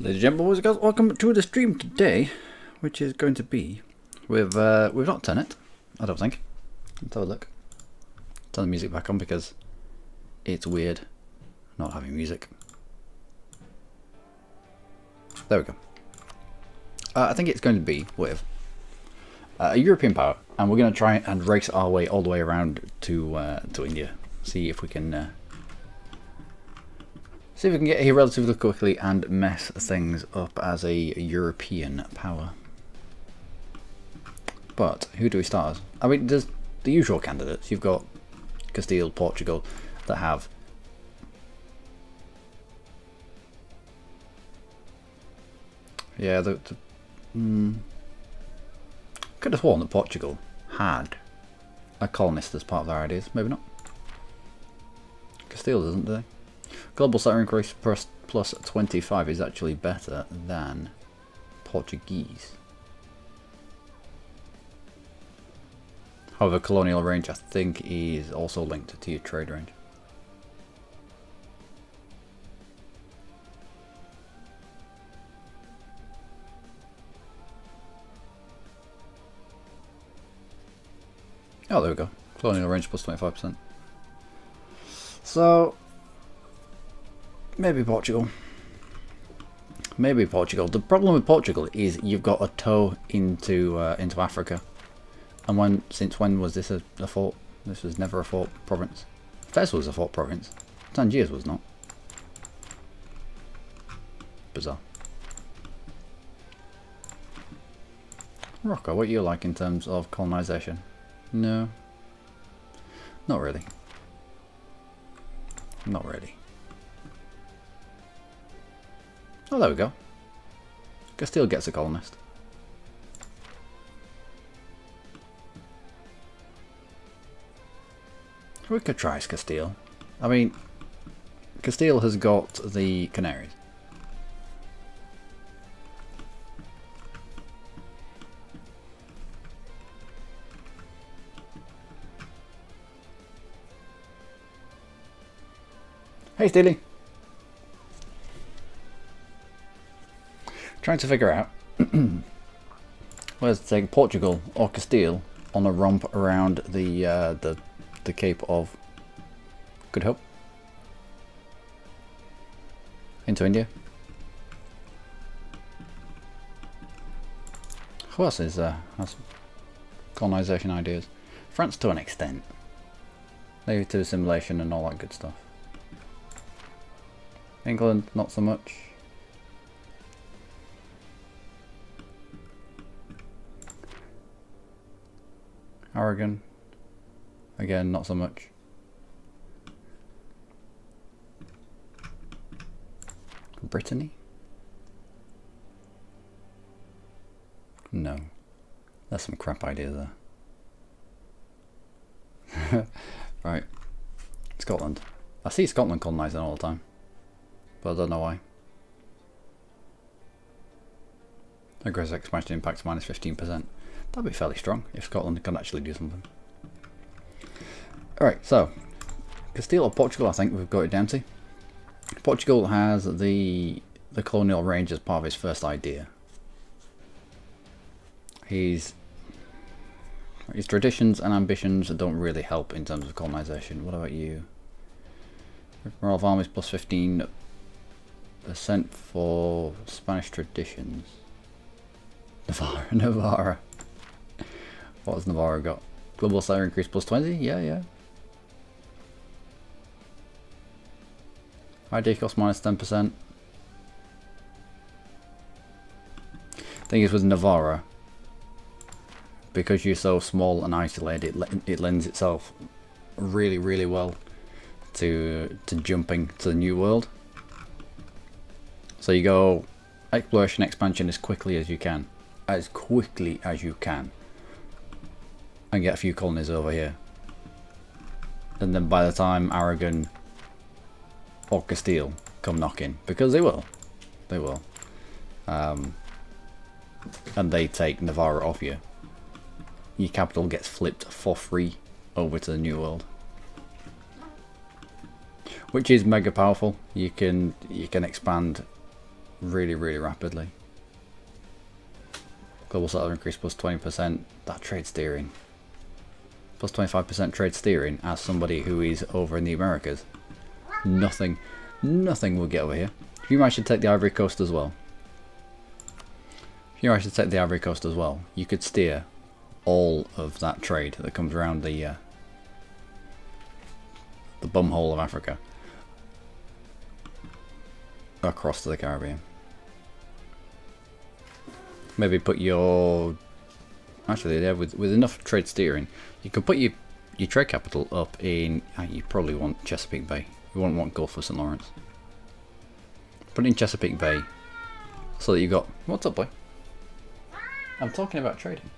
Ladies and gentlemen, boys and girls, welcome to the stream today, which is going to be with we've not done it, I don't think. Let's have a look. Turn the music back on because it's weird not having music. There we go. I think it's going to be with a European power, and we're going to try and race our way all the way around to India. See if we can get here relatively quickly and mess things up as a European power. But who do we start as? I mean, there's the usual candidates. You've got Castile, Portugal, that have could have sworn that Portugal had a colonist as part of their ideas. Maybe not. Castile doesn't, do they? Global salary increase plus 25 is actually better than Portuguese. However, colonial range I think is also linked to your trade range. Oh, there we go. Colonial range plus 25%. So maybe Portugal. Maybe Portugal. The problem with Portugal is you've got a toe into Africa. And since when was this a fort? This was never a fort province. Fez was a fort province. Tangiers was not. Bizarre. Morocco, what are you like in terms of colonisation? No. Not really. Not really. Oh, there we go. Castile gets a colonist. We could try Castile. I mean, Castile has got the Canaries. Hey, Steely. Trying to figure out whether to take Portugal or Castile on a romp around the Cape of Good Hope into India. Who else has colonisation ideas? France to an extent. Maybe to assimilation and all that good stuff. England, not so much. Aragon, again, not so much. Brittany? No. That's some crap idea there. Right. Scotland. I see Scotland colonising all the time, but I don't know why. Aggressive expansion impacts -15%. That'd be fairly strong if Scotland can actually do something. Alright, so Castile or Portugal, I think we've got it down to. Portugal has the colonial range as part of his first idea. His traditions and ambitions don't really help in terms of colonisation. What about you? Moral of armies plus 15% for Spanish traditions. Navarra. What has Navarra got? Global salary increase plus 20? Yeah. ID cost minus 10%. Thing is with Navarra, because you're so small and isolated, it lends itself really well to jumping to the New World. So you go exploration expansion as quickly as you can. And get a few colonies over here. And then by the time Aragon or Castile come knocking, because they will, and they take Navarra off you, your capital gets flipped for free over to the New World. which is mega powerful. You can expand really, really rapidly. Global settler increase plus 20%. That trade steering. Plus 25% trade steering as somebody who is over in the Americas. Nothing will get over here. If you manage to take the Ivory Coast as well. If you manage to take the Ivory Coast as well, you could steer all of that trade that comes around the bumhole of Africa across to the Caribbean. Maybe put your... Actually, yeah, with enough trade steering, you could put your trade capital up in... you probably want Chesapeake Bay. You won't want Gulf of St. Lawrence. Put it in Chesapeake Bay so that you got... What's up, boy? I'm talking about trading.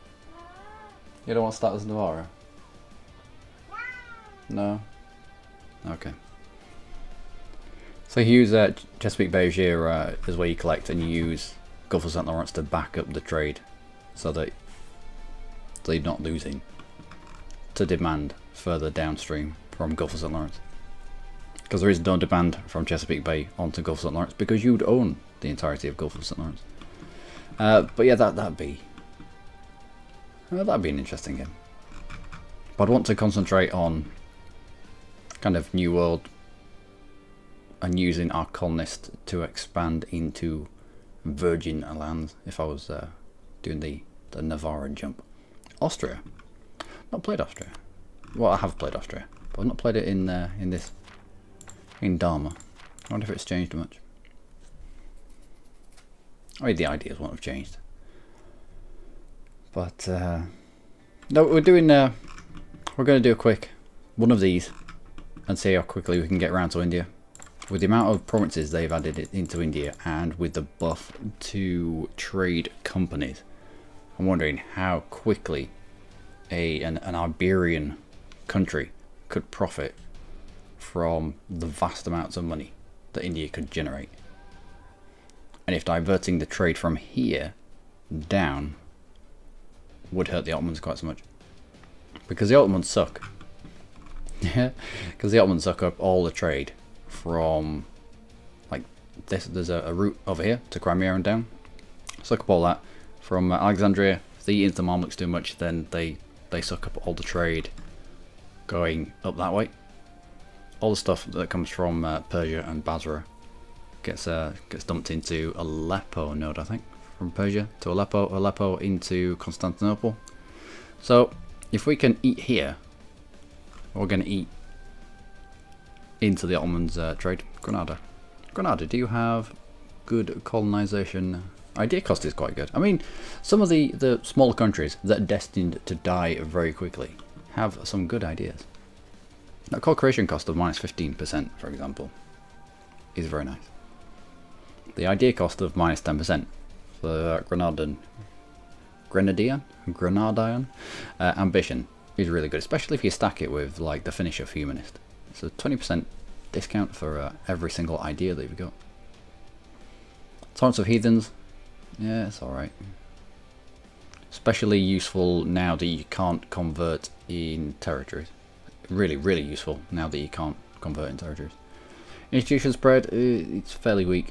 You don't want to start as Navarro? No? Okay. So you use Chesapeake Bay as is where you collect, and you use Gulf of St. Lawrence to back up the trade so that they're not losing to demand further downstream from Gulf of St. Lawrence. Because there is no demand from Chesapeake Bay onto Gulf of St. Lawrence because you'd own the entirety of Gulf of St. Lawrence. But yeah, that'd be an interesting game. But I'd want to concentrate on kind of New World and using our colonist to expand into Virgin lands if I was doing the Navarra jump. Austria. Not played Austria. Well, I have played Austria, but I've not played it in Dharma. I wonder if it's changed much. I mean, the ideas won't have changed. But no, we're going to do a quick one of these and see how quickly we can get around to India. With the amount of provinces they've added into India and with the buff to trade companies, I'm wondering how quickly an Iberian country could profit from the vast amounts of money that India could generate. And if diverting the trade from here down would hurt the Ottomans quite so much. Because the Ottomans suck. Yeah, because the Ottomans suck up all the trade from, like, this. There's a route over here to Crimea and down. Suck up all that from Alexandria. If they eat into the Mamluks too much, then they suck up all the trade going up that way. All the stuff that comes from Persia and Basra gets dumped into Aleppo node, I think, from Persia to Aleppo, Aleppo into Constantinople. So if we can eat here, we're going to eat into the Ottomans' trade. Granada. Granada, do you have good colonization? Idea cost is quite good. I mean, some of the smaller countries that are destined to die very quickly have some good ideas. That co-creation cost of minus 15%, for example, is very nice. The idea cost of minus 10% for Grenadian ambition is really good, especially if you stack it with like the finish of Humanist. It's a 20% discount for every single idea that you've got. Torrents of Heathens, yeah, it's alright. Especially useful now that you can't convert in territories. Really, really useful now that you can't convert in territories. Institution spread, it's fairly weak.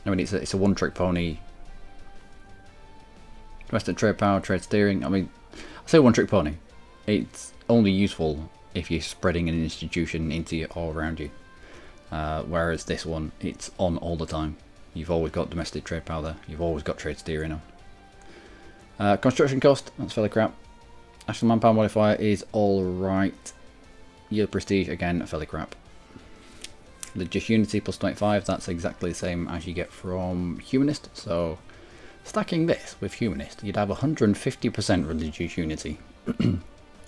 I mean, it's a one-trick pony. Domestic trade power, trade steering. I mean, I say one-trick pony. It's only useful if you're spreading an institution into you all around you. Whereas this one, it's on all the time. You've always got domestic trade power there. You've always got trade steering on. Construction cost, that's fairly crap. National manpower modifier is alright. Yield prestige, again, fairly crap. Religious unity plus 25, that's exactly the same as you get from Humanist. So stacking this with Humanist, you'd have 150% religious unity.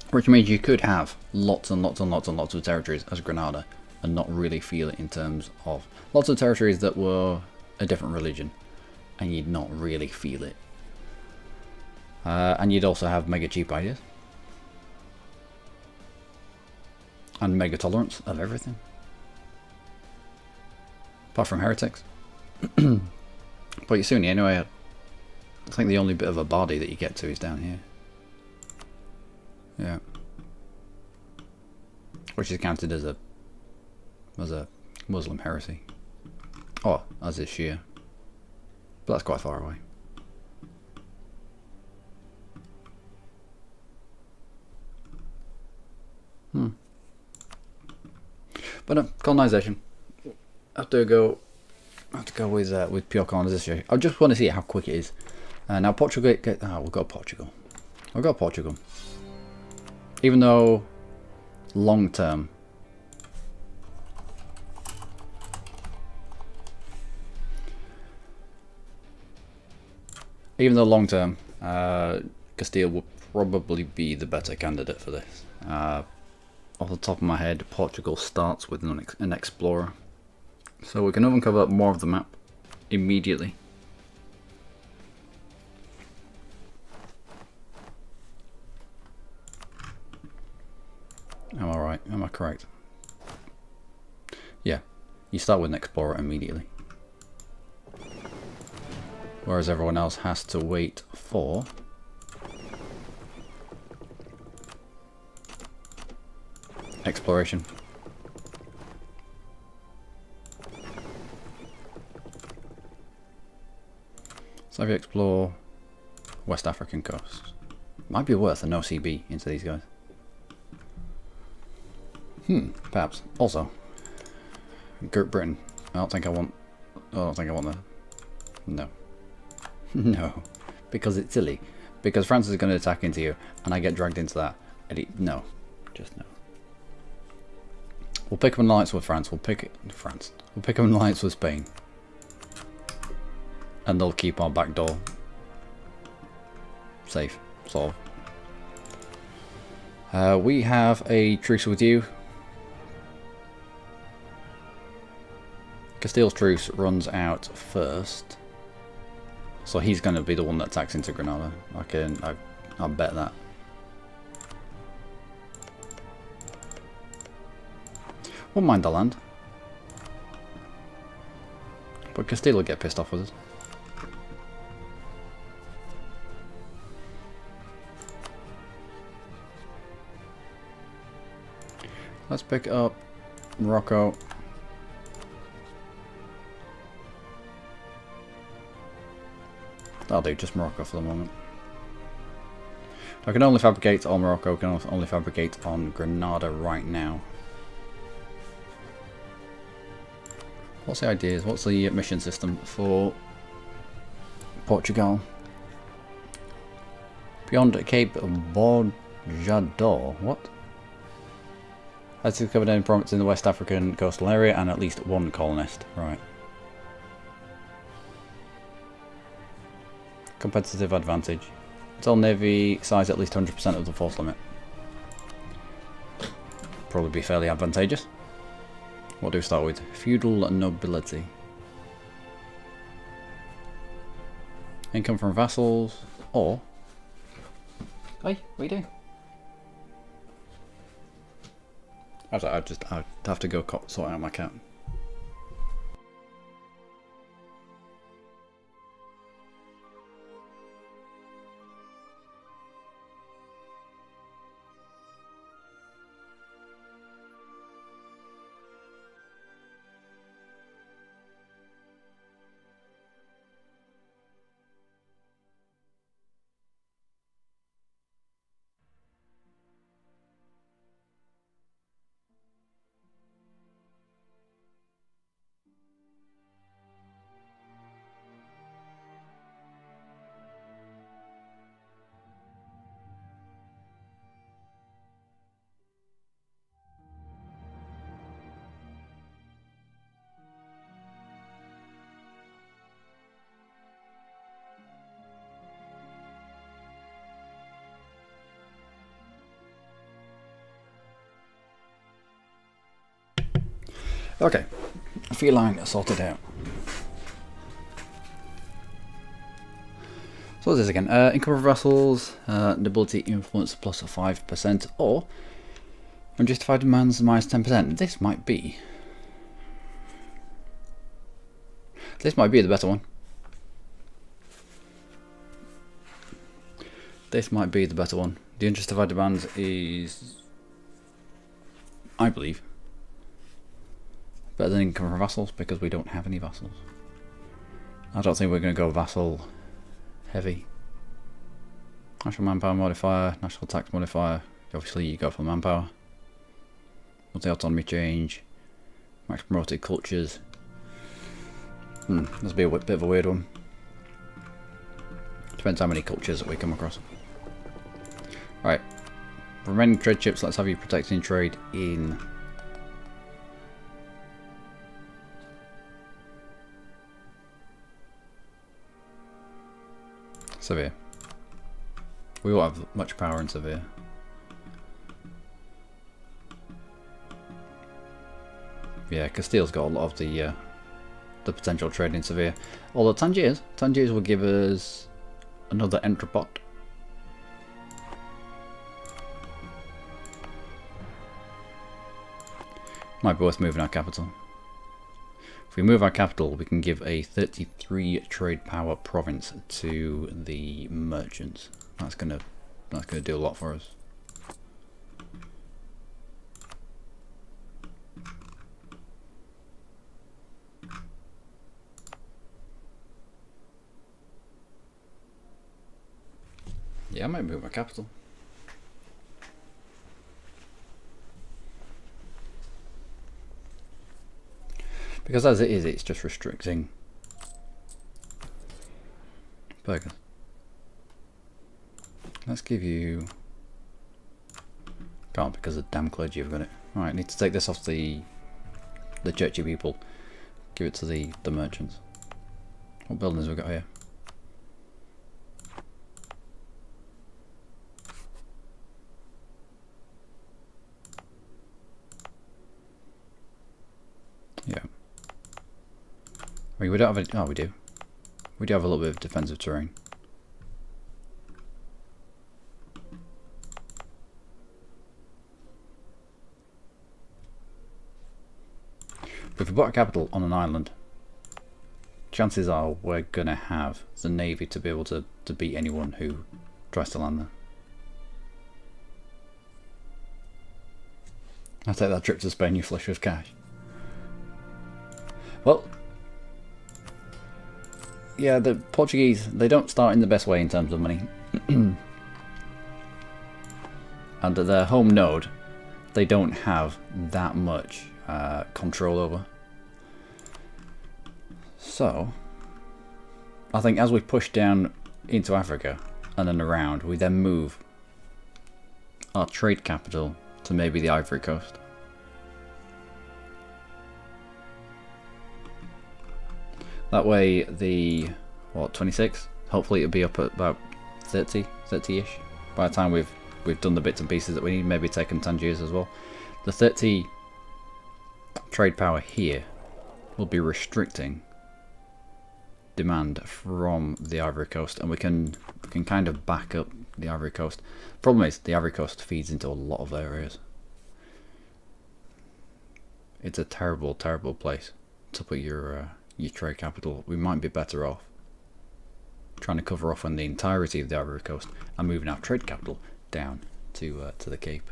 Which means you could have lots and lots and lots and lots of territories as Granada and not really feel it in terms of lots of territories that were a different religion and you'd not really feel it. And you'd also have mega cheap ideas. And mega tolerance of everything. Apart from heretics. But you Sunni anyway, I think the only bit of a body that you get to is down here. Yeah. Which is counted as a Muslim heresy. Oh, as is Shia. But that's quite far away. But colonization. I have to go with pure colonization. I just want to see how quick it is. Now Portugal. We'll go Portugal. We'll go Portugal. Even though long term. Castile will probably be the better candidate for this. Off the top of my head, Portugal starts with an explorer. So we can uncover more of the map immediately. Am I right? Am I correct? Yeah, you start with an explorer immediately. Whereas everyone else has to wait for exploration. So if you explore West African coast, might be worth an OCB into these guys. Perhaps. Also, Great Britain. I don't think I want that. No. No. Because it's silly. Because France is going to attack into you, and I get dragged into that. No. Just no. We'll pick up an alliance with France. We'll pick up an alliance with Spain. And they'll keep our back door safe, sort of. We have a truce with you. Castile's truce runs out first. So he's going to be the one that attacks into Granada. I'll bet that. Won't mind the land. But Castile will get pissed off with us. Let's pick up Morocco. That'll do, just Morocco for the moment. I can only fabricate on Morocco, I can only fabricate on Granada right now. What's the ideas? What's the mission system for Portugal? Beyond Cape Bojador. What? Has discovered any province in the West African coastal area and at least one colonist. Right. Competitive advantage. Tell Navy size at least 100% of the force limit. Probably be fairly advantageous. What do we start with? Feudal nobility. Income from vassals, or... Hey, what are you doing? I'd have to go sort out my cat. Okay, feline sorted out. So what's this again? Income of vassals, nobility influence plus 5%, or unjustified demands minus 10%. This might be the better one. This might be the better one. The unjustified demands is, I believe, better than income from vassals because we don't have any vassals. I don't think we're going to go vassal heavy. National manpower modifier, national tax modifier. Obviously you go for manpower. Multi-autonomy change. Max promoted cultures. This will be a bit of a weird one. Depends how many cultures that we come across. Right. Remaining trade ships, let's have you protecting trade in Severe. We won't have much power in Severe. Yeah, Castile's got a lot of the potential trade in Severe. Although Tangiers will give us another entrepot. Might be worth moving our capital. If we move our capital, we can give a 33 trade power province to the merchants. That's gonna do a lot for us. Yeah, I might move my capital. Because as it is, it's just restricting burgers. Let's give you... Can't because the damn clergy have got it. Alright, need to take this off the churchy people. Give it to the merchants. What buildings have we got here? Yeah. I mean, we don't have any... Oh, we do. We do have a little bit of defensive terrain. But if we put a capital on an island, chances are we're going to have the navy to be able to beat anyone who tries to land there. I'll take that trip to Spain, you flush with cash. Well, yeah, the Portuguese, they don't start in the best way in terms of money. And at their home node, they don't have that much control over. So, I think as we push down into Africa and then around, we then move our trade capital to maybe the Ivory Coast. That way the, what, 26? Hopefully it'll be up at about 30-ish by the time we've done the bits and pieces that we need, maybe taken Tangiers as well. The 30 trade power here will be restricting demand from the Ivory Coast, and we can kind of back up the Ivory Coast. Problem is, the Ivory Coast feeds into a lot of areas. It's a terrible, terrible place to put your trade capital. We might be better off trying to cover off on the entirety of the Ivory Coast and moving our trade capital down to the Cape.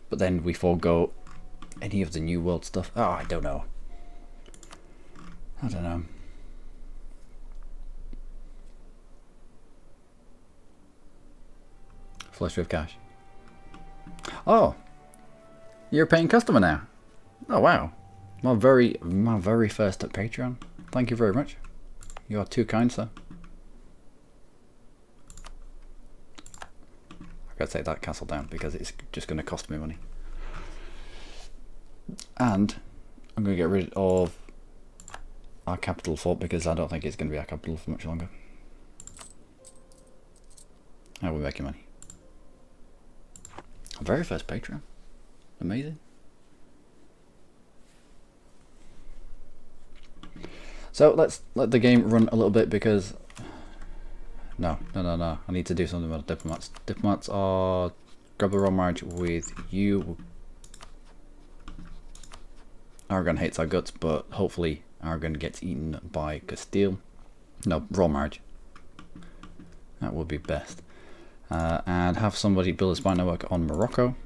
But then we forego any of the New World stuff. Oh, I don't know. I don't know. Flush with cash. Oh, you're a paying customer now. Oh wow, my very first at Patreon. Thank you very much. You are too kind, sir. I've got to take that castle down because it's just going to cost me money. And I'm going to get rid of our capital fort because I don't think it's going to be our capital for much longer. How are we making money? Our very first Patreon. Amazing. So let's let the game run a little bit because... No. I need to do something about diplomats. Diplomats are... Grab the royal marriage with you. Aragon hates our guts, but hopefully Aragon gets eaten by Castile. No, royal marriage. That would be best. And have somebody build a spy network on Morocco.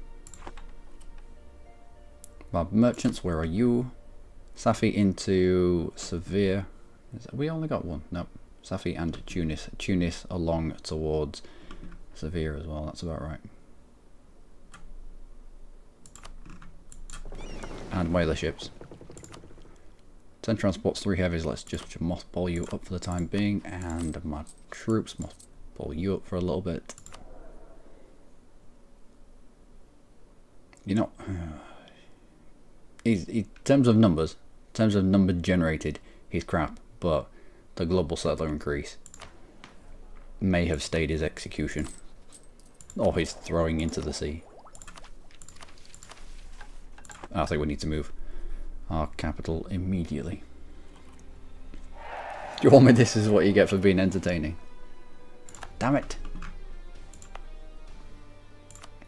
Our merchants, where are you? Safi into Severe. We only got one. Nope. Safi and Tunis. Tunis along towards Sevilla as well, that's about right. And whaler ships. 10 transports, 3 heavies. Let's just mothball you up for the time being, and my troops mothball you up for a little bit. You know, in terms of numbers, in terms of number generated, he's crap, but the global settler increase may have stayed his execution, or his throwing into the sea. I think we need to move our capital immediately. Do you want me? This is what you get for being entertaining. Damn it.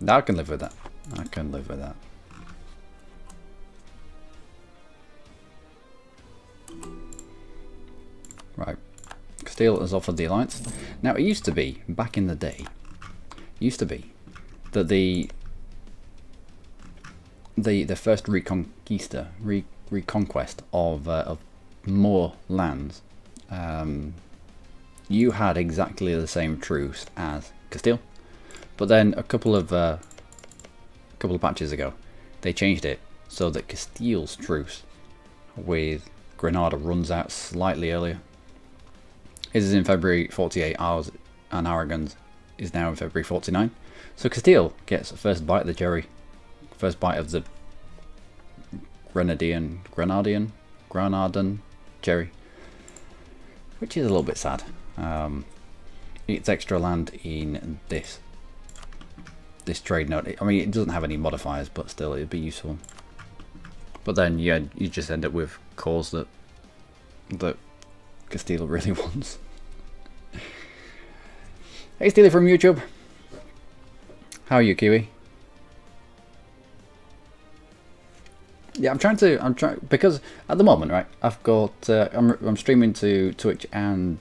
I can live with that. I can live with that. Right. Castile has offered the alliance. Now it used to be, back in the day, that the first reconquest of more lands, you had exactly the same truce as Castile, but then a couple of patches ago they changed it so that Castile's truce with Granada runs out slightly earlier. His is in February 48, ours and Aragon's is now in February 49. So Castile gets the first bite of the cherry, first bite of the Grenadian cherry, which is a little bit sad. It's extra land in this trade node. I mean, it doesn't have any modifiers, but still, it'd be useful. But then, yeah, you just end up with cores that Castile really wants. Hey, Steely from YouTube. How are you, Kiwi? Yeah, I'm trying because at the moment, right, I've got I'm streaming to Twitch and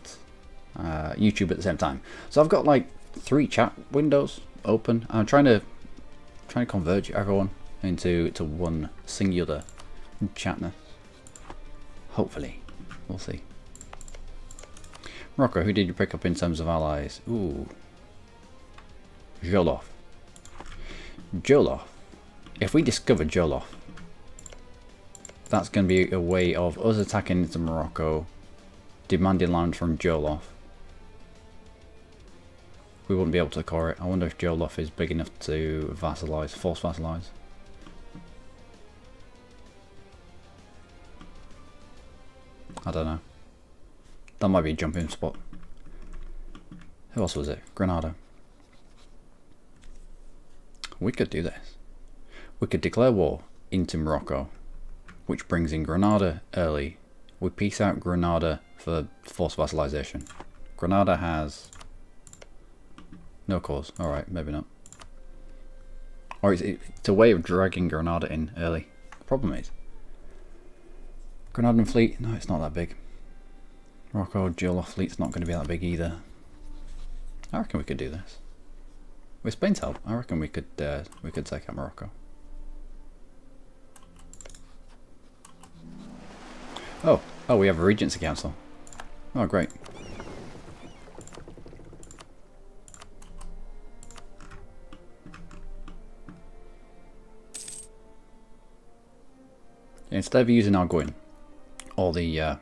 YouTube at the same time, so I've got like 3 chat windows open. I'm trying to converge everyone into one singular chatness. Hopefully, we'll see. Morocco, who did you pick up in terms of allies? Ooh, Jolof. If we discover Jolof, that's going to be a way of us attacking into Morocco, demanding land from Jolof. We wouldn't be able to core it. I wonder if Jolof is big enough to vassalize, force vassalize. I don't know. That might be a jumping spot. Who else was it? Granada. We could do this. We could declare war into Morocco, which brings in Granada early. We peace out Granada for forced vassalization. Granada has no cause. Alright, maybe not. Or it's a way of dragging Granada in early. The problem is, Granadan fleet, no, it's not that big. Morocco Jolof fleet's not going to be that big either. I reckon we could do this. With Spain's help, I reckon we could take out Morocco. Oh, we have a Regency Council. Oh, great. Instead of using Arguin, or the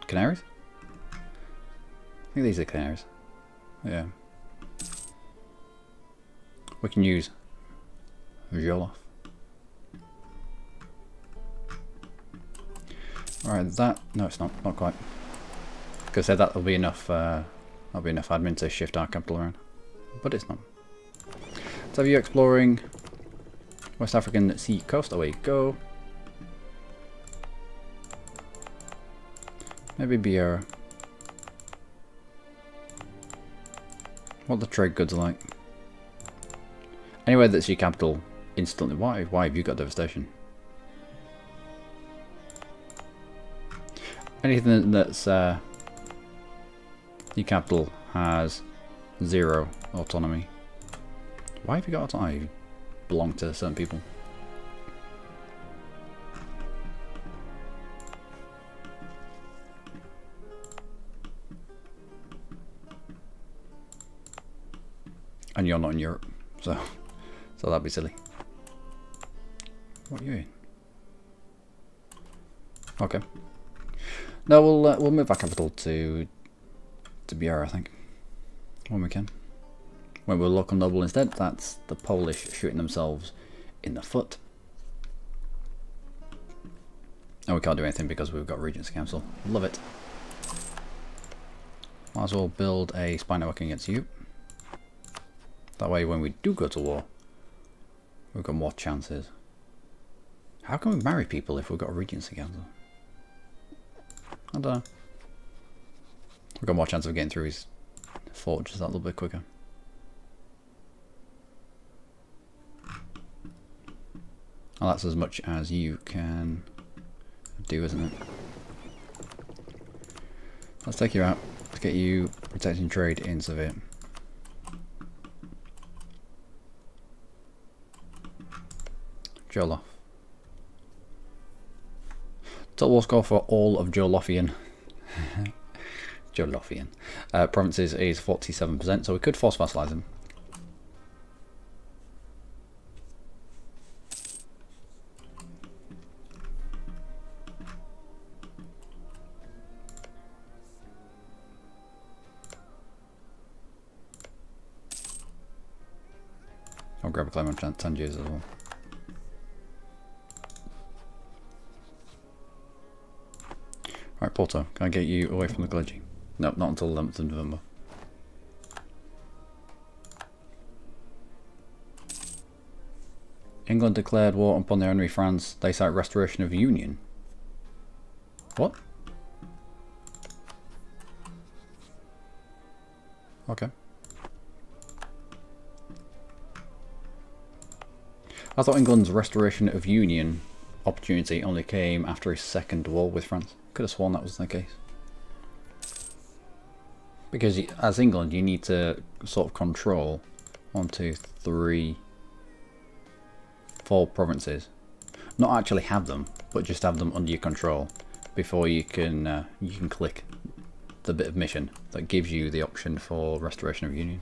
Canaries? I think these are Canaries. Yeah. We can use Jolof. Alright, that... No, it's not quite. Because that'll be enough, admin to shift our capital around. But it's not. Let's have you exploring West African sea coast. Away you go. Maybe Beera. What the trade goods are like. Anywhere that's your capital instantly. Why have you got devastation? Anything that's your capital has 0 autonomy. Why have you got autonomy? You belong to certain people. And you're not in Europe, so that'd be silly. What are you in? Okay. No, we'll move our capital to Biera, I think, when we can. When we're local noble instead, that's the Polish shooting themselves in the foot. And we can't do anything because we've got Regents Council. Love it. Might as well build a spy network against you. That way when we do go to war, we've got more chances. How can we marry people if we've got a Regency Council? I don't know. We've got more chance of getting through his forges that little bit quicker. Well, that's as much as you can do, isn't it? Let's take you out. Let's get you protecting trade in Seville. Jolof. Total war score for all of Joloffian. Joloffian provinces is 47%, so we could force vassalize them. I'll grab a claim on Tangiers as well. Right, Porto, can I get you away from the clergy? No, not until the 11th of November. England declared war upon their enemy France. They cite restoration of union. What? Okay. I thought England's restoration of union opportunity only came after his second war with France. Could have sworn that was the case. Because as England, you need to sort of control 1, 2, 3, 4 provinces. Not actually have them, but just have them under your control before you can click the bit of mission that gives you the option for restoration of union.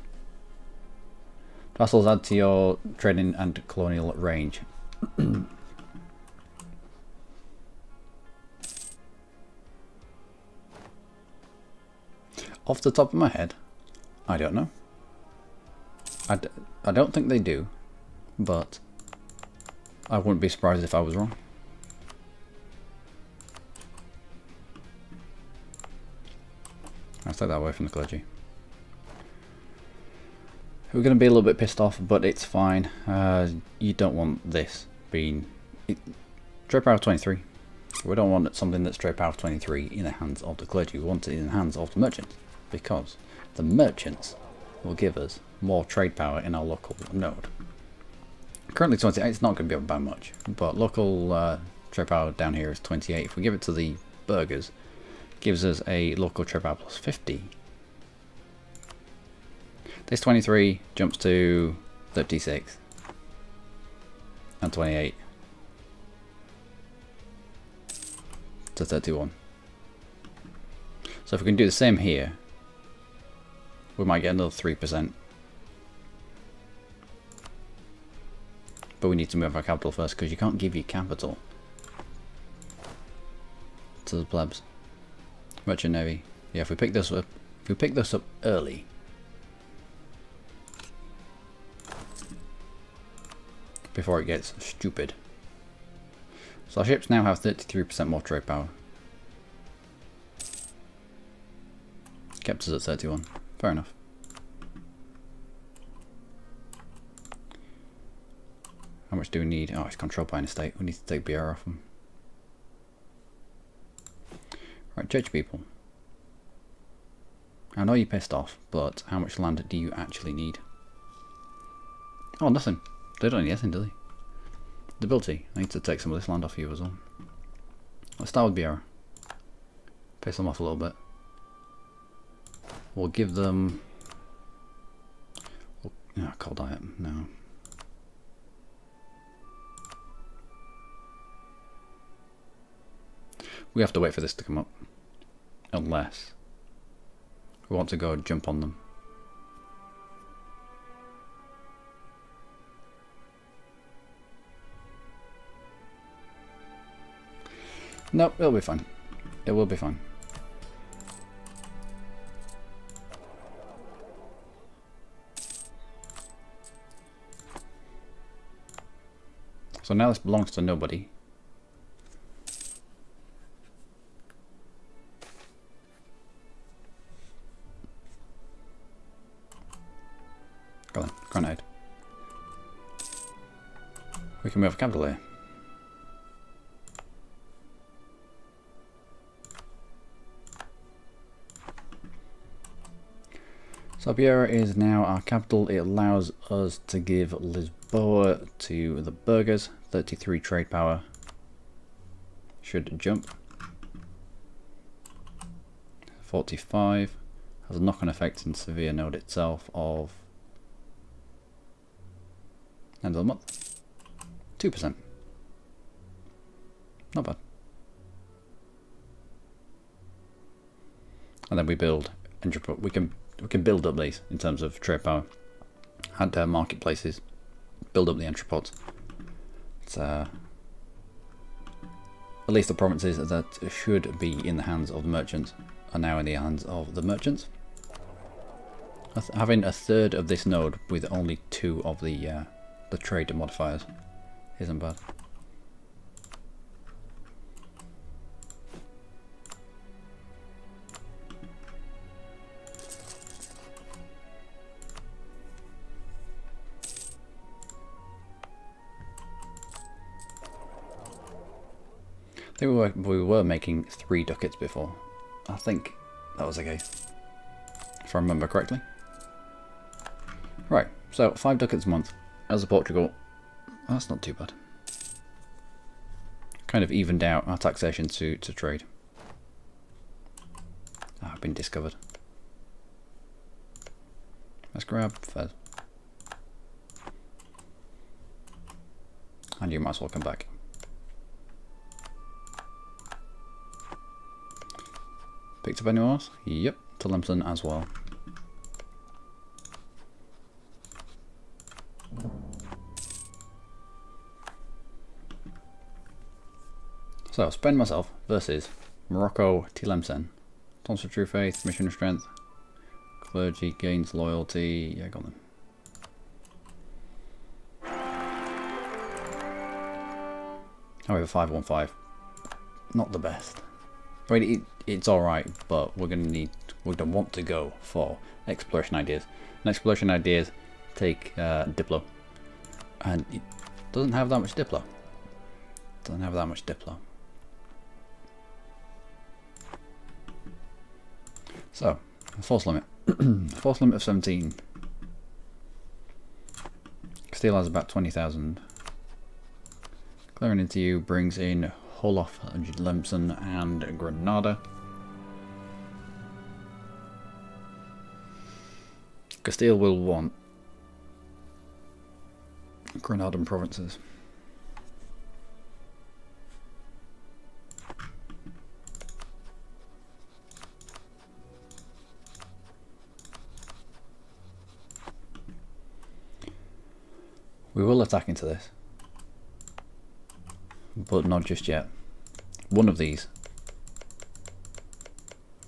Vassals add to your trading and colonial range. Off the top of my head, I don't know. I don't think they do, but I wouldn't be surprised if I was wrong. Let's take that away from the clergy. We're going to be a little bit pissed off, but it's fine. You don't want this being... Trade power 23. We don't want something that's trade power 23 in the hands of the clergy. We want it in the hands of the merchants, because the merchants will give us more trade power in our local node. Currently 28, it's not going to be up by much, but local trade power down here is 28. If we give it to the burghers, it gives us a local trade power plus 50. This 23 jumps to 36 and 28 to 31. So if we can do the same here, we might get another 3%. But we need to move our capital first, because you can't give your capital to the plebs. Merchant Navy. Yeah, if we pick this up early, before it gets stupid. So our ships now have 33% more trade power. Kept us at 31. Fair enough. How much do we need? Oh, it's controlled by an estate. We need to take BR off them. Right, church people. I know you're pissed off, but how much land do you actually need? Oh, nothing. They don't need anything, do they? Debility. I need to take some of this land off you as well. Let's start with Biera. Piss them off a little bit. We'll give them... Oh, cold diet. No. We have to wait for this to come up. Unless we want to go jump on them. Nope, it'll be fine. It will be fine. So now this belongs to nobody. Go on, grenade. We can move a capital here. Sabiera is now our capital. It allows us to give Lisboa to the burghers. 33 trade power. Should jump. 45. Has a knock-on effect in Sevilla node itself of end of the month. 2%. Not bad. And then we build entrepot. We can build up these in terms of trade power. Add marketplaces. Build up the entrepots. It's at least the provinces that should be in the hands of the merchants are now in the hands of the merchants. Having a third of this node with only 2 of the trade modifiers isn't bad. I think we were making 3 ducats before. I think that was the case, if I remember correctly. Right, so 5 ducats a month as a Portugal. That's not too bad. Kind of evened out our taxation to trade. I've been discovered. Let's grab Fez. And you might as well come back. Picked up anyone else? Yep, Tlemcen as well. So, spend myself versus Morocco, Tlemcen. Tons of true faith, mission of strength, clergy gains loyalty. Yeah, got them. However, 515, not the best. I mean, it's alright, but we're gonna want to go for exploration ideas. And exploration ideas take Diplo, and it doesn't have that much Diplo. Doesn't have that much Diplo. So, force limit. Force limit of 17. Castile has about 20,000. Clearing into you brings in Holof, Tlemcen and Granada. Castile will want Granadan provinces. We will attack into this, but not just yet. One of these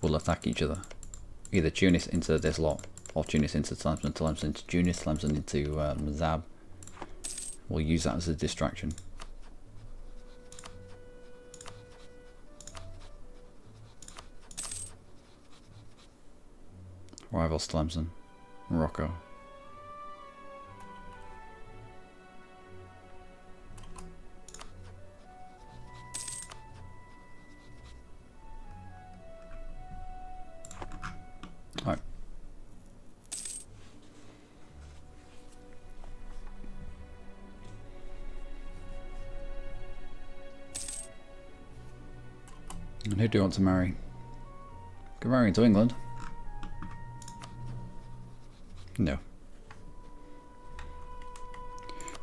will attack each other. Either Tunis into this lot, or Tunis into Tlemcen, Tlemcen into Tunis, Tlemcen into Mazab. We'll use that as a distraction. Rivals Tlemcen, Morocco. Right. And who do you want to marry? Go marry into England? No.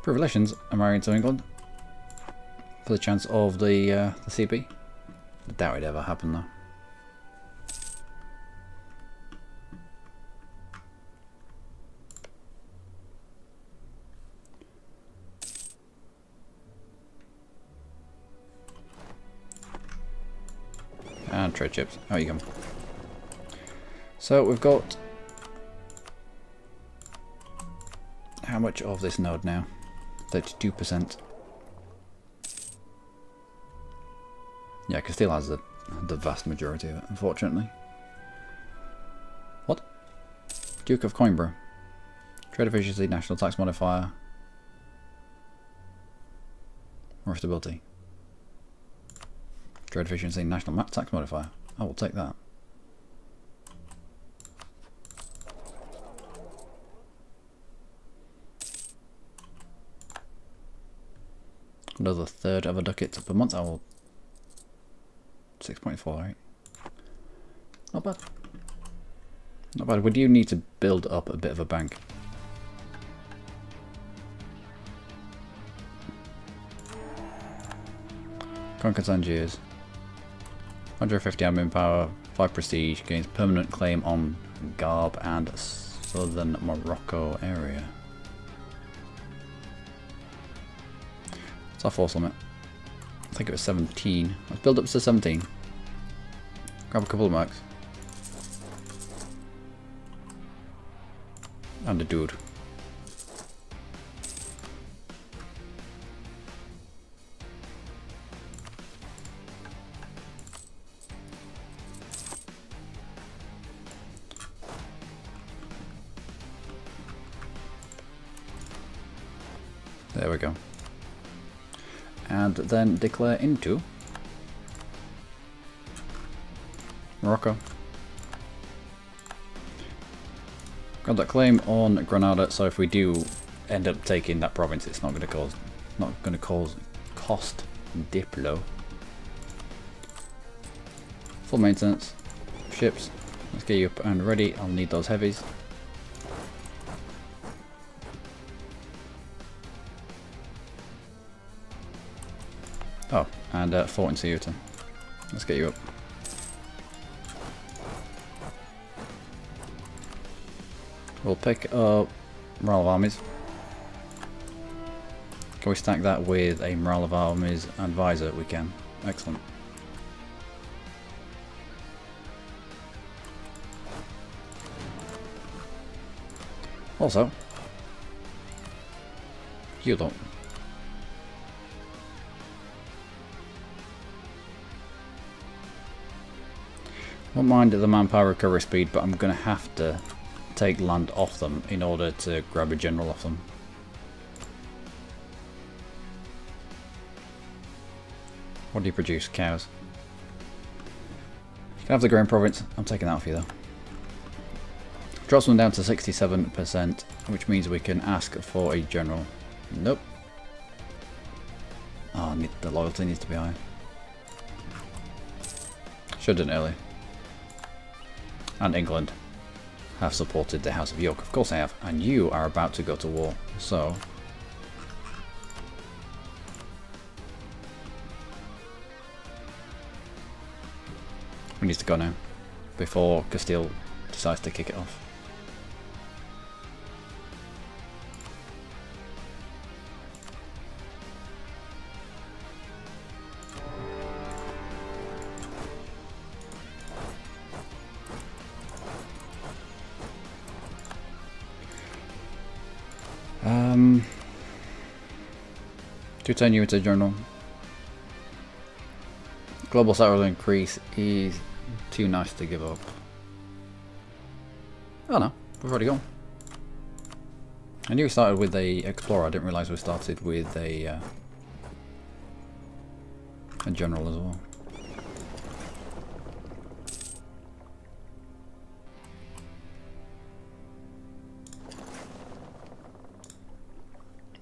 Privilegions are marrying to England for the chance of the CP. I doubt it'd ever happen though. trade chips. Out you go. So we've got how much of this node now? 32%. Yeah, Castile has the vast majority of it, unfortunately. What? Duke of Coimbra. Trade efficiency, national tax modifier. More stability. Trade efficiency, national tax modifier. I will take that. Another third of a ducat per month. I will 6.4, right? Not bad. Not bad. We do need to build up a bit of a bank. Conquer Tangiers. 150 admin power, 5 prestige, gains permanent claim on Garb and southern Morocco area. What's our force limit? I think it was 17. Let's build up to 17. Grab a couple of marks. And a dude. There we go. And then declare into Morocco. Got that claim on Granada, so if we do end up taking that province, it's not going to cost Diplo. Full maintenance. Ships. Let's get you up and ready. I'll need those heavies. Oh, and fort in Ceuta. Let's get you up. We'll pick up morale of armies. Can we stack that with a morale of armies advisor? We can. Excellent. Also, you don't. Won't mind the manpower recovery speed, but I'm going to have to take land off them in order to grab a general off them. What do you produce? Cows. You can have the grain province. I'm taking that off you though. Drops them down to 67%, which means we can ask for a general. Nope. Oh, the loyalty needs to be high. Should have done it earlier. And England have supported the House of York. Of course I have. And you are about to go to war. So we need to go now before Castile decides to kick it off. To turn you into journal. Global salary increase is too nice to give up. Oh no, we've already gone. I knew we started with a explorer. I didn't realise we started with a general as well.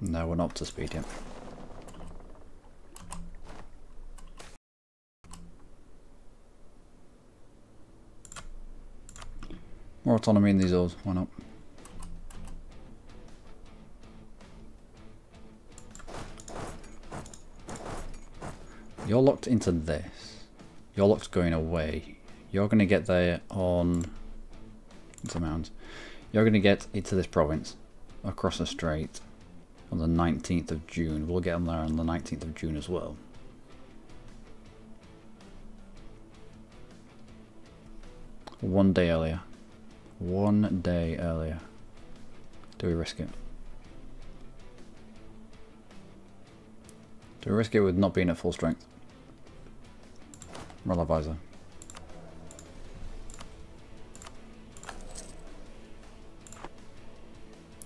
No, we're not up to speed yet. More autonomy in these zones, why not? You're locked into this. You're locked going away. You're going to get there on... It's a mound. You're going to get into this province across the strait on the 19th of June. We'll get them there on the 19th of June as well. 1 day earlier. 1 day earlier. Do we risk it? Do we risk it with not being at full strength? Roll visor.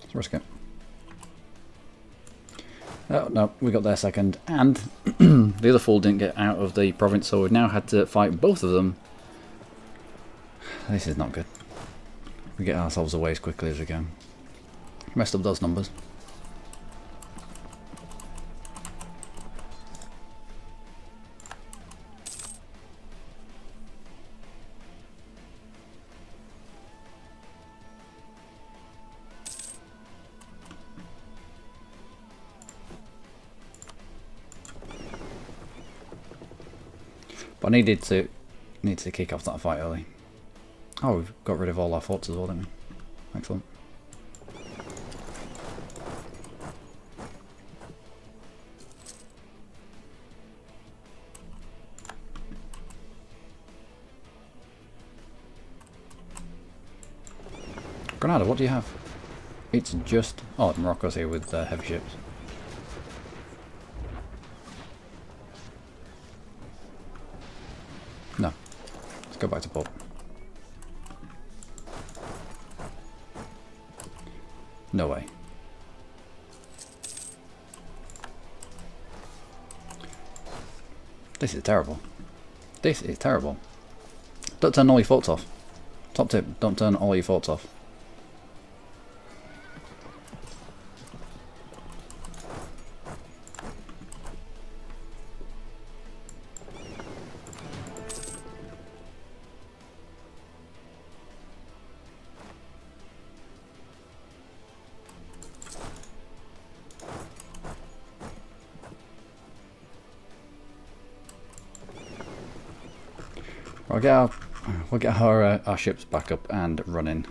Let's risk it. Oh no, we got there second, and the other fool didn't get out of the province, so we've now had to fight both of them. This is not good. We get ourselves away as quickly as we can. Messed up those numbers. But I needed to kick off that fight early. Oh, we've got rid of all our forts as well, didn't we? Excellent. Granada, what do you have? It's just... Oh, Morocco's here with heavy ships. No. Let's go back to port. No way. This is terrible. This is terrible. Don't turn all your forts off. Top tip, don't turn all your forts off. We'll get our ships back up and running.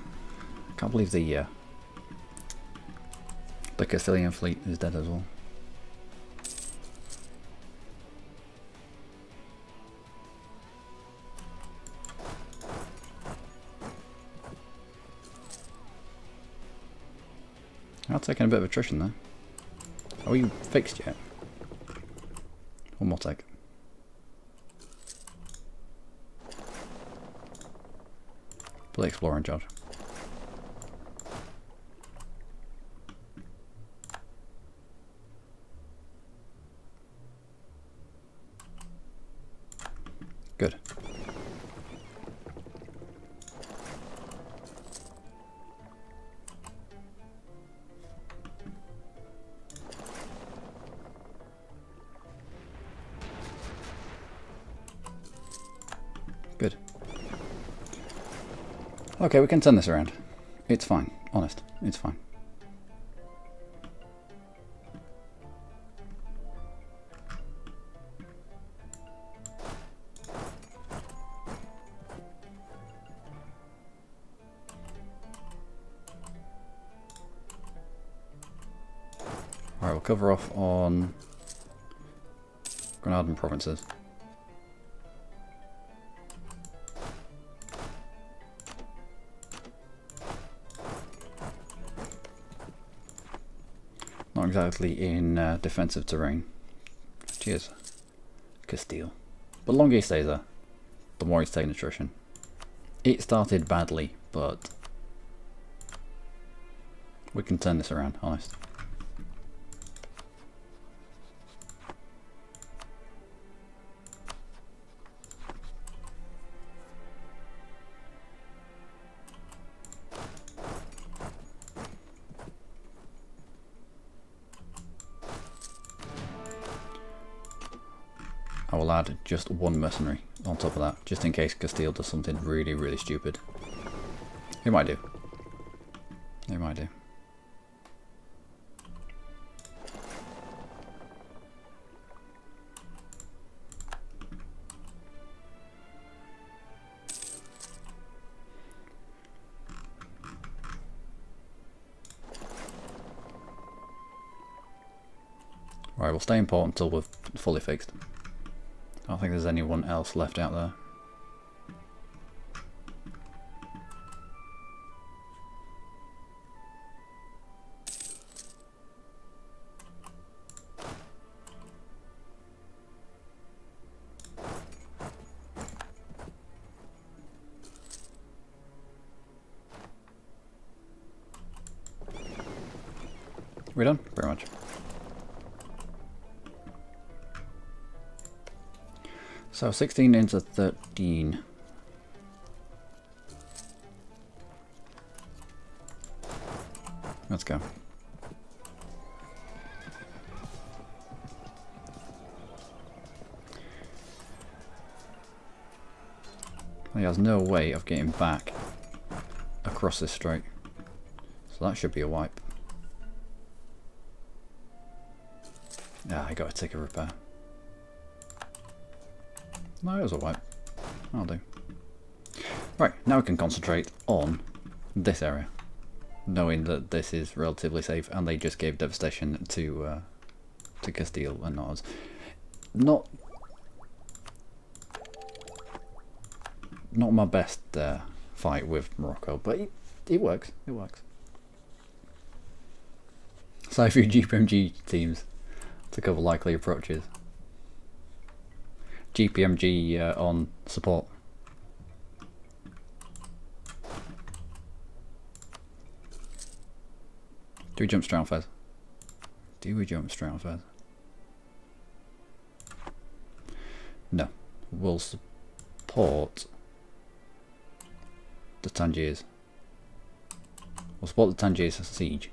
I can't believe the Castilian fleet is dead as well. I've taken a bit of attrition there. Are you fixed yet? One more take. Play explorer in charge. Good. Good. Okay, we can turn this around. It's fine. Honest. It's fine. Alright, we'll cover off on Granadan provinces. Not exactly in defensive terrain. Cheers, Castile. But the longer he stays there, the more he's taking attrition. It started badly, but we can turn this around, honest. I will add just one mercenary on top of that, just in case Castile does something really, really stupid. He might do. He might do. Right, we'll stay in port until we're fully fixed. I don't think there's anyone else left out there. We're done, pretty much. So 16 into 13. Let's go. He has no way of getting back across this strait. So that should be a wipe. Ah, I got to take a repair. No, it was a wipe. I'll do. Right, now we can concentrate on this area, knowing that this is relatively safe, and they just gave devastation to Castile and not us. Not my best fight with Morocco, but it works. It works. So a few GPMG teams to cover likely approaches. GPMG on support. Do we jump straight on Fez? Do we jump straight on Fez? No. We'll support the Tangiers. We'll support the Tangiers siege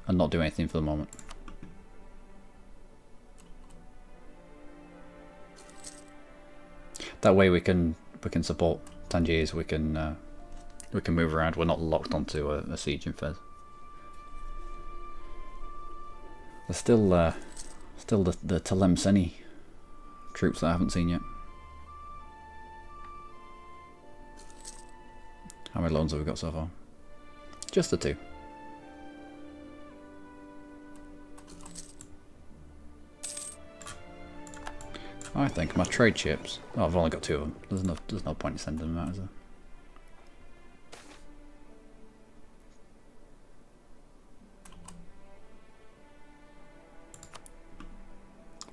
and not do anything for the moment. That way we can support Tangiers. We can move around. We're not locked onto a siege in Fez. There's still the Tlemceni troops that I haven't seen yet. How many loans have we got so far? Just the 2. I think my trade ships. Oh, I've only got 2 of them. There's no point in sending them out, is there?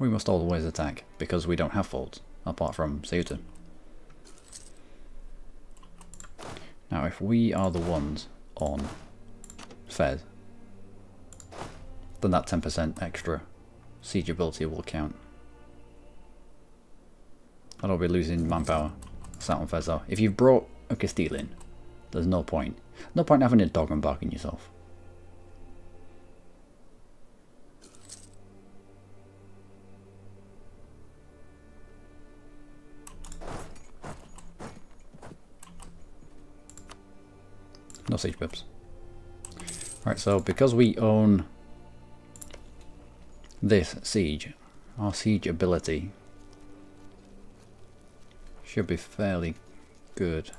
We must always attack because we don't have forts apart from Ceuta. Now, if we are the ones on Fez, then that 10% extra siege ability will count. I don't be losing manpower sat on Fez though. If you've brought a Castile in, there's no point. No point having a dog and barking yourself. No siege pips. Right, so because we own this siege, our siege ability should be fairly good.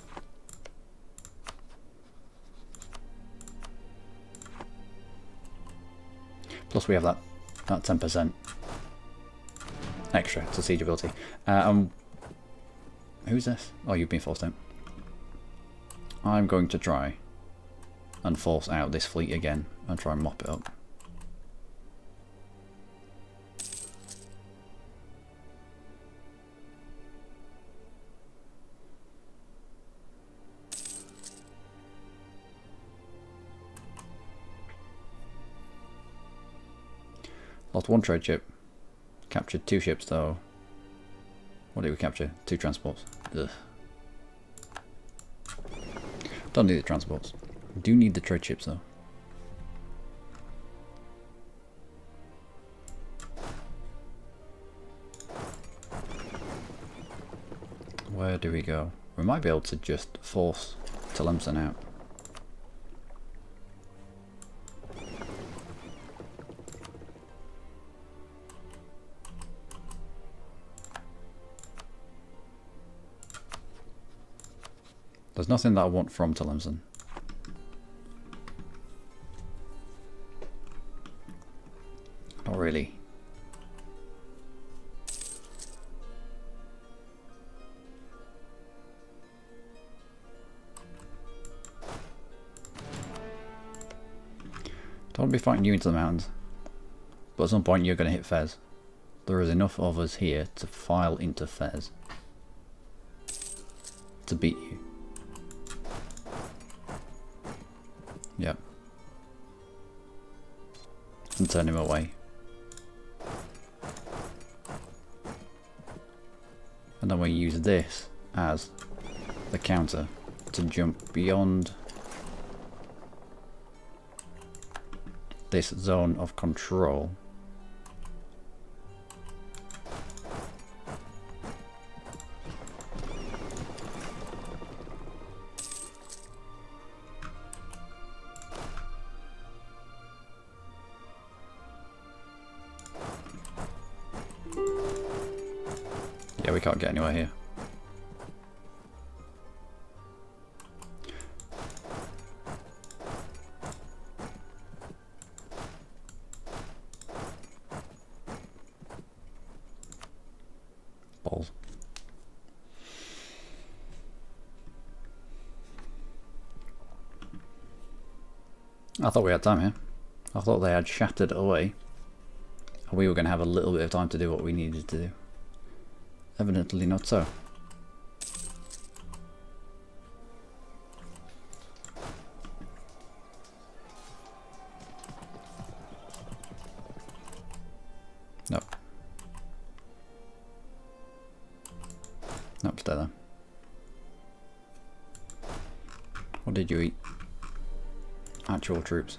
Plus we have that 10% extra to siege ability. Who's this? Oh, you've been forced out. I'm going to try and force out this fleet again and try and mop it up. Lost 1 trade ship. Captured 2 ships though. What did we capture? 2 transports. Ugh. Don't need the transports. Do need the trade ships though. Where do we go? We might be able to just force Tlemcen out. There's nothing that I want from Tlemcen. Not really. Don't want to be fighting you into the mountains. But at some point you're going to hit Fez. There is enough of us here to file into Fez to beat you. Yep. and turn him away. And then we use this as the counter to jump beyond this zone of control. Yeah, we can't get anywhere here. Balls. I thought we had time here. I thought they had shattered away. And we were going to have a little bit of time to do what we needed to do. Evidently not so. Nope. Nope, stay there. What did you eat? Actual troops.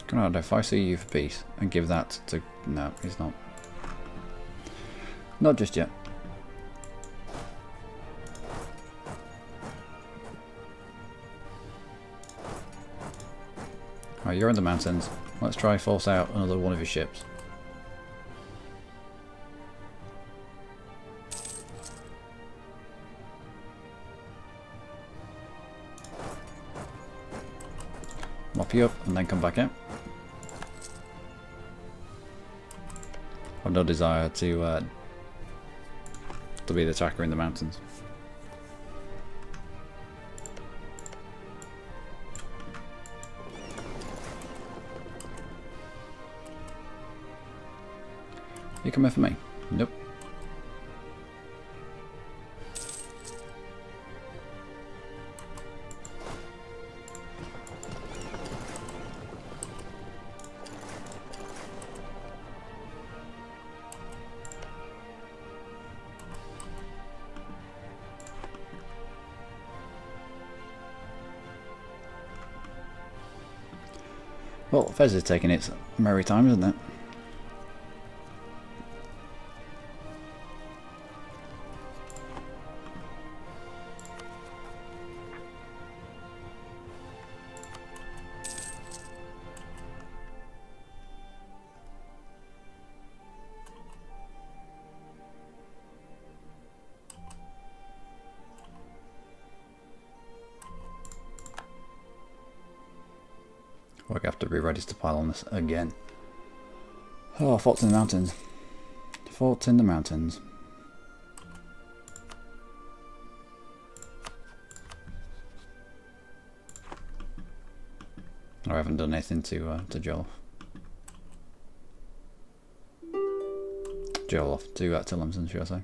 Conrad, if I see you for peace and give that to... No, he's not. Not just yet. Alright, you're in the mountains. Let's try force out another one of your ships. Mop you up and then come back out. I've no desire to be the attacker in the mountains. You coming for me? Nope. Well, Fez is taking its merry time, isn't it? We're going to have to be ready to pile on this again. Oh, forts in the mountains. Forts in the mountains. I haven't done anything to Joloff. Joloff, to Tillemson, should I say.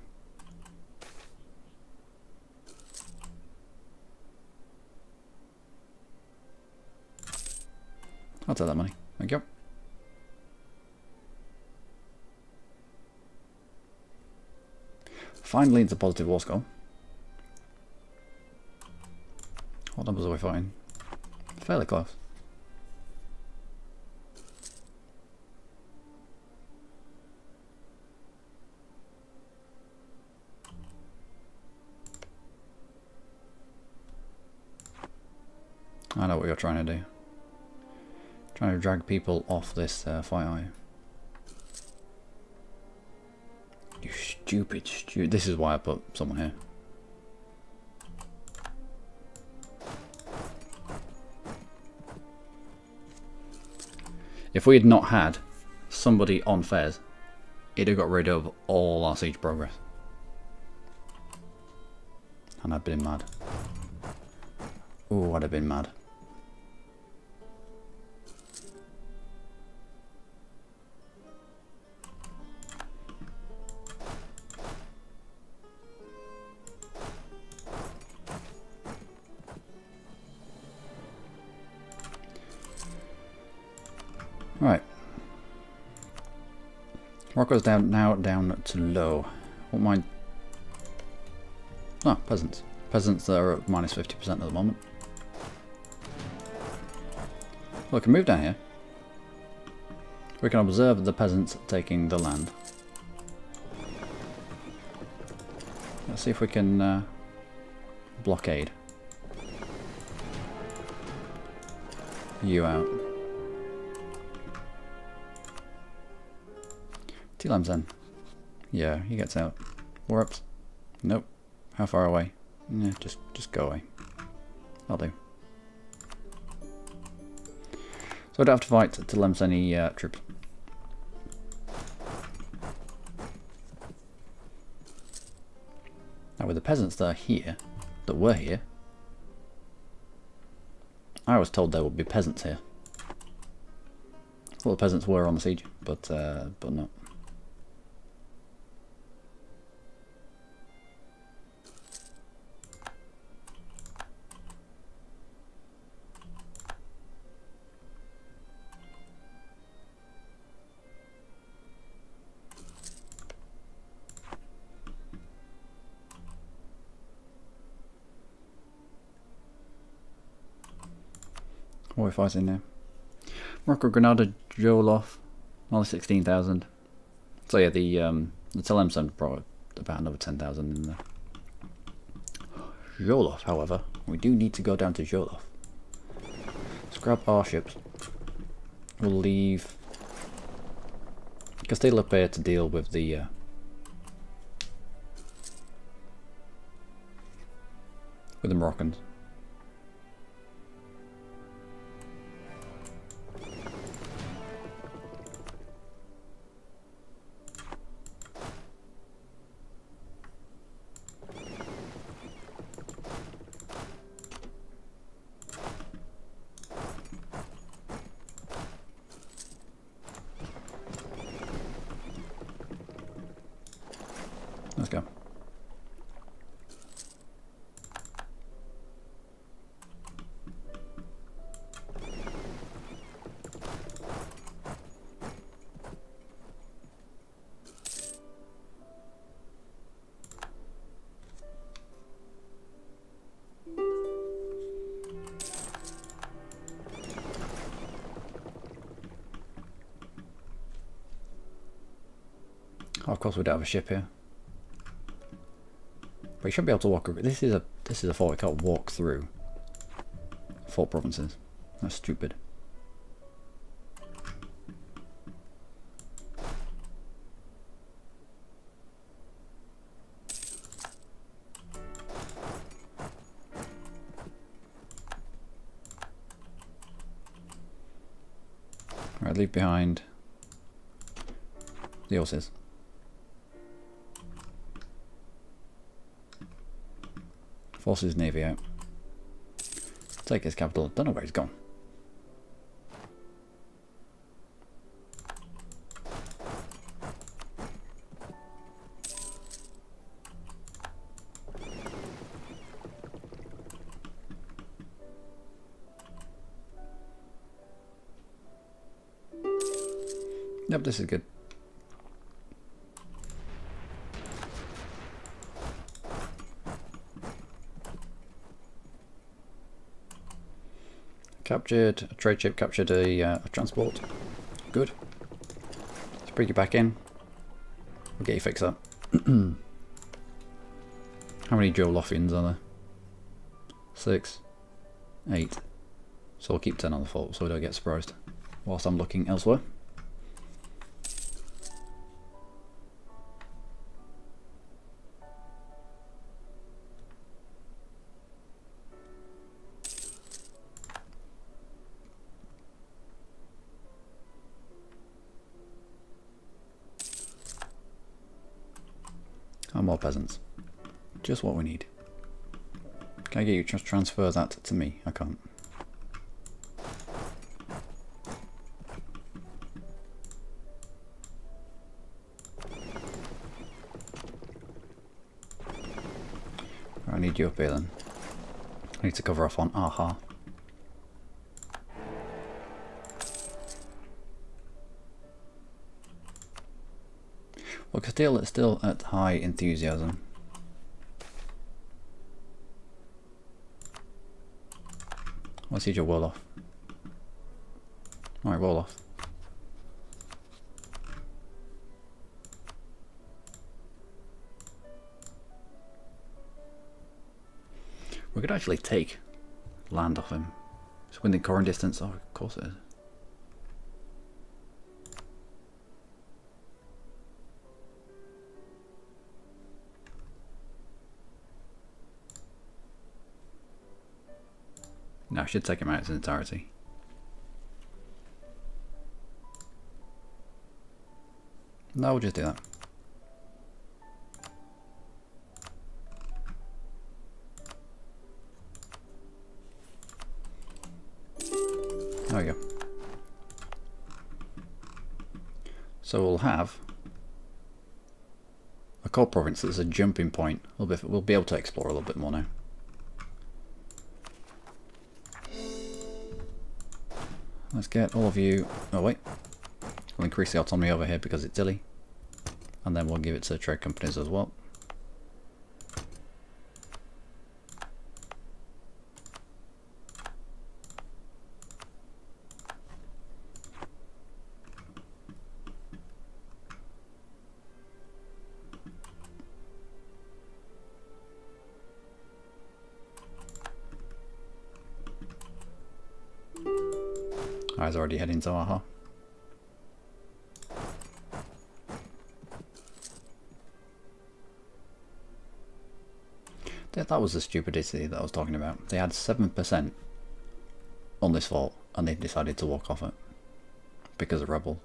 I'll take that money. Thank you. Finally into positive war score. What numbers are we fighting? Fairly close. I know what you're trying to do. Trying to drag people off this fight, are you? You stupid. This is why I put someone here. If we had not had somebody on Fez, it'd have got rid of all our siege progress. And I'd been mad. Oh, I'd have been mad. Right. Morocco's now down to low. Won't mind. Oh, peasants. Peasants that are at minus 50% at the moment. Well, we can move down here. We can observe the peasants taking the land. Let's see if we can blockade you out. Tlemcen. Yeah, he gets out. War ups. Nope. How far away? Yeah, just go away. I'll do. So I don't have to fight Tlemcen troops. Now with the peasants that are here, that were here, I was told there would be peasants here. I thought the peasants were on the siege, but not. What are we fighting now? Morocco, Granada, Jolof, only 16,000. So yeah, the Tlemcen brought about another 10,000 in there. Jolof, however, we do need to go down to Jolof. Let's grab our ships. We'll leave Castile up here to deal with the Moroccans. Let's go. Oh, of course we don't have a ship here. But you shouldn't be able to walk. This is a fort. We can't walk through fort provinces. That's stupid. Right, leave behind the horses. Force his navy out. Take his capital. Don't know where he's gone. Yep, this is good. Captured a trade ship, captured a transport. Good. Let's bring you back in. We'll get you fixed up. How many Jolofians are there? 6, 8. So we'll keep 10 on the fort so we don't get surprised whilst I'm looking elsewhere. And more peasants. Just what we need. Can I get you to transfer that to me? I can't. I need you up here then. I need to cover off on Aha. Well, Castile is still at high enthusiasm. Let's siege your wall off. Alright, wall off. We could actually take land off him. It's within current distance. Oh, of course it is. No, I should take him out in its entirety. No, we'll just do that. There we go. So we'll have a core province that's a jumping point. A little bit. We'll be able to explore a little bit more now. Let's get all of you. Oh wait, we'll increase the autonomy over here because it's silly, and then we'll give it to trade companies as well. I was already heading to Aha. That was the stupidity that I was talking about. They had 7% on this fort and they decided to walk off it because of rebel.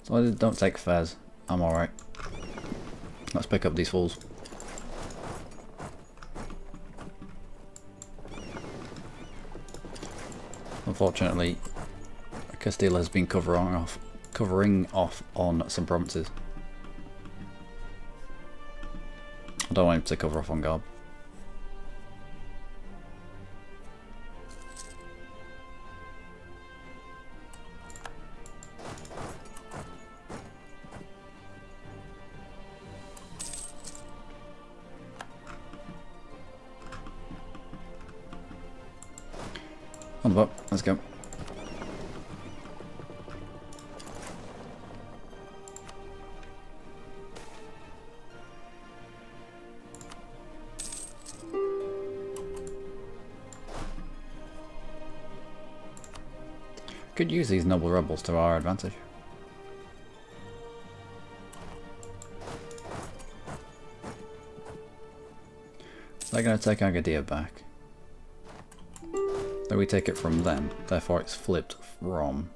So I don't take Fez. I'm alright. Let's pick up these fools. Unfortunately, Castile has been covering off on some provinces. I don't want him to cover off on Garb. On the boat, let's go. Could use these noble rebels to our advantage. They're going to take Agadir back. Then we take it from them, therefore it's flipped from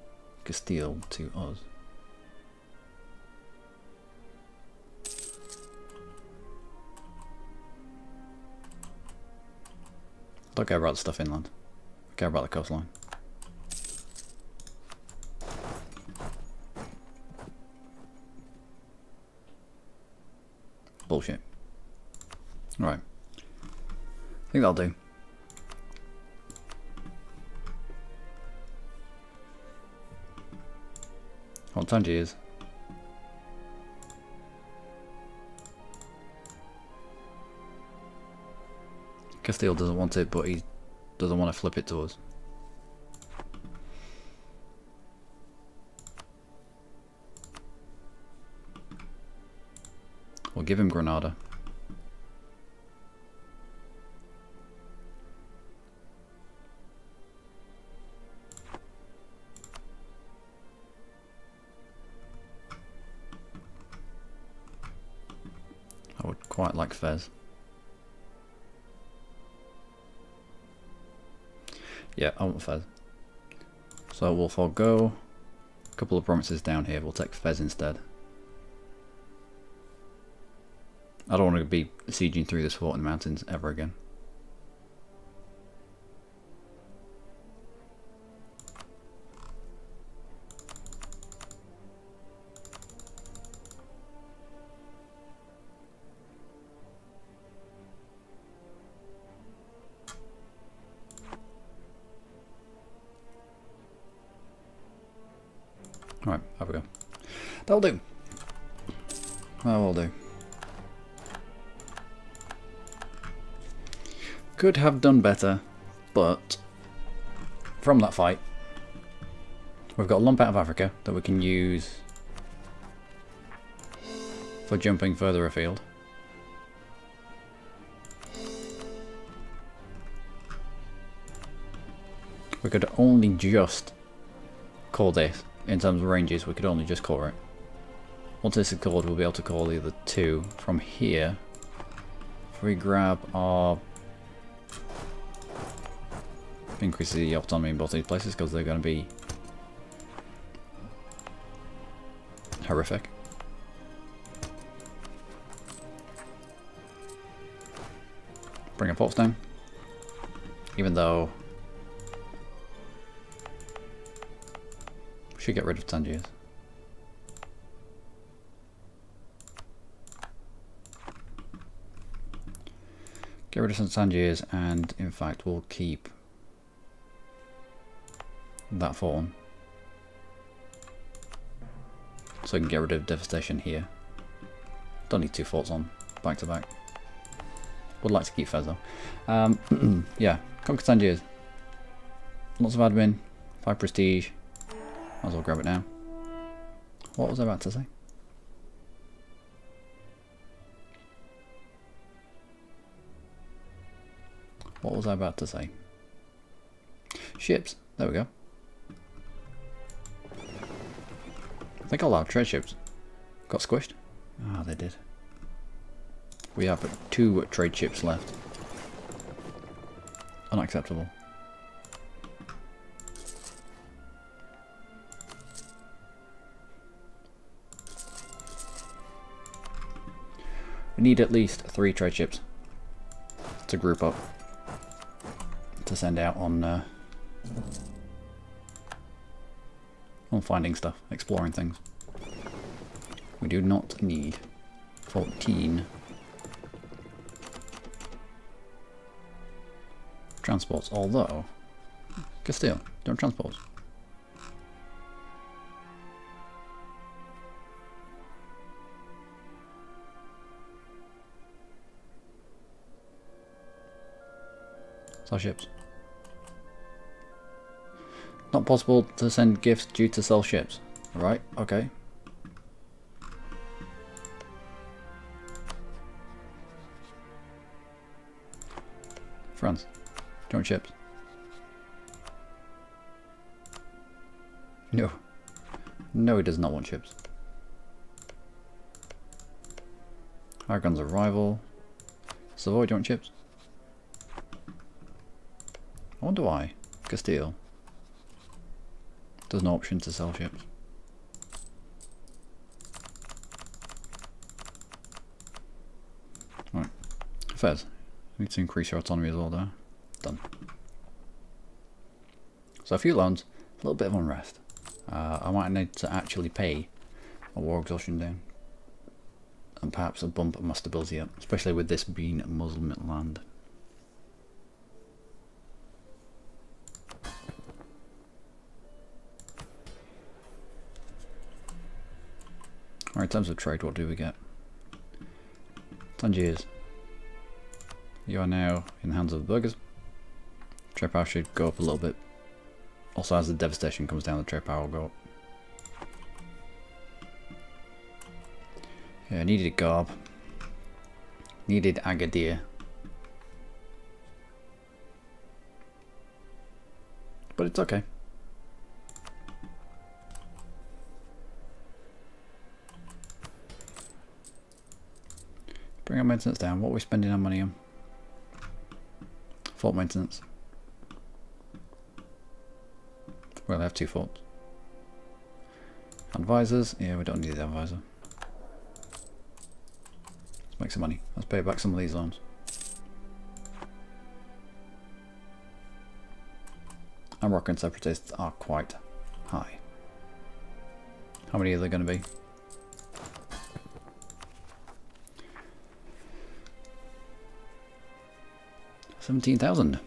Castile to us. I don't care about the stuff inland. I care about the coastline. Bullshit. Right. I think that'll do. What Tangi is. Castile doesn't want it, but he doesn't want to flip it to us. We'll give him Granada. I would quite like Fez. Yeah, I want Fez. So we'll forego a couple of provinces down here. We'll take Fez instead. I don't want to be sieging through this fort in the mountains ever again. Right, there we go. That'll do. That will do. Could have done better, but from that fight, we've got a lump out of Africa that we can use for jumping further afield. We could only just call this, in terms of ranges, we could only just call it. Once this is called, we'll be able to call the other two from here. If we grab our... increase the autonomy in both these places because they're going to be horrific. Bring our ports down. Even though we should get rid of Tangiers. Get rid of some Tangiers, and in fact we'll keep that fort on. So I can get rid of devastation here. Don't need two forts on back to back. Would like to keep Fez though. Yeah, conquer Tangiers. Lots of admin, 5 prestige. Might as well grab it now. What was I about to say? What was I about to say? Ships. There we go. I think all our trade ships got squished. Ah, they did. We have 2 trade ships left. Unacceptable. We need at least 3 trade ships to group up to send out on finding stuff, exploring things. We do not need 14 transports, although Castile, don't transport. Sell ships. Not possible to send gifts due to sell ships. Right, okay. France, do you want ships? No. No, he does not want ships. Aragon's a rival. Savoy, do you want ships? I wonder why. Castile. There's no option to sell ships. Right. Fez. Need to increase your autonomy as well there. Done. So a few loans, a little bit of unrest. I might need to actually pay a war exhaustion down. And perhaps a bump my stability up, especially with this being a Muslim land. Alright, in terms of trade, what do we get? Tangiers. You are now in the hands of the burghers. Trade power should go up a little bit. Also, as the devastation comes down, the trade power will go up. Yeah, I needed Garb. Needed Agadir. But it's okay. Bring our maintenance down. What are we spending our money on? Fort maintenance. Well, I have 2 forts. Advisors. Yeah, we don't need the advisor. Let's make some money. Let's pay back some of these loans. And Moroccan separatists are quite high. How many are there going to be? 17,000.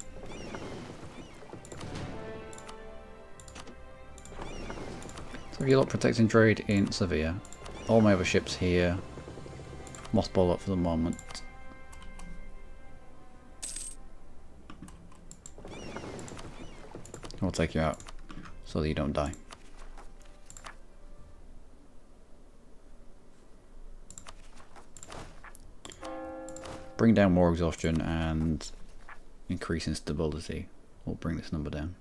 So if you look protecting trade in Sevilla, all my other ships here, mothball up for the moment. I'll take you out so that you don't die. Bring down more exhaustion and increase in stability will bring this number down.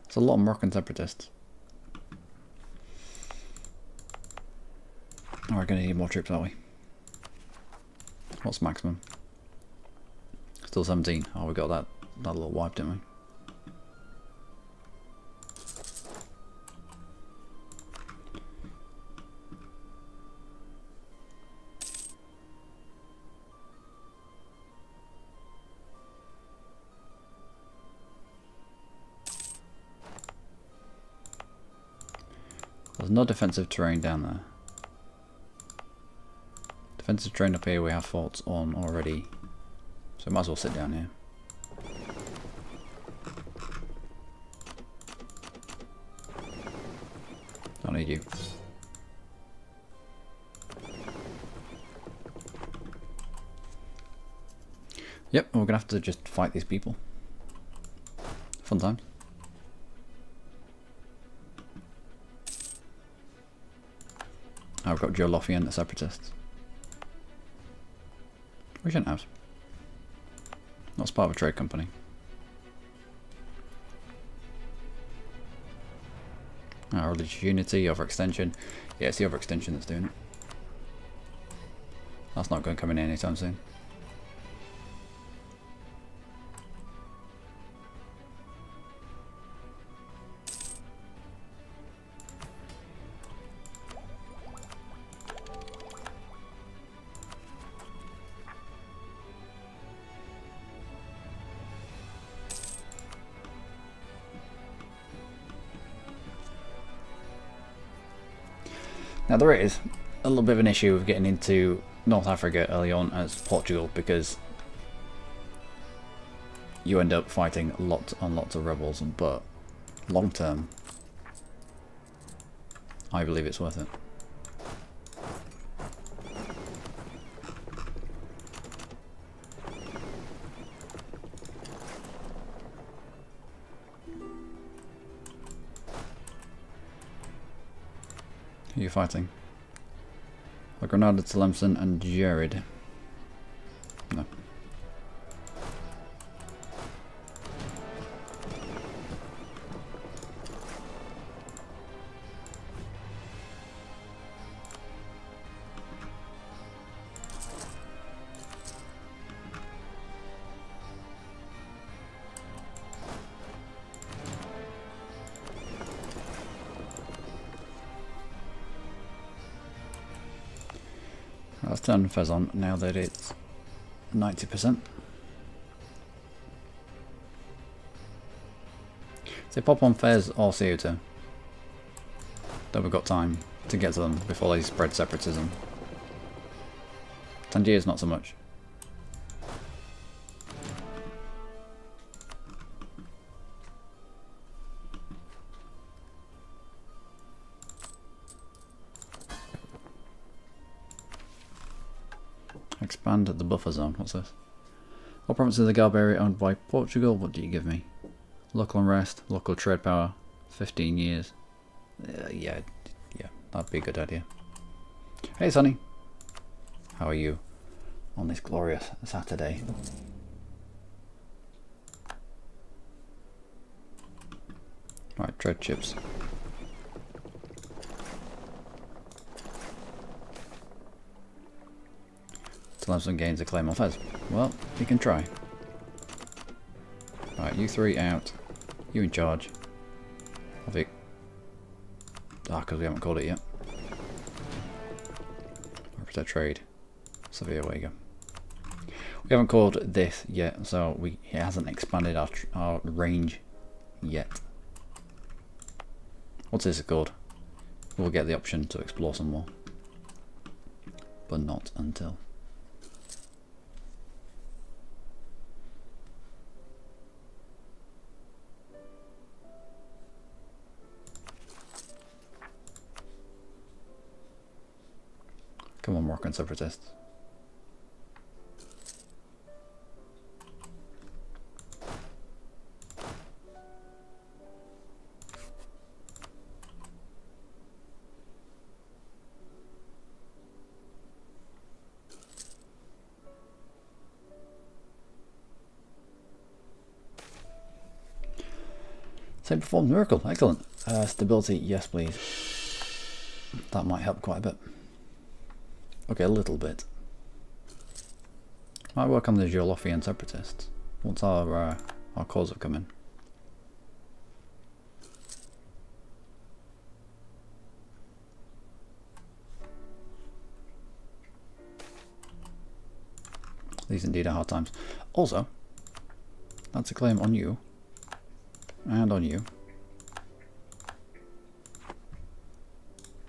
There's a lot of Moroccan separatists. Oh, we're going to need more troops, aren't we? What's maximum? Still 17. Oh, we got that little wipe, didn't we? There's no defensive terrain down there. Defensive terrain up here we have forts on already, so might as well sit down here. Don't need you. Yep, we're gonna have to just fight these people. Fun times. I've got Jolofi and the separatists. We shouldn't have. Not part of a trade company. Religious unity, overextension. Yeah, it's the overextension that's doing it. That's not going to come in anytime soon. Now there is a little bit of an issue with getting into North Africa early on as Portugal, because you end up fighting lots and lots of rebels, but long term I believe it's worth it. Who are you fighting? Granada, Tlemcen and Jared. No. Let's turn Fez on now that it's 90%. So pop on Fez or Ceuta. Then we've got time to get to them before they spread separatism. Tangiers not so much. Expand the buffer zone. What's this? All provinces of the Galb area owned by Portugal. What do you give me? Local unrest, local trade power, 15 years. Yeah, that'd be a good idea. Hey Sonny, how are you on this glorious Saturday? Right, trade chips. Tlemcen gains a claim on Fez. Well, you can try. Right, you three out. You in charge. Because we haven't called it yet. Protect trade. Severe, where you go. We haven't called this yet, so it hasn't expanded our range yet. What's this called? We'll get the option to explore some more. But not until. Come on, Moroccan separatists. Same performs miracle, excellent. Stability, yes please. That might help quite a bit. Okay, a little bit. Might work on the Jolofian separatists. Once our cause have come in. These indeed are hard times. Also, that's a claim on you. And on you.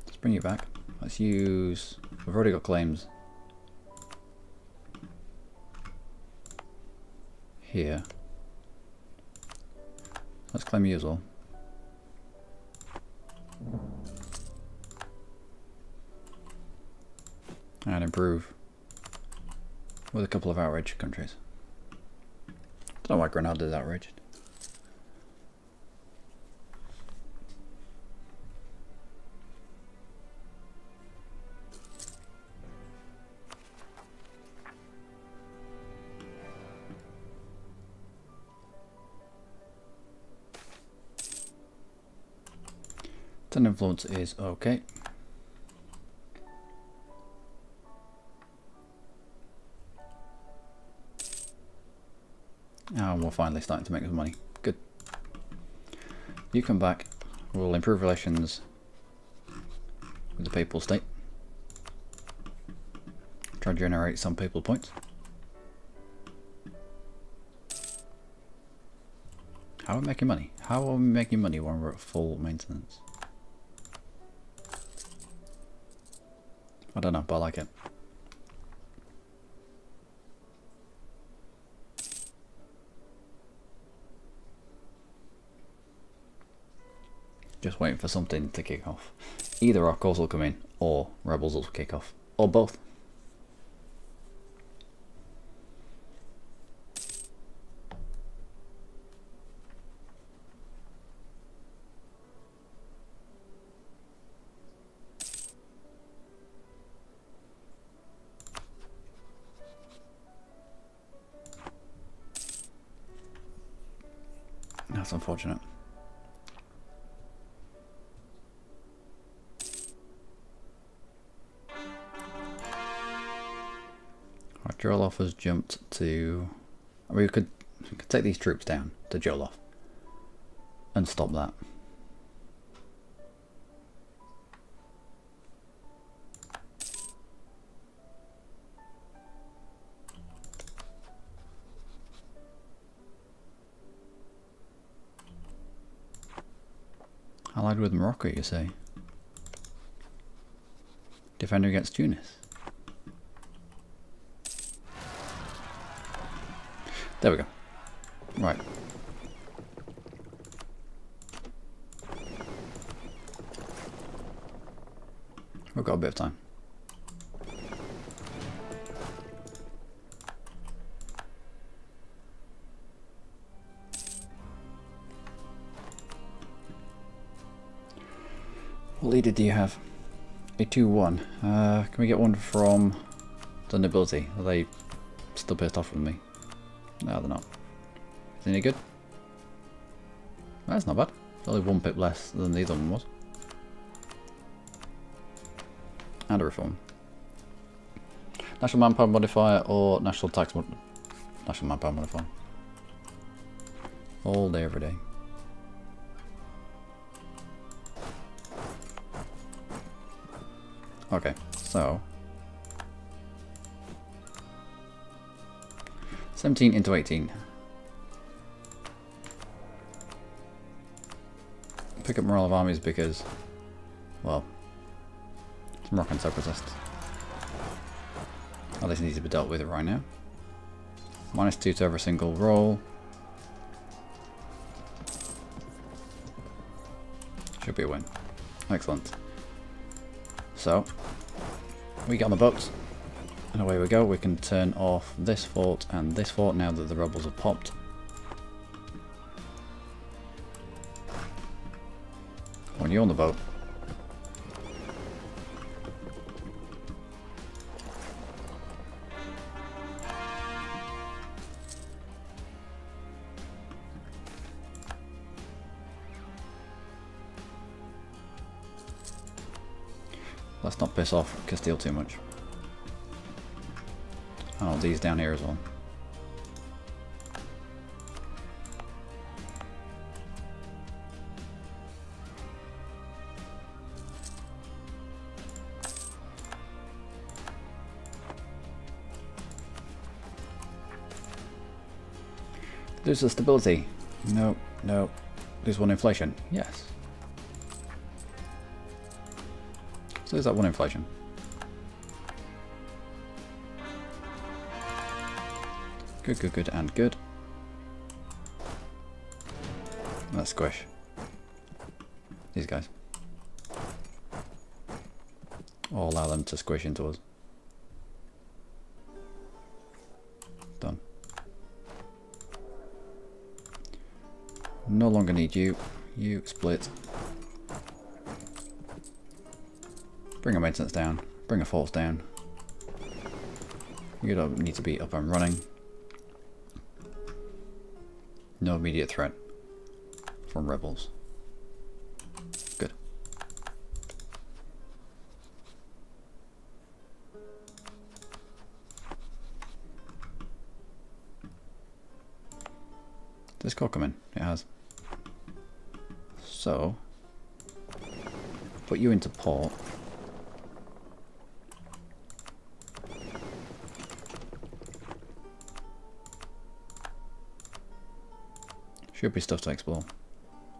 Let's bring you back. Let's use... We've already got claims here. Let's claim you as well. And improve with a couple of outraged countries. Don't know why Granada is outraged. Ten influence is okay. And we're finally starting to make some money. Good. You come back. We'll improve relations with the Papal State. Try to generate some Papal points. How are we making money? How are we making money when we're at full maintenance? I don't know, but I like it. Just waiting for something to kick off. Either our cause will come in, or rebels will kick off, or both. That's unfortunate. Right, Jolof has jumped to... I mean, we could take these troops down to Jolof and stop that. Allied with Morocco, you say? Defender against Tunis. There we go. Right. We've got a bit of time. What leader do you have? A 2-1. Can we get one from the nobility? Are they still pissed off with me? No, they're not. Is it any good? That's not bad. It's only 1 pip less than the other one was. And a reform. National manpower modifier or national tax national manpower modifier. All day, every day. Okay, so 17 into 18. Pick up morale of armies because, well, some rock and soap resist. Oh, this needs to be dealt with right now. -2 to every single roll. Should be a win. Excellent. So, we get on the boats, and away we go. We can turn off this fort and this fort now that the rebels have popped. When you're on the boat, let's not piss off Castile too much. Oh, these down here as well. Lose the stability. No, no. Lose 1 inflation. Yes. So there's that 1 inflation. Good, good, good, and good. Let's squish these guys. Or allow them to squish into us. Done. No longer need you. You split. Bring a maintenance down. Bring a force down. You don't need to be up and running. No immediate threat from rebels. Good. Did this call come in? It has. So, put you into port. Should be stuff to explore.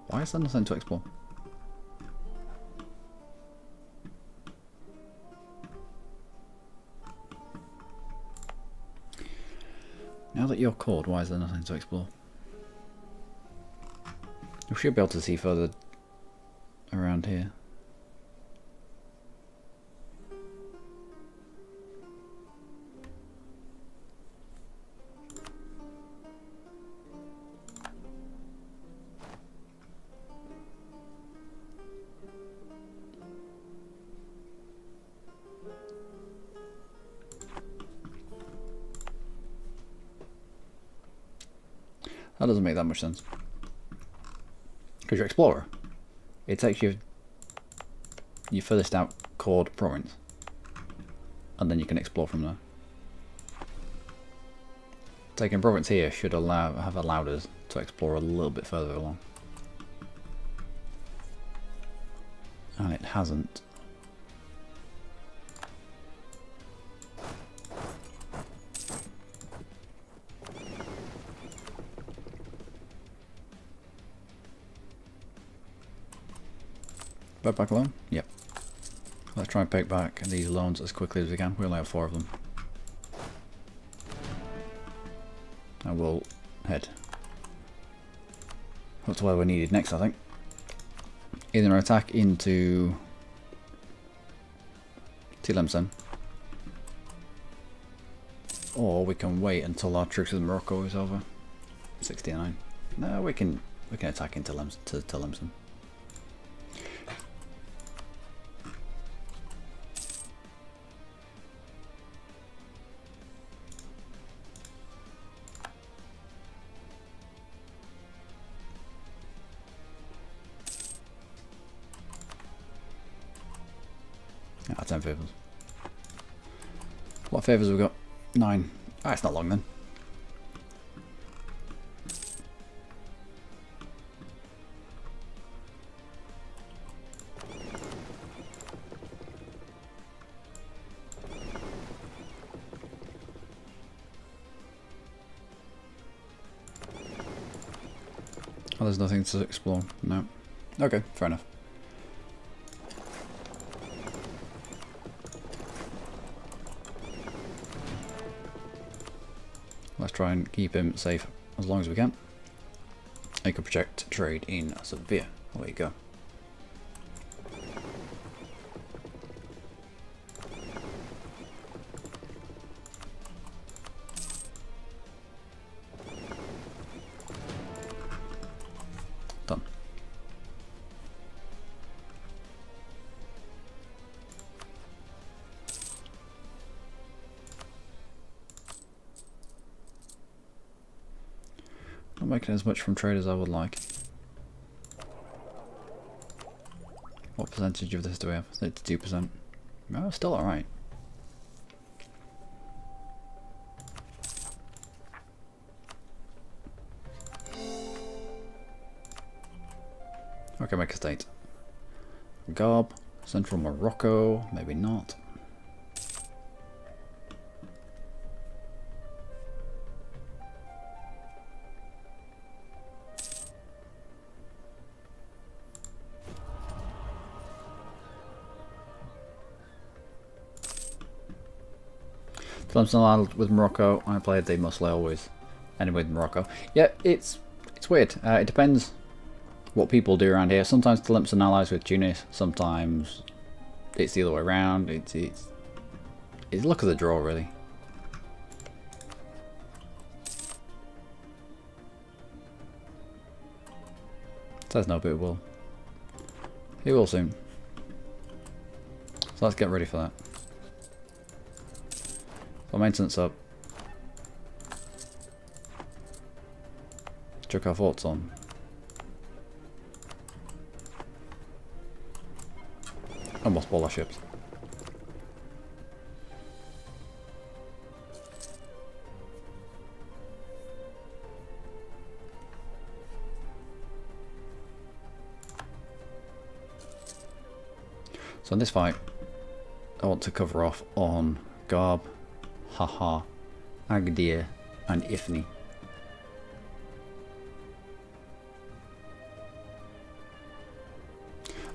Why is there nothing to explore? Now that you're caught, why is there nothing to explore? We should be able to see further around here. That doesn't make that much sense. Because you're explorer. It takes you your furthest out chord province. And then you can explore from there. Taking province here should have allowed us to explore a little bit further along. And it hasn't. Back loan? Yep. Let's try and pick back these loans as quickly as we can. We only have 4 of them. And we'll head up to where we're needed next, I think. Either an attack into Tlemcen, or we can wait until our truce with Morocco is over. 69. No, we can attack into Tlemcen. 10 favours. What favours have we got? 9. Ah, it's not long then. Oh, there's nothing to explore. No. Okay, fair enough. Let's try and keep him safe as long as we can. I can project trade in Sevilla. There you go. Done. Not making as much from trade as I would like. What percentage of this do we have? 32%. No, still alright. Okay, make a state. Garb, Central Morocco, maybe not. Tlemcen Island with Morocco. I played the mostly always anyway with Morocco. Yeah, it's weird. It depends what people do around here. Sometimes Tlemcen allies with Tunis. Sometimes it's the other way around. It's luck of the draw really. Says no, but it will. It will soon. So let's get ready for that. So maintenance up. Chuck our forts on. And mothball our ships. So in this fight, I want to cover off on Garb, Haha, Agadir and Ifni.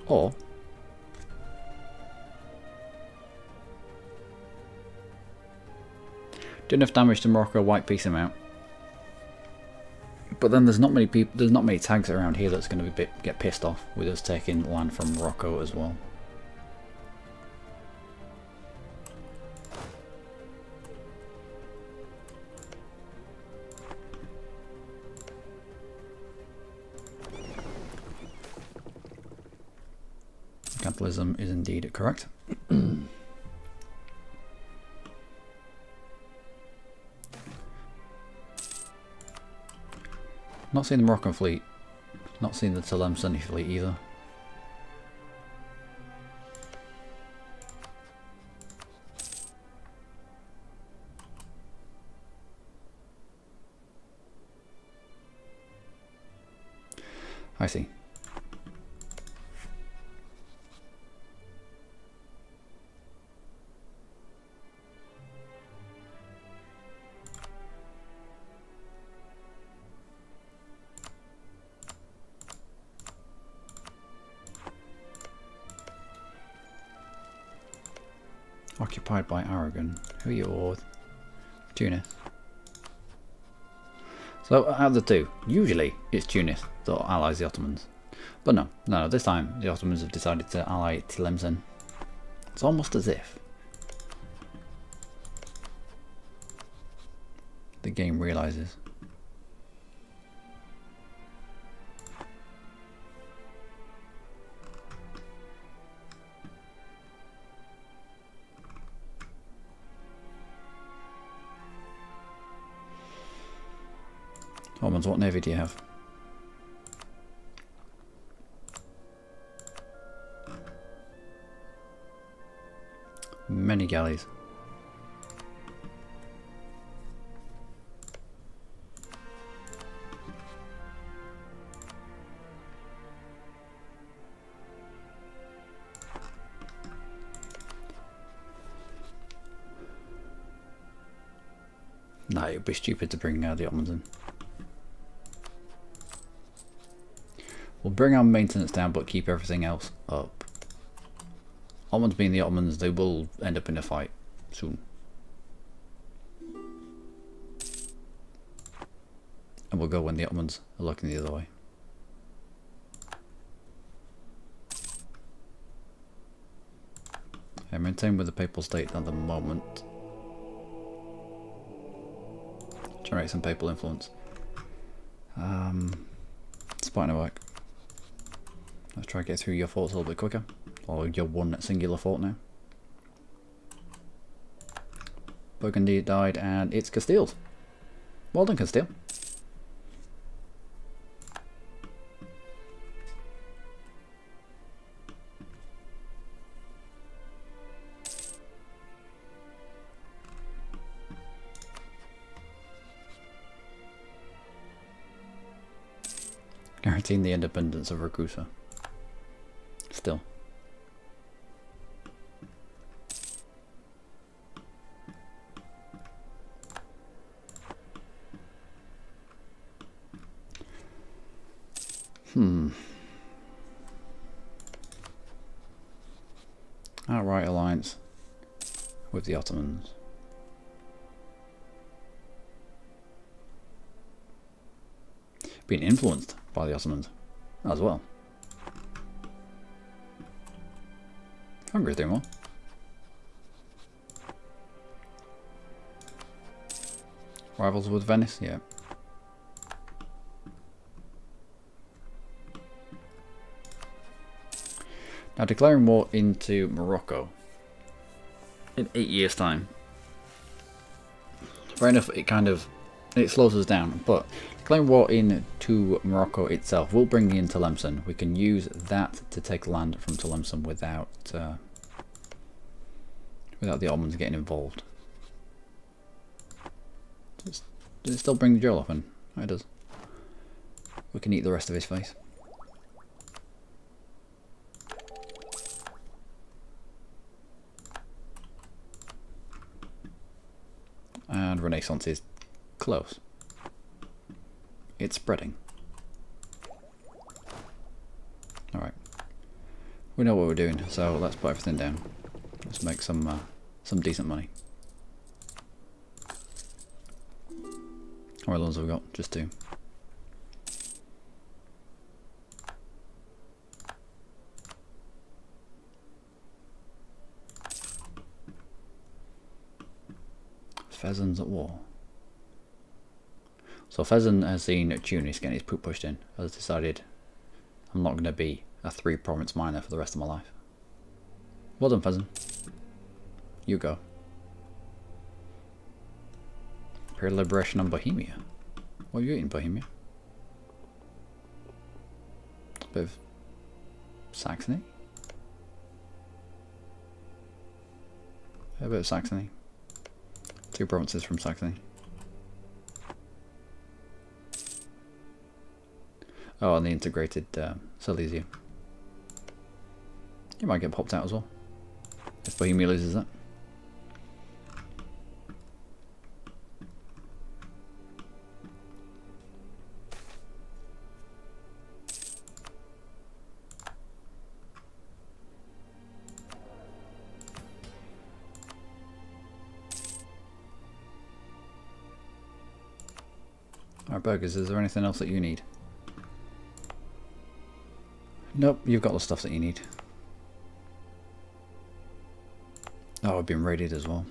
Or do enough damage to Morocco, white piece him out. But then there's not many people, there's not many tags around here that's going to get pissed off with us taking land from Morocco as well. Capitalism is indeed correct. Not seeing the Moroccan fleet. Not seeing the Tlemcen fleet either. I see. Occupied by Aragon. Who are you? Tunis. So out of the two, usually it's Tunis that allies the Ottomans. But no, this time the Ottomans have decided to ally Tlemcen. It's almost as if the game realises. Ottomans, what navy do you have? many galleys. No, it would be stupid to bring the Ottomans in. We'll bring our maintenance down but keep everything else up. Ottomans being the Ottomans, they will end up in a fight soon. And we'll go when the Ottomans are looking the other way. I maintain with the Papal State at the moment. Generate some papal influence. Spy network. Let's try to get through your forts a little bit quicker. Or your one singular fort now. Burgundy died and it's Castile's. Well done, Castile. Guaranteeing the independence of Ragusa. Still. Outright alliance with the Ottomans. Being influenced by the Ottomans as well. Hungary's doing well. Rivals with Venice, yeah. Now declaring war into Morocco in 8 years' time. Fair enough, it slows us down, but declaring war into Morocco itself will bring in Tlemcen. We can use that to take land from Tlemcen without the Ottomans getting involved. Does it still bring the drill up in? Oh, it does. We can eat the rest of his face. And Renaissance is close. It's spreading. Alright. We know what we're doing, so let's put everything down. Let's make some decent money. How many loans have we got? Just 2. Fezzan's at war. So Fezzan has seen Tunis getting his poop pushed in, has decided I'm not going to be a 3-province miner for the rest of my life. Well done, Fezzan. You go. Imperial Liberation on Bohemia. What are you eating, Bohemia? A bit of Saxony? A bit of Saxony. 2 provinces from Saxony. Oh, and the integrated Silesia. You might get popped out as well if Bohemia loses that. Alright, Burgers, is there anything else that you need? Nope, you've got the stuff that you need. Oh, I've been raided as well.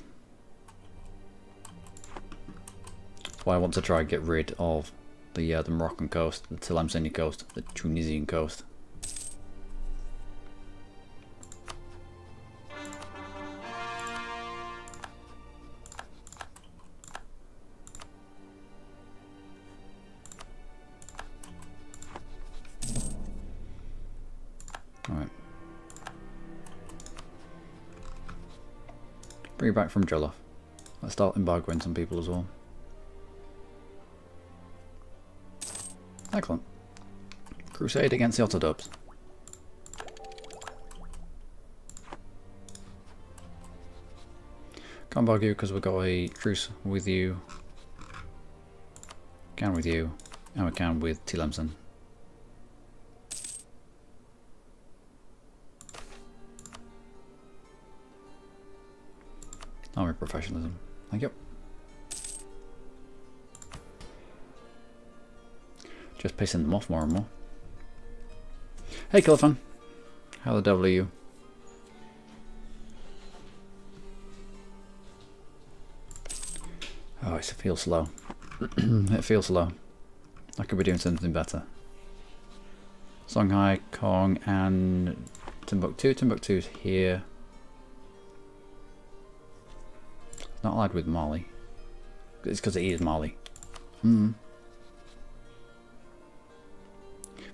That's why I want to try and get rid of the Moroccan coast, the Tlemceni coast, the Tunisian coast. Bring you back from Jollof. Let's start embargoing some people as well. Excellent. Crusade against the Otterdubs. Can't embargo you because we've got a truce with you. Can with you. And we can with Tlemcen. Army professionalism. Thank you. Just pissing them off more and more. Hey Kilfan. How the devil are you? Oh, it feels slow. It feels slow. I could be doing something better. Songhai, Kong, and Timbuktu. Timbuktu's here. Not allied with Mali. It's because it is Mali.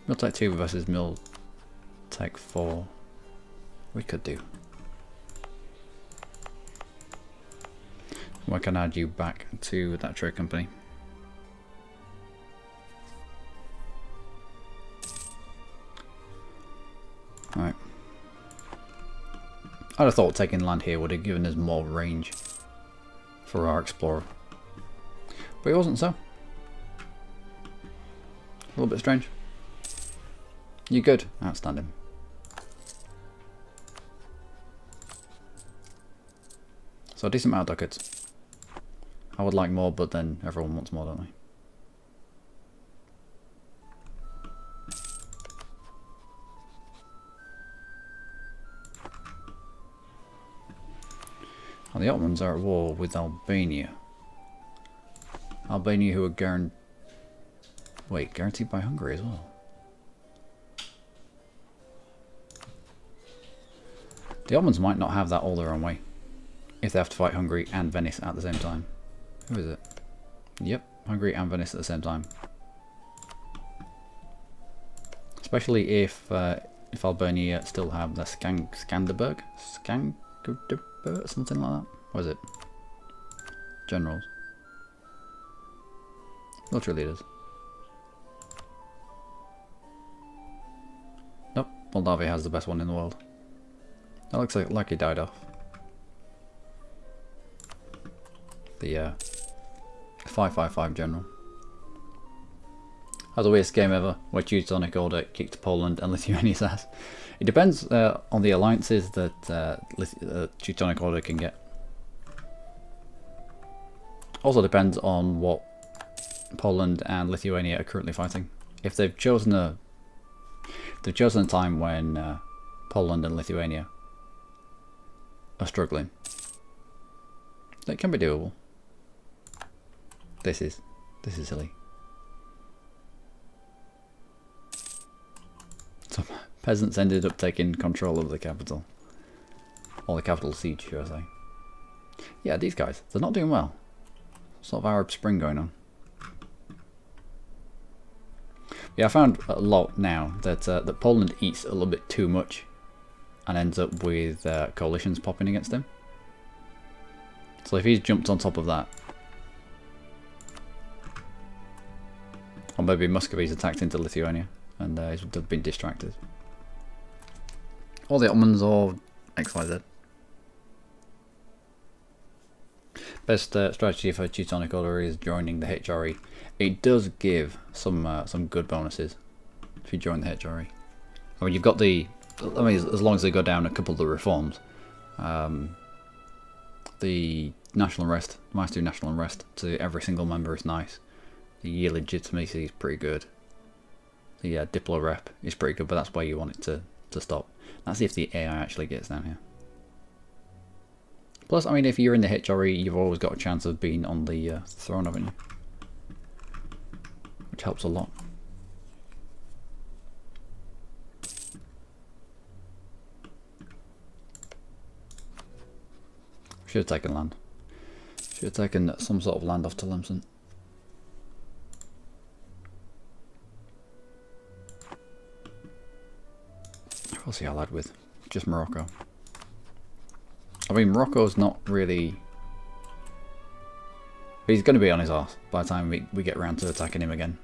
Miltech 2 versus Miltech 4. We could do. I can add you back to that trade company. Alright. I'd have thought taking land here would have given us more range for our explorer. But it wasn't so. A little bit strange. You good? Outstanding. So a decent amount of ducats. I would like more, but then everyone wants more, don't they? And the Ottomans are at war with Albania. Albania, who are guaranteed by Hungary as well. The Ottomans might not have that all their own way if they have to fight Hungary and Venice at the same time. Who is it? Yep, Hungary and Venice at the same time. Especially if Albania still have the Skanderberg? Something like that. What is it? Generals. Military leaders. Nope, Moldavia has the best one in the world. That looks like he died off. The 555 general. That was the weirdest game ever, where Teutonic Order kicked Poland and Lithuania's ass. It depends on the alliances that Teutonic Order can get. Also depends on what Poland and Lithuania are currently fighting. If they've chosen a time when Poland and Lithuania are struggling, that can be doable. This is silly. So peasants ended up taking control of the capital. Or the capital siege, should I say. Yeah, these guys, they're not doing well. Sort of Arab Spring going on. Yeah, I found a lot now that that Poland eats a little bit too much and ends up with coalitions popping against him. So if he's jumped on top of that, or maybe Muscovy's attacked into Lithuania and he's been distracted. Or the Ottomans or XYZ. Best strategy for Teutonic Order is joining the HRE. It does give some good bonuses if you join the HRE. I mean, you've got the, I mean, as long as they go down a couple of the reforms, the national unrest, might do national unrest to every single member is nice. The year legitimacy is pretty good. The Diplo rep is pretty good, but that's where you want it to stop. That's if the AI actually gets down here. Plus, I mean, if you're in the HRE, you've always got a chance of being on the throne, haven't you? Which helps a lot. Should have taken land. Should have taken some sort of land off Tlemcen. What's he allied with? Just Morocco. I mean, Morocco's not really... He's going to be on his arse by the time we get around to attacking him again.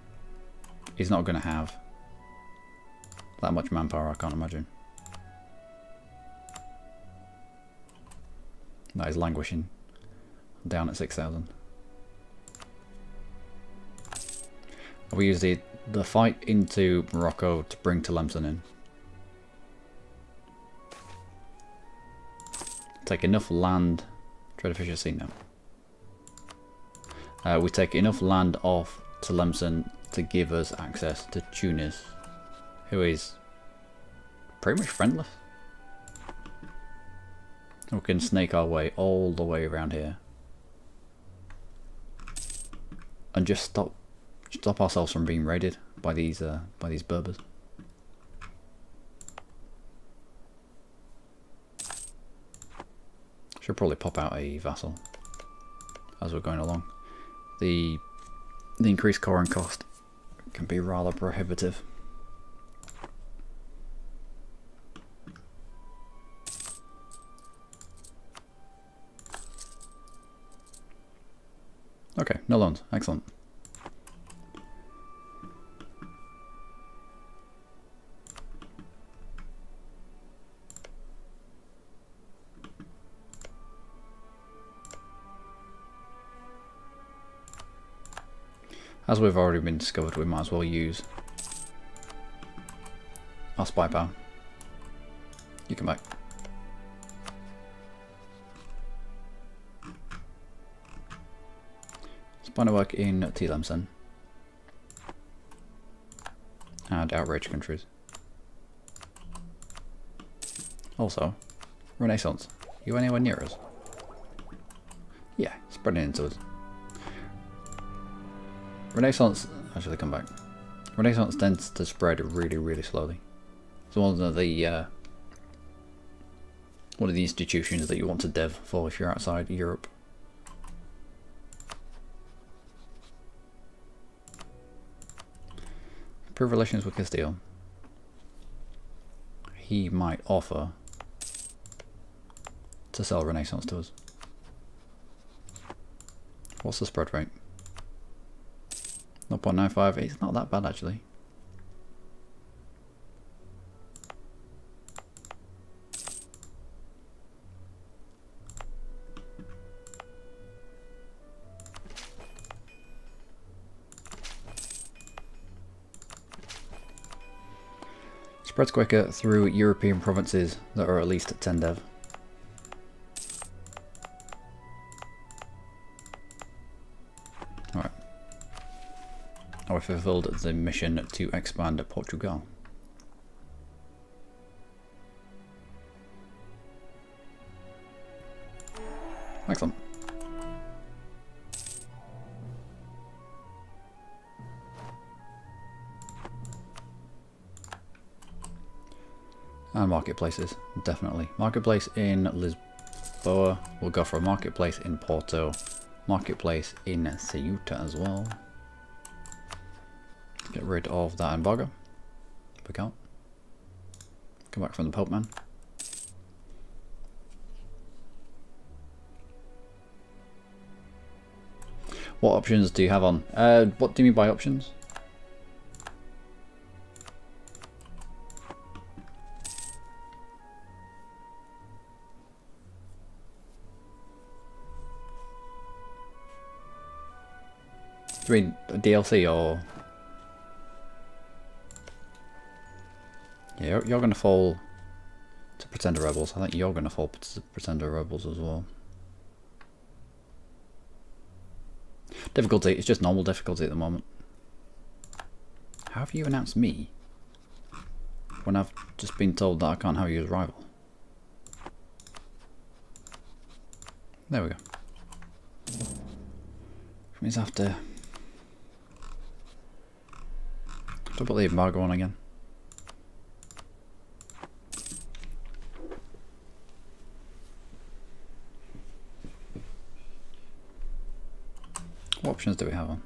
He's not going to have that much manpower, I can't imagine. No, he's languishing. Down at 6,000. We use the fight into Morocco to bring Tlemcen in. Take enough land. Traderfish has seen them. We take enough land off Tlemcen to give us access to Tunis, who is pretty much friendless. We can snake our way all the way around here and just stop ourselves from being raided by these Berbers. Should probably pop out a vassal as we're going along. The increased coring cost can be rather prohibitive. Okay, no loans. Excellent. As we've already been discovered, we might as well use our spy power. You come back. Spy network in Tlemcen and outrage countries. Also, Renaissance. You anywhere near us? Yeah, spreading into us. Renaissance, actually come back. Renaissance tends to spread really, really slowly. It's one of the institutions that you want to dev for if you're outside Europe. Improve relations with Castile. He might offer to sell Renaissance to us. What's the spread rate? 0.95. It's not that bad actually. Spreads quicker through European provinces that are at least at 10 dev. Alright. Now we fulfilled the mission to expand Portugal. Excellent. And marketplaces, definitely. Marketplace in Lisboa. We'll go for a marketplace in Porto. Marketplace in Ceuta as well. Get rid of that embargo. If we can't. Come back from the Pope man. What options do you have on? What do you mean by options? Do you mean DLC or... Yeah, you're going to fall to Pretender Rebels. I think you're going to fall to Pretender Rebels as well. Difficulty, it's just normal difficulty at the moment. How have you announced me when I've just been told that I can't have you as rival? There we go. Which means I have to put the embargo on again. What options do we have on?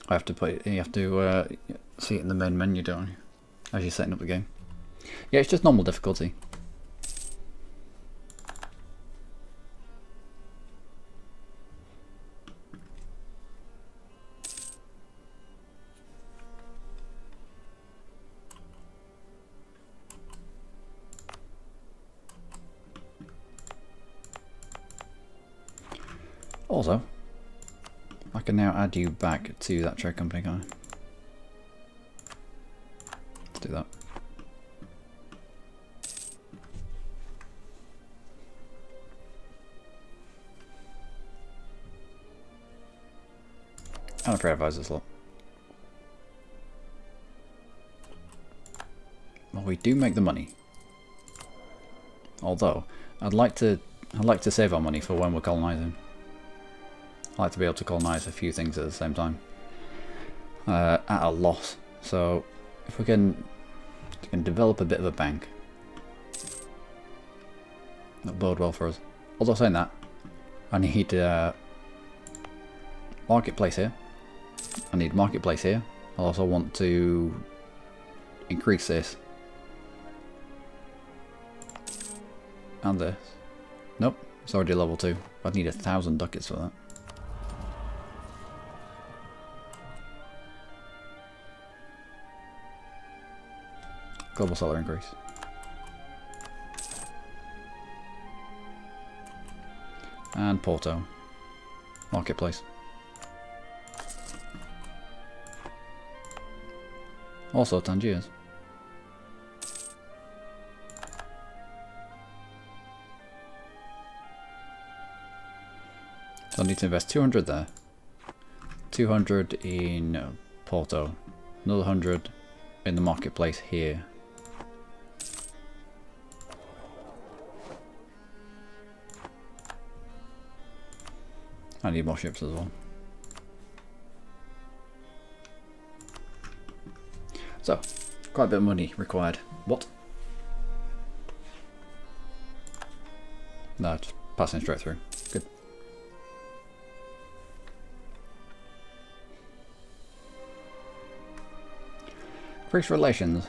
I have to put it, you have to see it in the main menu, don't you? As you're setting up the game. Yeah, it's just normal difficulty. Also, I can now add you back to that trade company guy. Let's do that. And a trade advisor slot. Well, we do make the money. Although, I'd like to save our money for when we're colonizing. I like to be able to colonize a few things at the same time at a loss. So if we can develop a bit of a bank, that'll bode well for us. Although saying that, I need marketplace here. I need marketplace here. I also want to increase this and this. Nope, it's already level 2. I'd need 1,000 ducats for that. Global seller increase. And Porto. Marketplace. Also Tangiers. So I need to invest 200 there. 200 in Porto. Another 100 in the marketplace here. I need more ships as well. So, quite a bit of money required. What? No, just passing straight through. Good. Increased relations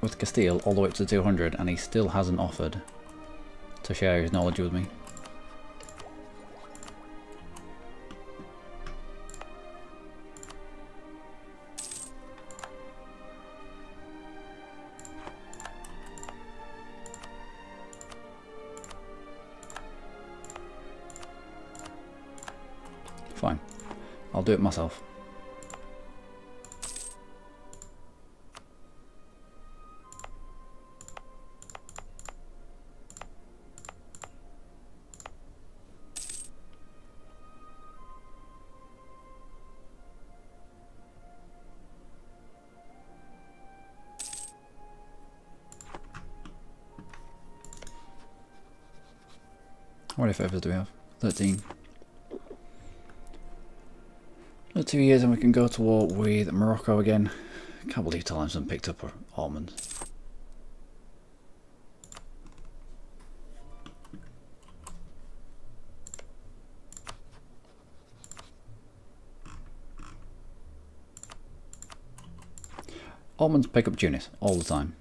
with Castile all the way up to 200, and he still hasn't offered to share his knowledge with me. Fine, I'll do it myself. How many favors do we have? 13. 2 years and we can go to war with Morocco again. Can't believe Townsend picked up almonds. Almonds pick up Tunis all the time.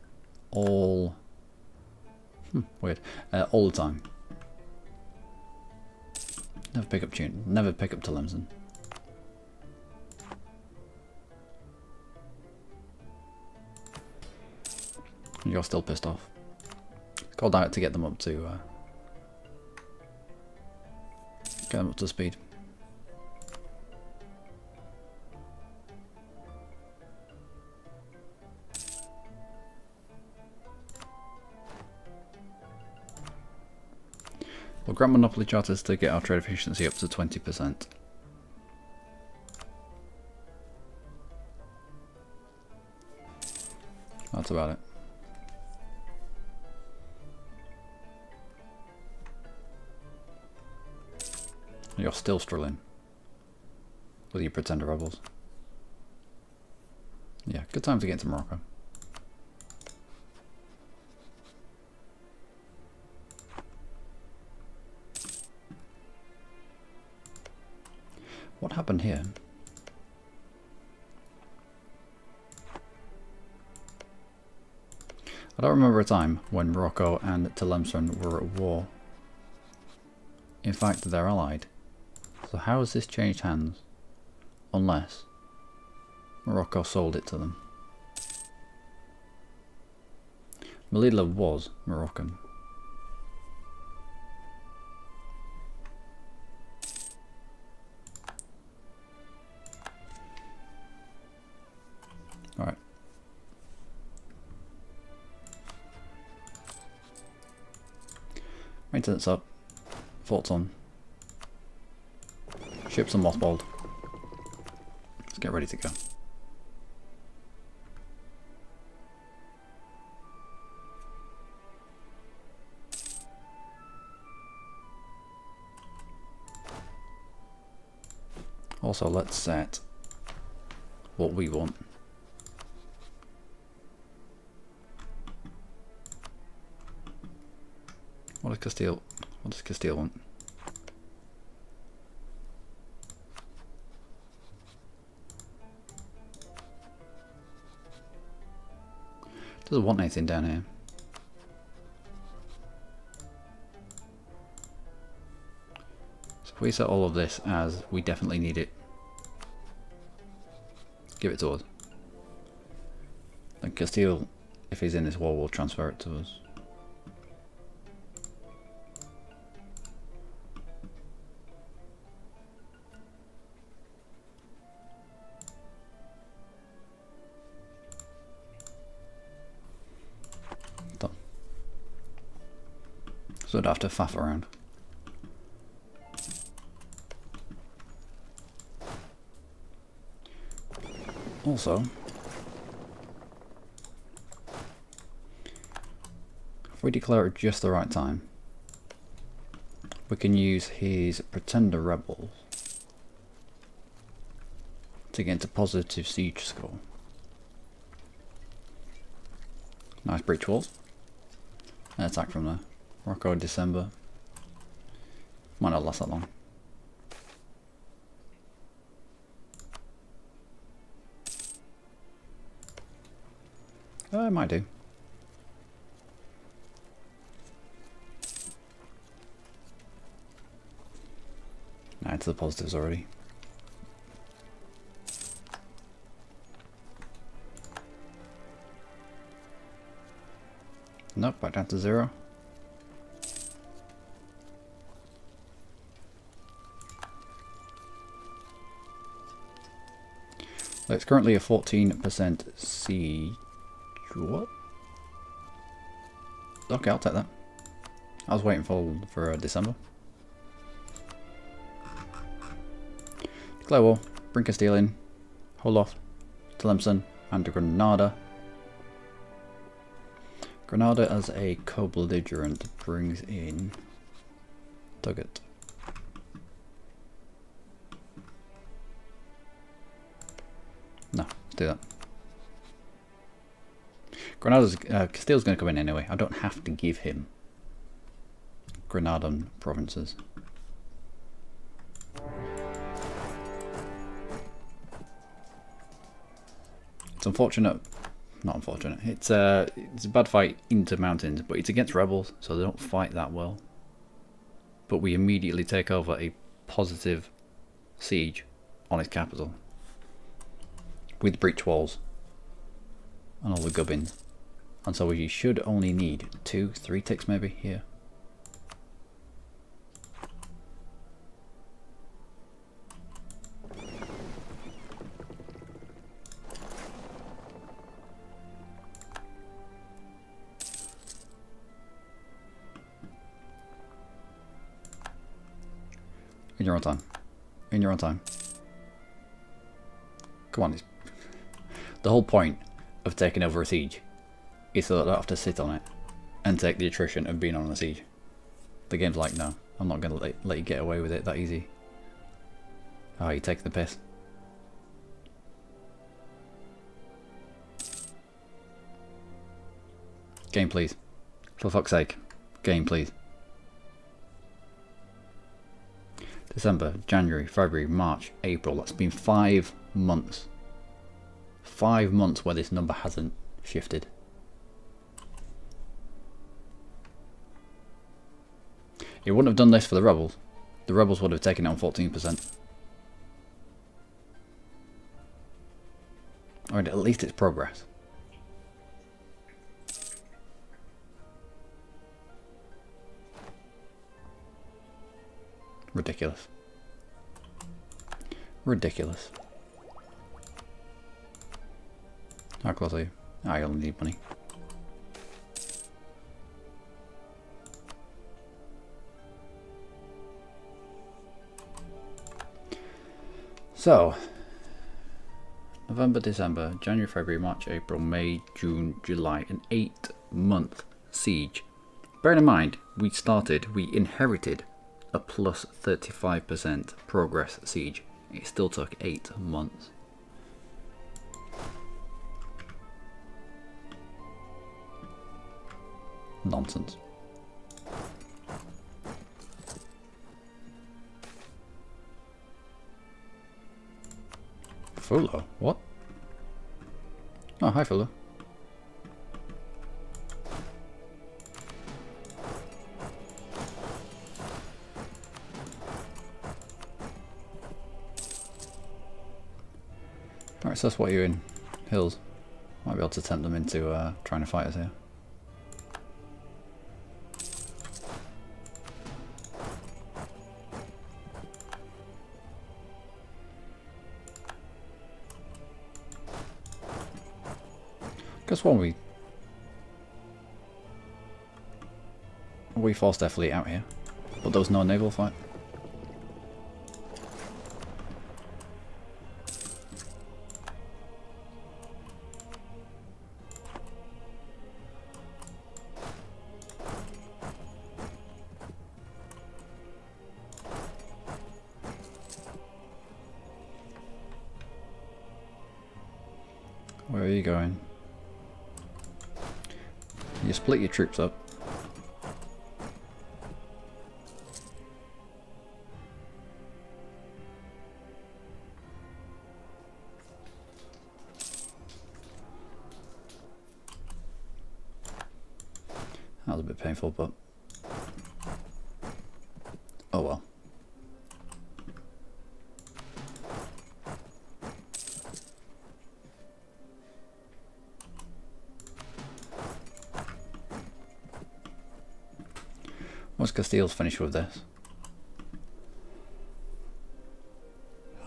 Weird. All the time. Never pick up Tunis. Never pick up Tlemcen. You're still pissed off. Called out to get them up to speed. We'll grant monopoly charters to get our trade efficiency up to 20%. That's about it. You're still struggling with your pretender rebels. Yeah, good time to get into Morocco. What happened here? I don't remember a time when Morocco and Tlemcen were at war. In fact, they're allied. So how has this changed hands? Unless Morocco sold it to them. Melilla was Moroccan. Alright. Maintenance up. Forts on. Ships are mothballed. Let's get ready to go. Also, let's set what we want. What does Castile want? Doesn't want anything down here. So if we set all of this as we definitely need it, give it to us. Then Castile, if he's in this war, will transfer it to us. Done. So I'd have to faff around. Also, if we declare it just the right time, we can use his pretender rebels to get into positive siege score. Nice breach walls. An attack from there. Morocco in December. Might not last that long. It might do. Nah, it's the positives already. Nope, back down to 0. So it's currently a 14% siege. What? Okay, I'll take that. I was waiting for December. Declare war, bring Castile in, hold off Tlemcen and Granada. Granada as a co-belligerent brings in Tugot. No, let's do that. Castile's going to come in anyway. I don't have to give him Granadan provinces. It's unfortunate, not unfortunate. It's a bad fight into mountains, but it's against rebels, so they don't fight that well. But we immediately take over a positive siege on his capital with breach walls and all the gubbins. And so we should only need 2-3 ticks maybe here. In your own time. In your own time. Come on. The whole point of taking over a siege is so that I don't have to sit on it and take the attrition of being on a siege. The game's like, no, I'm not going to let you get away with it that easy. Oh, you take the piss. Game, please. For fuck's sake. Game, please. December, January, February, March, April. That's been 5 months. 5 months where this number hasn't shifted. You wouldn't have done this for the rebels. The rebels would have taken it on 14%. Alright, at least it's progress. Ridiculous. Ridiculous. How close are you? I only need money. So, November, December, January, February, March, April, May, June, July, an 8-month siege. Bear in mind, we inherited a plus 35% progress siege. It still took 8 months. Nonsense. Fuller? What? Oh, hi Fuller. Alright, so that's what you're in. Hills. Might be able to tempt them into trying to fight us here. Guess what, we forced their fleet out here, but there was no naval fight. Where are you going? You split your troops up. That was a bit painful, but oh well. Once Castile's finished with this,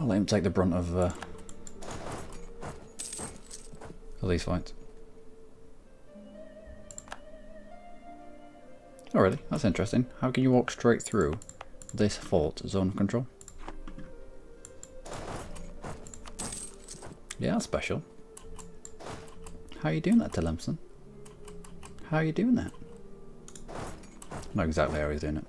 I'll let him take the brunt of these fights. Oh really? That's interesting. How can you walk straight through this fort zone of control? Yeah, that's special. How are you doing that, Tlemcen? How are you doing that? Not exactly how he's doing it.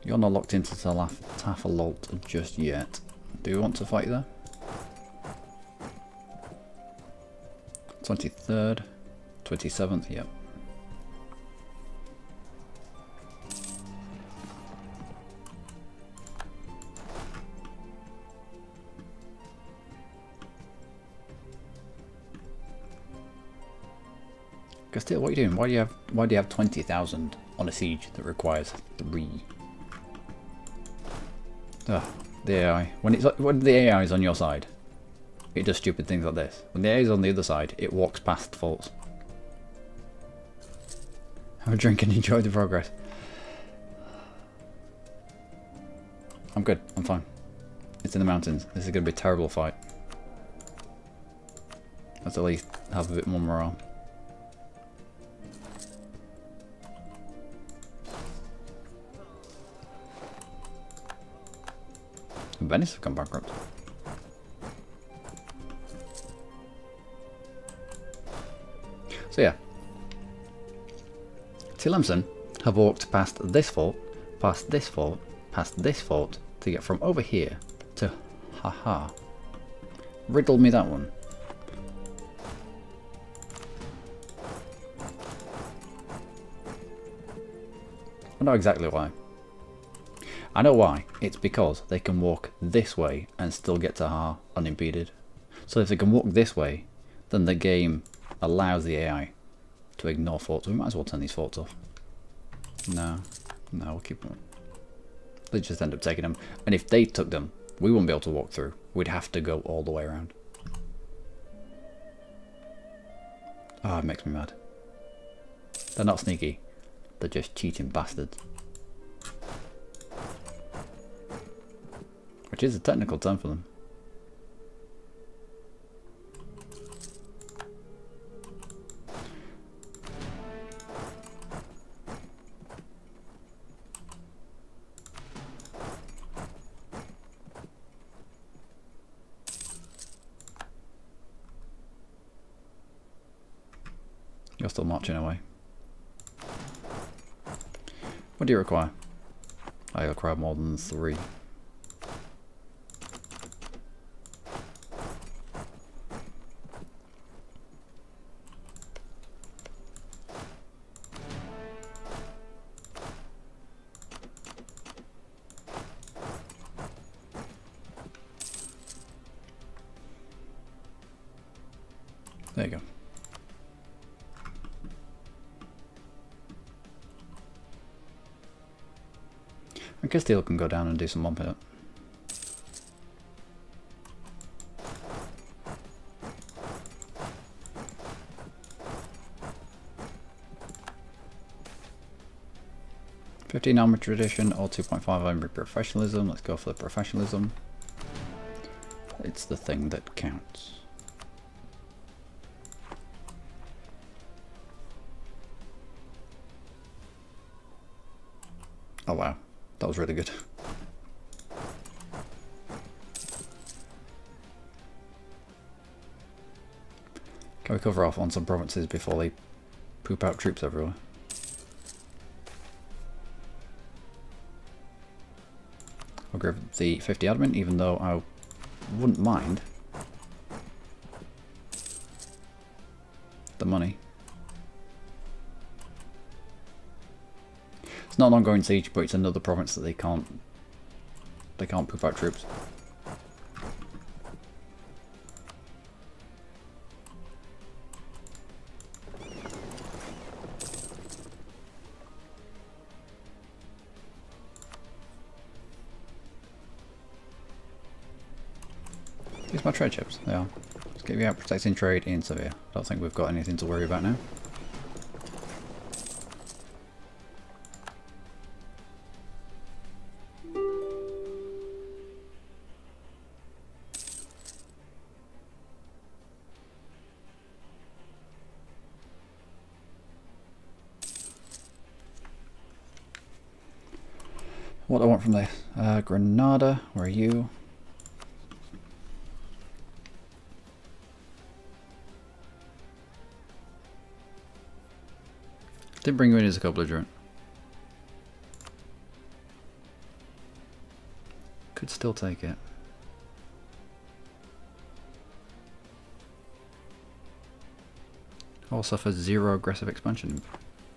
You're not locked into Tafalolt just yet. Do you want to fight there? 23rd, 27th, yep. Castile, what are you doing? Why do you have 20,000 on a siege that requires 3? Ugh, the AI. When the AI is on your side, it does stupid things like this. When the AI is on the other side, it walks past faults. Have a drink and enjoy the progress. I'm good. I'm fine. It's in the mountains. This is going to be a terrible fight. Let's at least have a bit more morale. Venice have gone bankrupt. So yeah, Tlemcen have walked past this fort, past this fort, past this fort to get from over here to haha. Riddle me that one. I know exactly why. I know why. It's because they can walk this way and still get to Har unimpeded. So if they can walk this way, then the game allows the AI to ignore forts. We might as well turn these forts off. No, we'll keep them. They just end up taking them. And if they took them, we wouldn't be able to walk through. We'd have to go all the way around. Oh, it makes me mad. They're not sneaky. They're just cheating bastards. Which is a technical term for them. You're still marching away. What do you require? I require more than 3. There you go. I guess Castile can go down and do some mob hit. "15 armor tradition or 2.5 armor professionalism." Let's go for the professionalism. It's the thing that counts. Oh wow, that was really good. Can we cover off on some provinces before they poop out troops everywhere? I'll grab the 50 admin, even though I wouldn't mind the money. It's not an ongoing siege, but it's another province that they can't poop out troops. Here's my trade ships. They are. Let's get you out protecting trade in Sevilla. Don't think we've got anything to worry about now. What do I want from this? Granada, where are you? Didn't bring you in as a co-belligerent. Could still take it. Also for 0 aggressive expansion.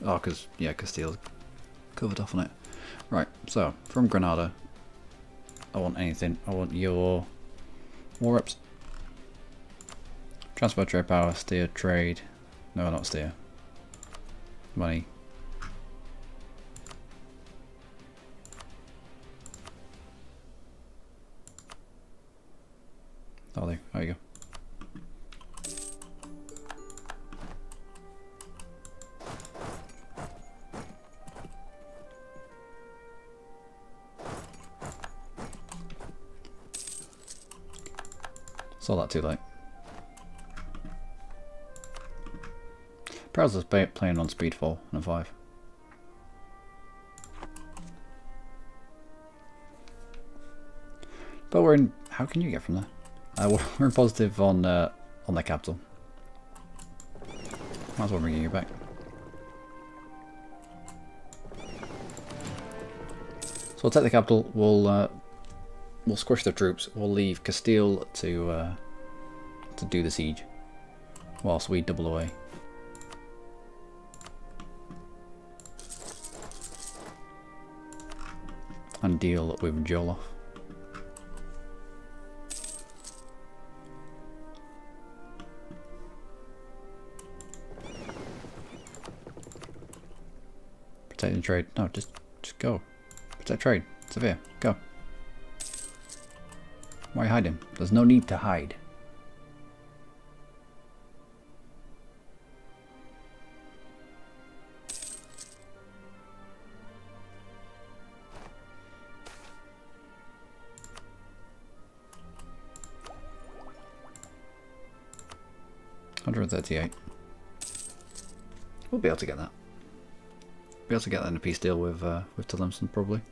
Oh, because, yeah, Castile's covered off on it. Right, so, from Granada, I want anything. I want your war reps. Transfer trade power, steer trade. No, not steer. Money. Oh, there you go. Saw that too late. Browser's playing on speed 4 and 5. But we're in. How can you get from there? We're in positive on the capital. Might as well bring you back. So we'll take the capital. We'll squish the troops. We'll leave Castile to do the siege, whilst we double away. and deal with Jolof. Protect and trade. No, just go. Protect trade. Severe. Go. Why are you hiding? There's no need to hide. $138. We'll be able to get that. Be able to get that in a peace deal with Tlemcen probably.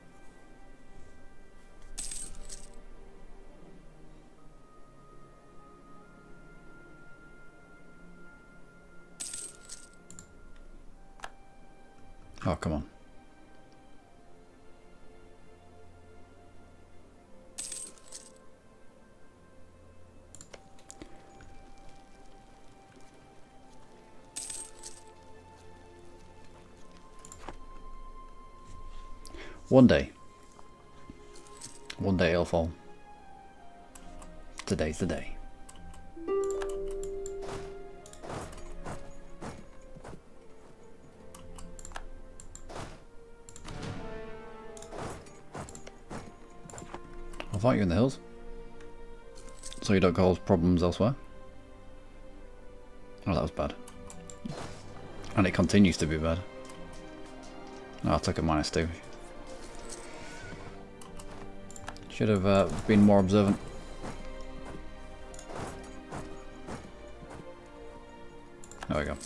Oh, come on. One day it'll fall. Today's the day. I'll fight you in the hills, so you don't cause problems elsewhere. Oh, that was bad. And it continues to be bad. Oh, I took a -2. Should have been more observant. There we go.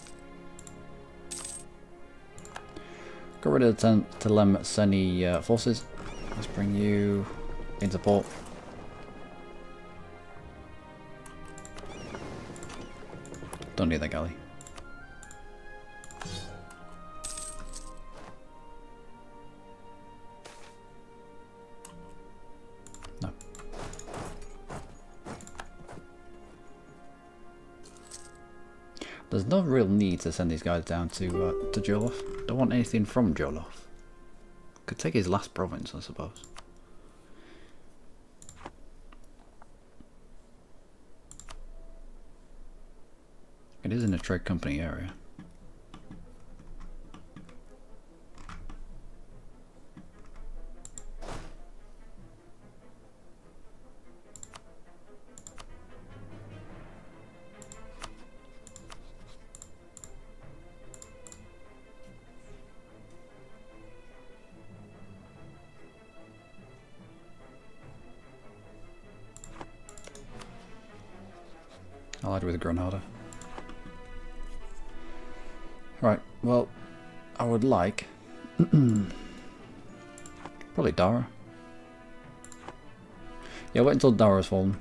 Got rid of the Tlemceni forces. Let's bring you into port. Don't need that galley. No. There's no real need to send these guys down to Jolof. Don't want anything from Jolof. Could take his last province, I suppose. It is in a trade company area. Allied with Granada. Right, well, I would like probably Dara. Yeah, wait until Dara's fallen.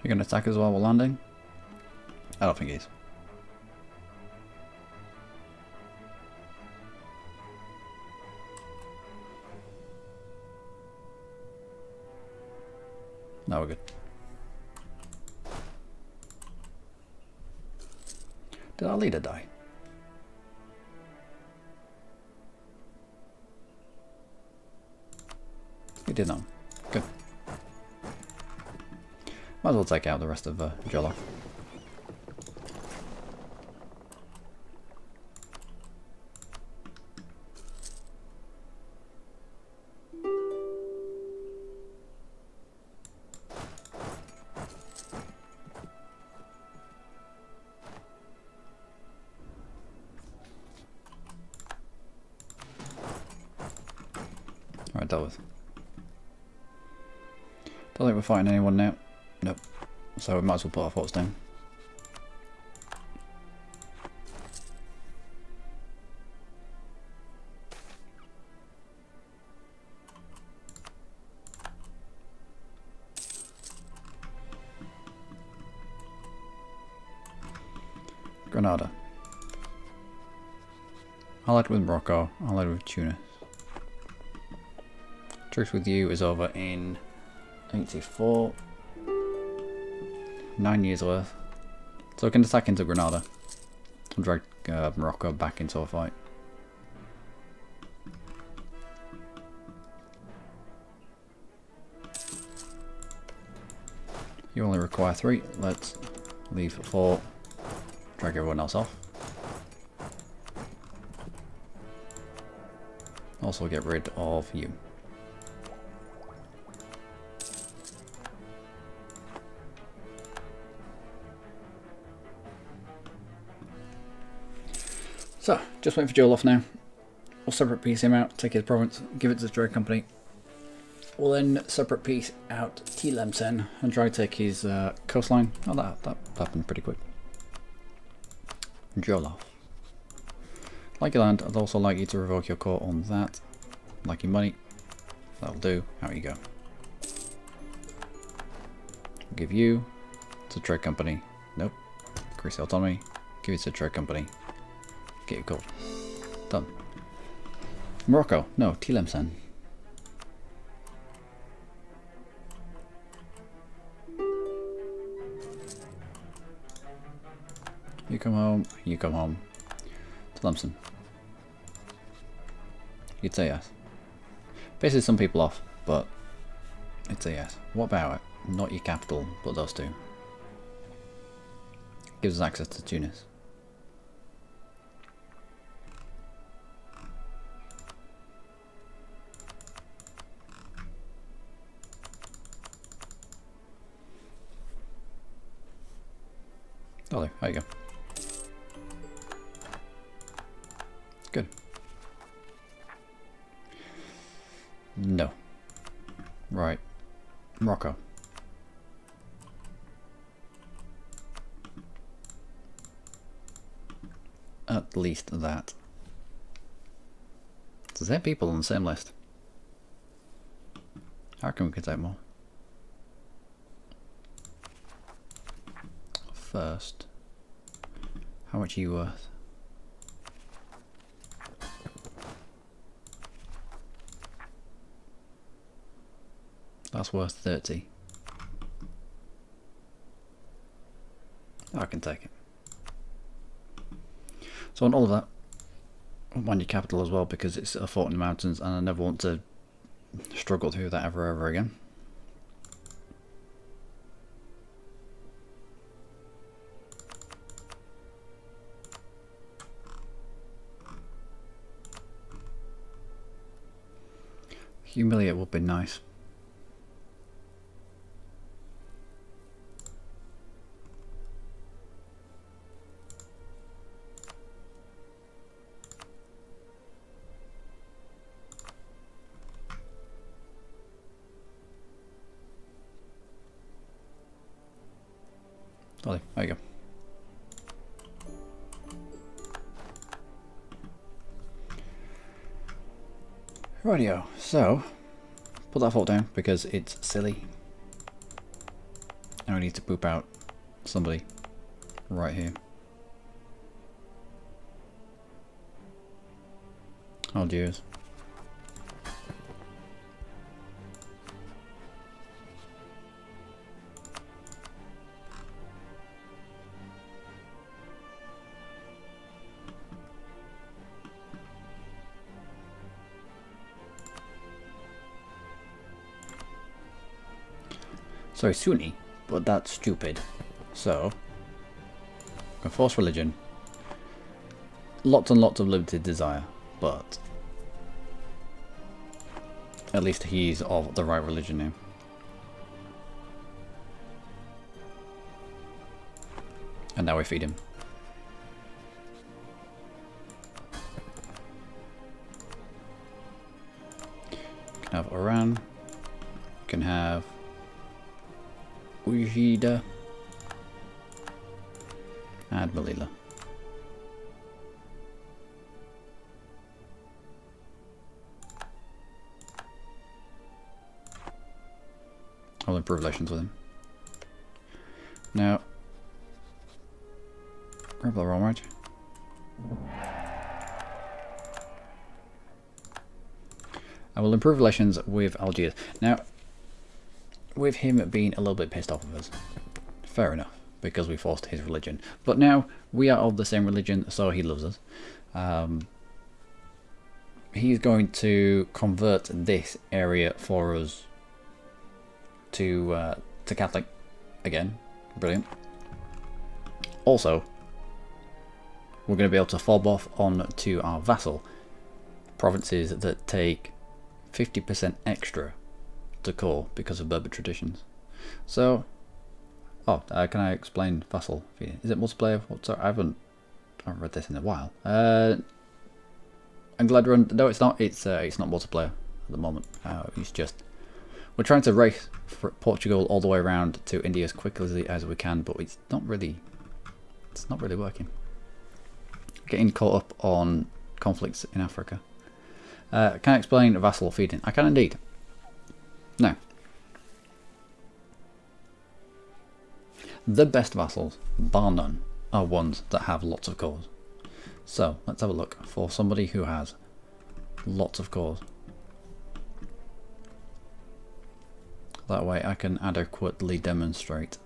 You're going to attack as well while landing? I don't think he is. No, we're good. Did our leader die? He did not. Good. Might as well take out the rest of Jolof. Alright, dealt with. Don't think we're fighting anyone now. Nope. So we might as well put our forts down. Granada. Allied with Morocco, allied with Tunis. Truce with you is over in 84. 9 years worth. So we can attack into Granada and drag Morocco back into a fight. You only require 3. Let's leave 4. Drag everyone else off. Also get rid of you. So, just waiting for Joel off now. We'll separate piece him out, take his province, give it to the trade company. We'll then separate piece out Tlemcen and try to take his coastline. Oh, that happened pretty quick. Joel off. Like your land, I'd also like you to revoke your court on that. Like your money. That'll do. Out you go. Give you to trade company. Nope. Increase the autonomy. Give it to trade company. Get your gold. Done. Morocco. No, Tlemcen. You come home. You come home. Tlemcen. You'd say yes. Pisses some people off, but it's a yes. What about it? Not your capital, but those two. Gives us access to Tunis. Oh, there you go. Good. No. Right. Morocco. At least that. So there's 8 people on the same list. How can we get out more? First, how much are you worth? That's worth 30. I can take it. So on all of that, mind your capital as well, because it's a fort in the mountains and I never want to struggle through that ever again. Humiliate would be nice. Oh, there you go. Rightio, so put that fault down because it's silly. Now we need to poop out somebody right here. Oh dears. Sorry, Sunni, but that's stupid. So, can force religion. Lots and lots of limited desire, but at least he's of the right religion now. And now we feed him. Can have Iran. Can have Ujida and Melilla. I'll improve relations with him. Now, Grab the wrong match. I will improve relations with Algiers. Now, with him being a little bit pissed off of us, fair enough, because we forced his religion. But now we are of the same religion, so he loves us. He's going to convert this area for us to Catholic again. Brilliant. Also, we're going to be able to fob off on to our vassal provinces that take 50% extra to core because of Berber traditions. So, can I explain vassal? Is it multiplayer? Sorry, I haven't read this in a while. I'm glad no, it's not. It's not multiplayer at the moment. It's just we're trying to race Portugal all the way around to India as quickly as we can, but it's not really working. Getting caught up on conflicts in Africa. Can I explain vassal feeding? I can indeed. Now, the best vassals, bar none, are ones that have lots of cores. So let's have a look for somebody who has lots of cores. That way I can adequately demonstrate.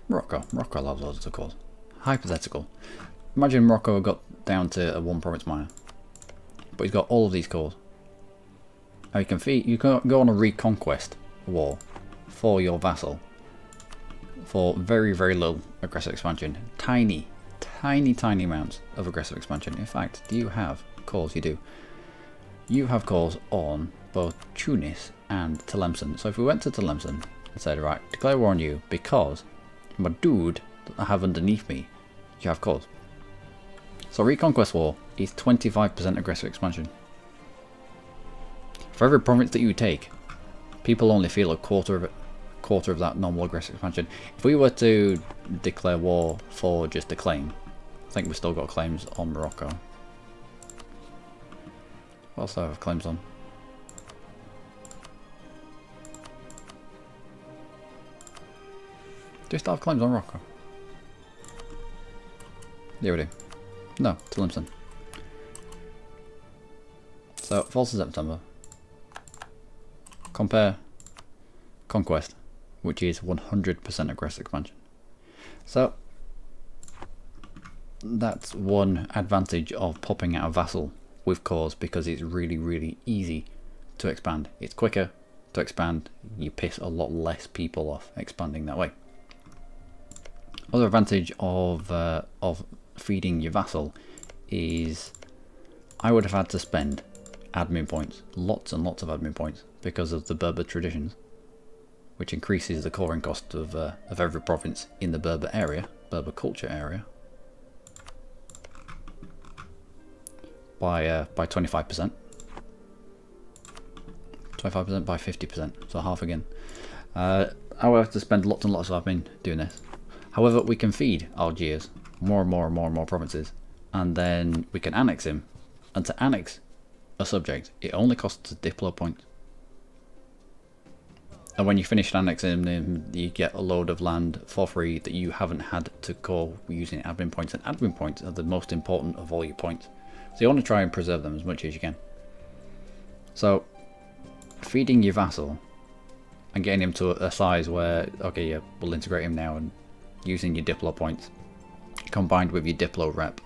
Morocco loves loads of cores. Hypothetical. Imagine Morocco got down to a one province minor, but he's got all of these cores. Now you can go on a reconquest war for your vassal for very, very low aggressive expansion. Tiny amounts of aggressive expansion. In fact, do you have cores? You do. You have cores on both Tunis and Tlemcen. So if we went to Tlemcen and said, right, declare war on you because my dude that I have underneath me, you have cores. So reconquest war is 25% aggressive expansion. For every province that you take, people only feel a quarter of that normal aggressive expansion. If we were to declare war for just a claim, I think we've still got claims on Morocco. What else do I have claims on? Do we still have claims on Morocco? Yeah, we do. No, Tlemcen. So, false in September. Compare Conquest, which is 100% aggressive expansion. So, that's one advantage of popping out a vassal with cores, because it's really, really easy to expand. It's quicker to expand. You piss a lot less people off expanding that way. Other advantage of feeding your vassal is I would have had to spend admin points, lots and lots of admin points, because of the Berber traditions, which increases the coring cost of every province in the Berber area, Berber culture area, by 25%. 25% by 50%, so half again. I would have to spend lots and lots of admin doing this. However, we can feed Algiers more and more and more and more provinces, and then we can annex him. And to annex a subject, it only costs a Diplo point. And when you finish annexing him, you get a load of land for free that you haven't had to core using admin points. And admin points are the most important of all your points. So you want to try and preserve them as much as you can. So, feeding your vassal and getting him to a size where, okay, yeah, we'll integrate him now, and using your Diplo points combined with your Diplo rep.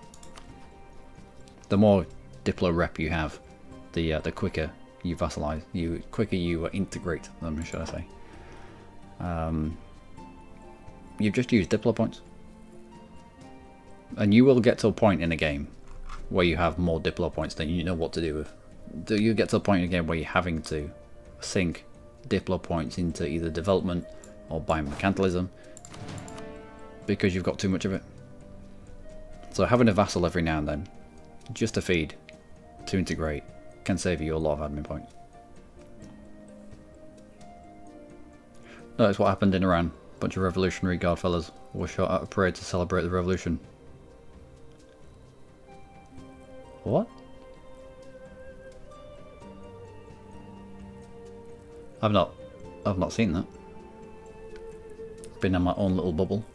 The more Diplo rep you have, the quicker you vassalize, quicker you integrate them, should I say. You've just used Diplo points, and you will get to a point in a game where you have more Diplo points than you know what to do with. You get to a point in a game where you're having to sink Diplo points into either development or biomercantilism because you've got too much of it. So having a vassal every now and then, just to feed, to integrate, can save you a lot of admin points. Notice what happened in Iran. A bunch of Revolutionary Guard fellas were shot at a parade to celebrate the revolution. What? I've not seen that. been in my own little bubble.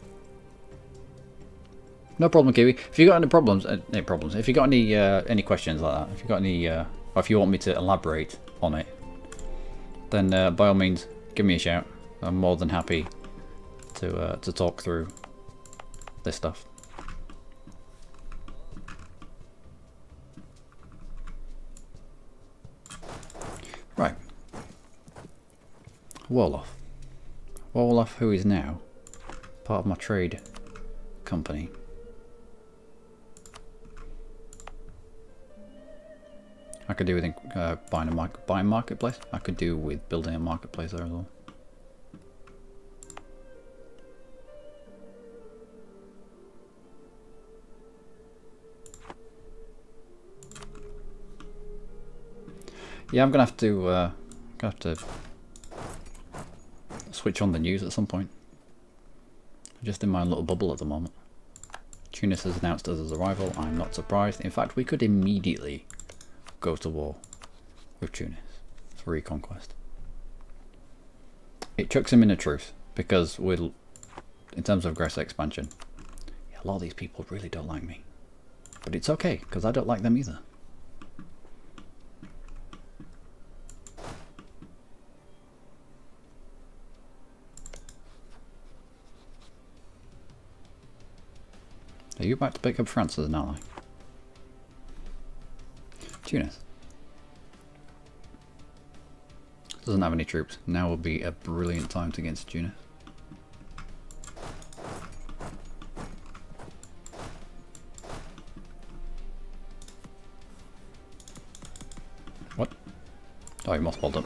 No problem, Kiwi. If you got any problems, if you got any questions like that, if you got any, or if you want me to elaborate on it, then by all means, give me a shout. I'm more than happy to talk through this stuff. Right. Wolof. Wolof, who is now part of my trade company. I could do with buying a marketplace. I could do with building a marketplace there as well. Yeah, I'm gonna have to switch on the news at some point. I'm just in my little bubble at the moment. Tunis has announced his arrival. I'm not surprised. In fact, we could immediately go to war with Tunis for reconquest. It chucks him in a truce because in terms of aggressive expansion, yeah, a lot of these people really don't like me, but it's okay because I don't like them either. Are you about to pick up France as an ally? Tunis doesn't have any troops. Now would be a brilliant time to get into Tunis. What? Oh, he mothballed up.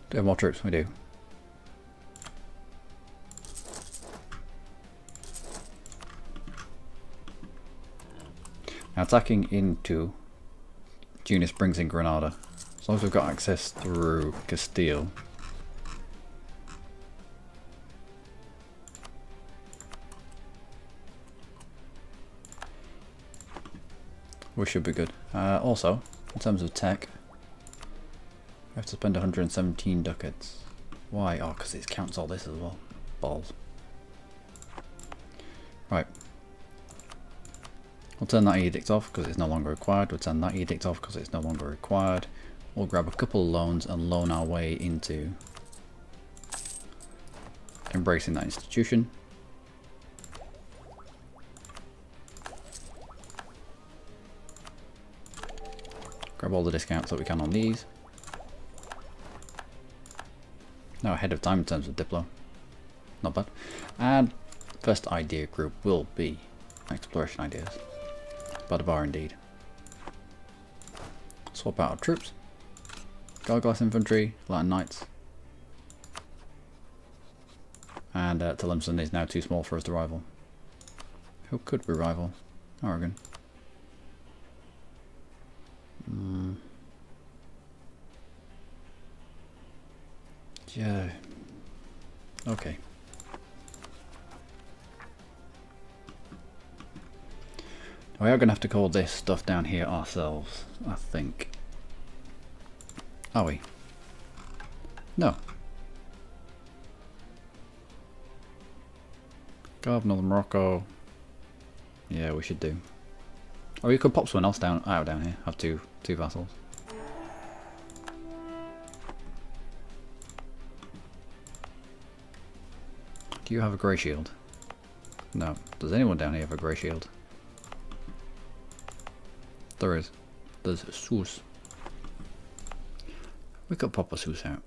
Do we have more troops? We do. Now attacking into Tunis brings in Granada. As long as we've got access through Castile. We should be good. Also, in terms of tech, we have to spend 117 ducats. Why? Oh, because it counts all this as well. Balls. Right. We'll turn that edict off because it's no longer required. We'll turn that edict off because it's no longer required. We'll grab a couple of loans and loan our way into embracing that institution. Grab all the discounts that we can on these. Now ahead of time in terms of Diplo. Not bad. And first idea group will be exploration ideas. Bad bar indeed. Swap out our troops. Garglass infantry, Latin knights. And Tlemcen is now too small for us to rival. Who could we rival? Oregon. Yeah. Okay. We are going to have to call this stuff down here ourselves, I think. Are we? No. Gulf, Northern Morocco. Yeah, we should do. Or you could pop someone else down here. Have two vassals. Do you have a grey shield? No. Does anyone down here have a grey shield? There is. There's a Sus. We could pop a Sus out.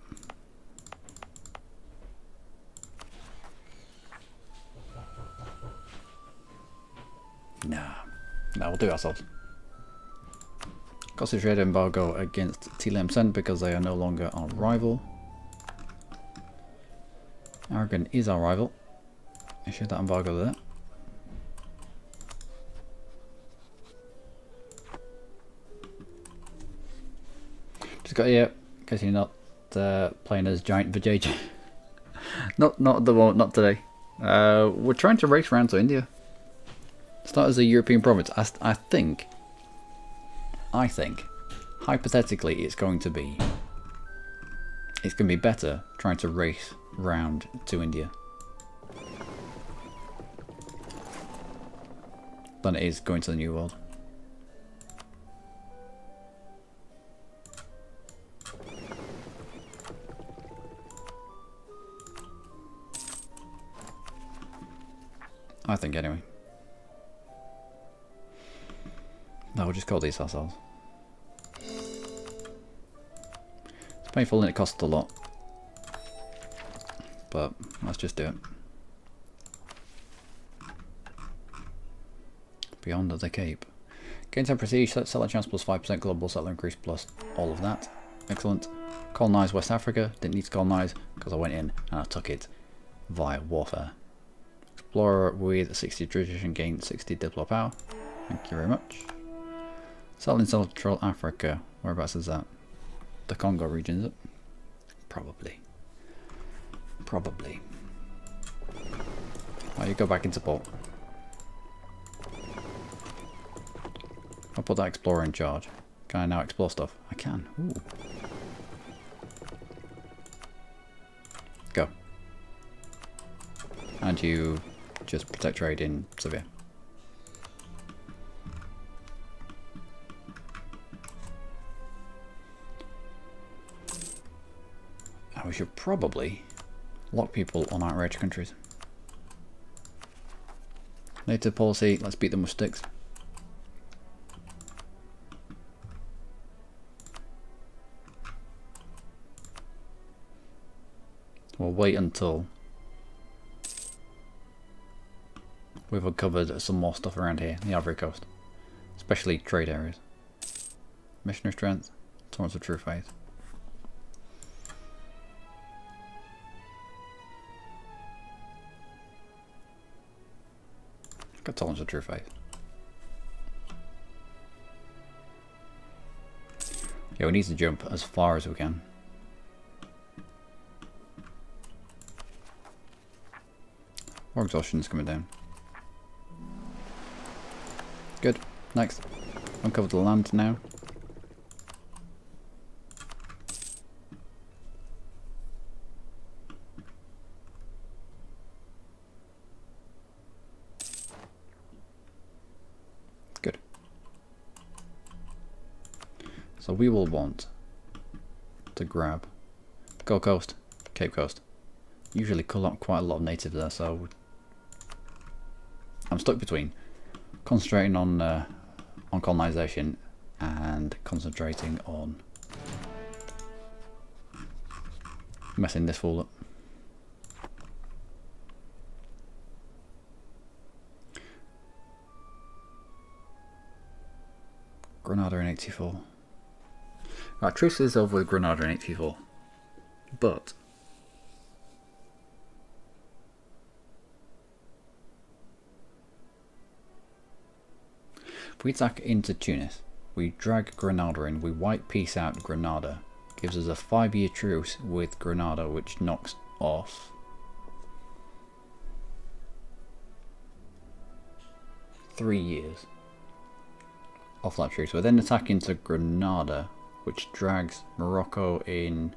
Nah. Nah, we'll do it ourselves. Cost of trade embargo against Tlemcen because they are no longer our rival. Aragon is our rival. Issue that embargo there. Just got here, in case you're not playing as Giant Vajayjay. not at the moment, not today. We're trying to race around to India. Start as a European province. I think hypothetically, it's going to be better trying to race round to India than it is going to the New World. I think anyway. No, we'll just call these ourselves. It's painful and it costs a lot. But let's just do it. Beyond the Cape. Gain 10 prestige, settler chance plus 5%, global settler increase plus all of that. Excellent. Colonise West Africa. Didn't need to colonise because I went in and I took it via warfare. Explorer with 60 tradition, gain 60 diplo power. Thank you very much. Settle in Central Africa. Whereabouts is that? The Congo region, is it? Probably. Probably. Oh, you go back into port. I'll put that explorer in charge. Can I now explore stuff? I can. Ooh. Go. And you just protect trade in Sevilla. And we should probably lock people on outrage countries. Native policy, let's beat them with sticks. We'll wait until we've uncovered some more stuff around here, the Ivory Coast. Especially trade areas. Missionary strength, tolerance of true faith. Got tolerance of true faith. Yeah, we need to jump as far as we can. More exhaustion is coming down. Good. Next. Uncover the land now. Good. So we will want to grab Gold Coast, Cape Coast. Usually call up quite a lot of natives there, so I'm stuck between concentrating on colonization and concentrating on messing this fool up. Granada in 84. Right, truce is over with Granada in 84, but if we attack into Tunis, we drag Granada in, we wipe peace out Granada, gives us a 5-year truce with Granada, which knocks off three years off that truce. We then attack into Granada, which drags Morocco in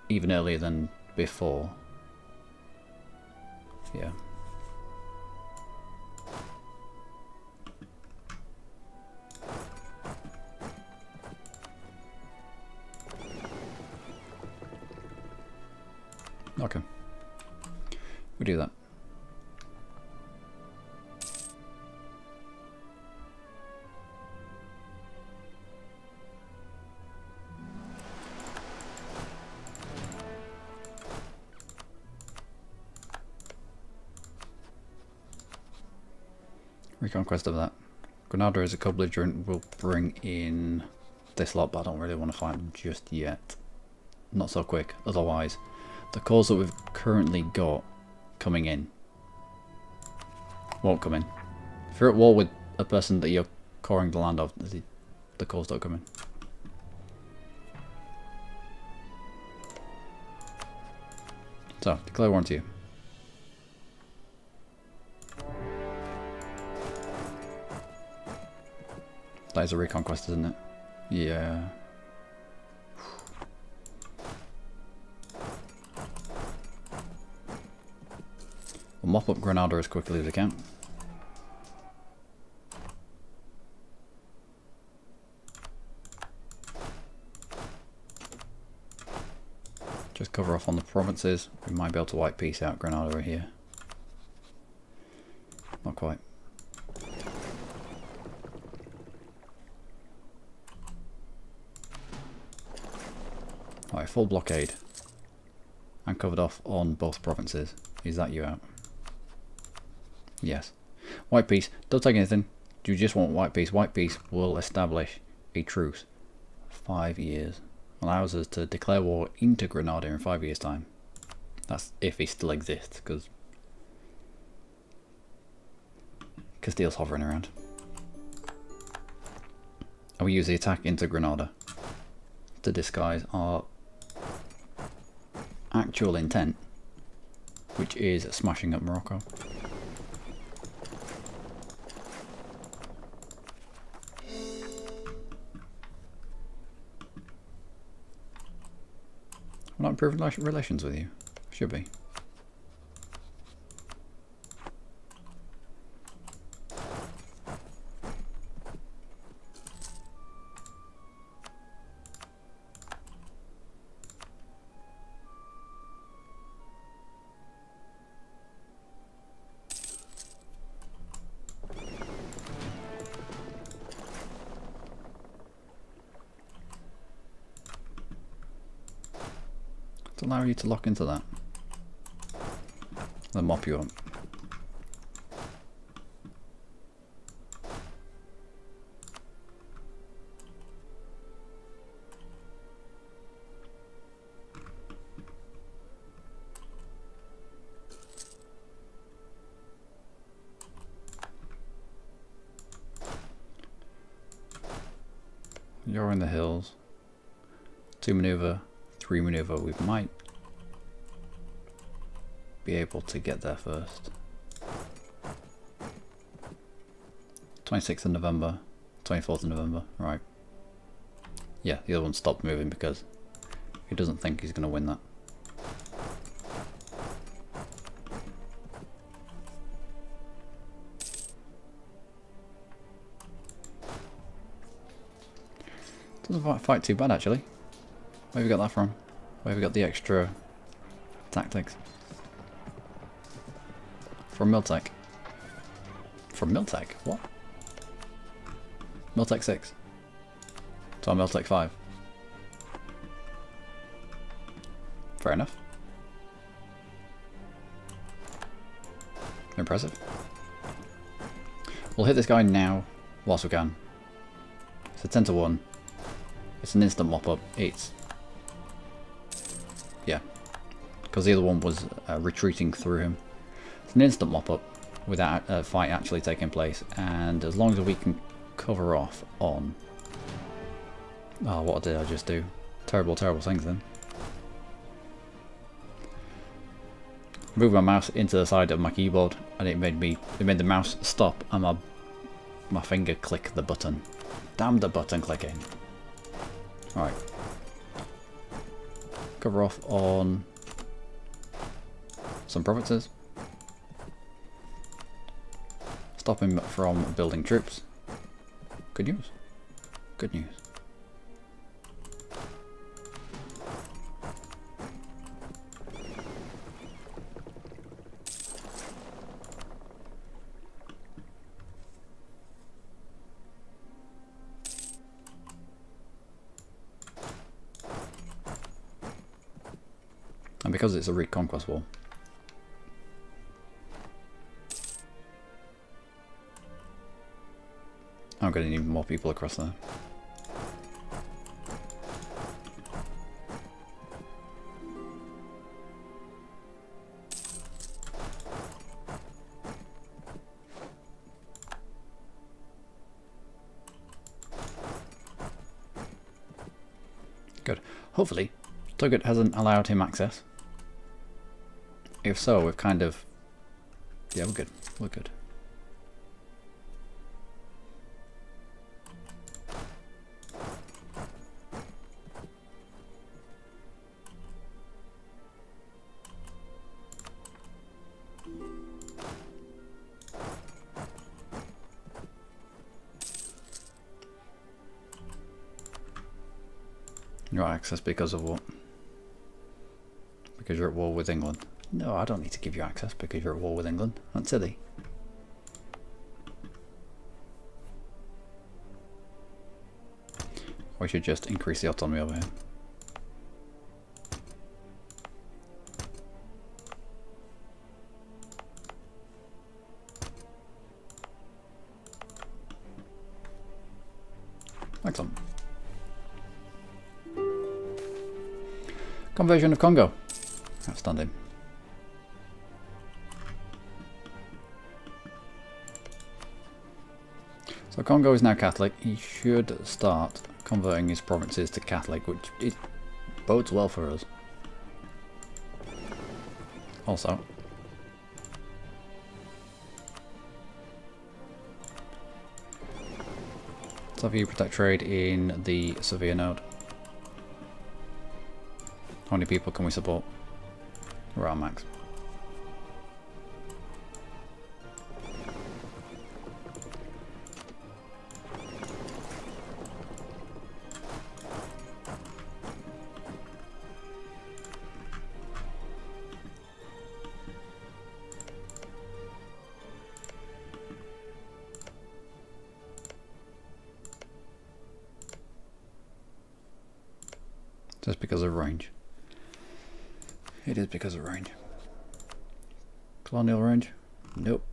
even earlier than before. Yeah. Okay, we do that. Reconquest of that. Granada is a co-belligerent. We'll bring in this lot, but I don't really want to fight them just yet. Not so quick, otherwise the cause that we've currently got coming in won't come in. If you're at war with a person that you're coring the land of, the cause don't come in. So, declare war to you. That That is a reconquest, isn't it? Yeah. We'll mop up Granada as quickly as we can. Just cover off on the provinces. We might be able to white peace out Granada here. Not quite. Alright, full blockade. I'm covered off on both provinces. Is that you out? Yes. White peace. Don't take anything. Do you just want white peace? White peace will establish a truce. 5 years. Allows us to declare war into Granada in 5 years' time. That's if he still exists, because Castile's hovering around. And we use the attack into Granada to disguise our actual intent, which is smashing up Morocco. I'm not improving relations with you. Should be. To allow you to lock into that. Then mop you up. You're in the hills. 2 maneuver, 3 maneuver. We might be able to get there first. 26th of November, 24th of November, right. Yeah, the other one stopped moving because he doesn't think he's going to win that. Doesn't fight too bad actually. Where have we got that from? Where have we got the extra tactics? From Miltech. From Miltech? What? Miltech 6. To our Miltech 5. Fair enough. Impressive. We'll hit this guy now, whilst we can. It's a 10 to 1. It's an instant mop up. It's... yeah. Because the other one was retreating through him. It's an instant mop up without a fight actually taking place. And as long as we can cover off on... oh, what did I just do? Terrible, terrible things then. Moved my mouse into the side of my keyboard and it made the mouse stop and my finger click the button. Damn the button clicking. Alright. Cover off on some provinces. Stop him from building troops. Good news. Good news. And because it's a reconquest war, I'm going to need more people across there. Good. Hopefully, Tuggett hasn't allowed him access. If so, we've kind of... yeah, we're good. We're good. You want access because of what? Because you're at war with England? No, I don't need to give you access because you're at war with England. That's silly. We should just increase the autonomy over here. Excellent. Conversion of Congo. Outstanding. So Congo is now Catholic. He should start converting his provinces to Catholic, which it bodes well for us. Also, let's have you protect trade in the Severe node. How many people can we support? We're at max. Just because of range. It is because of range. Colonial range? Nope.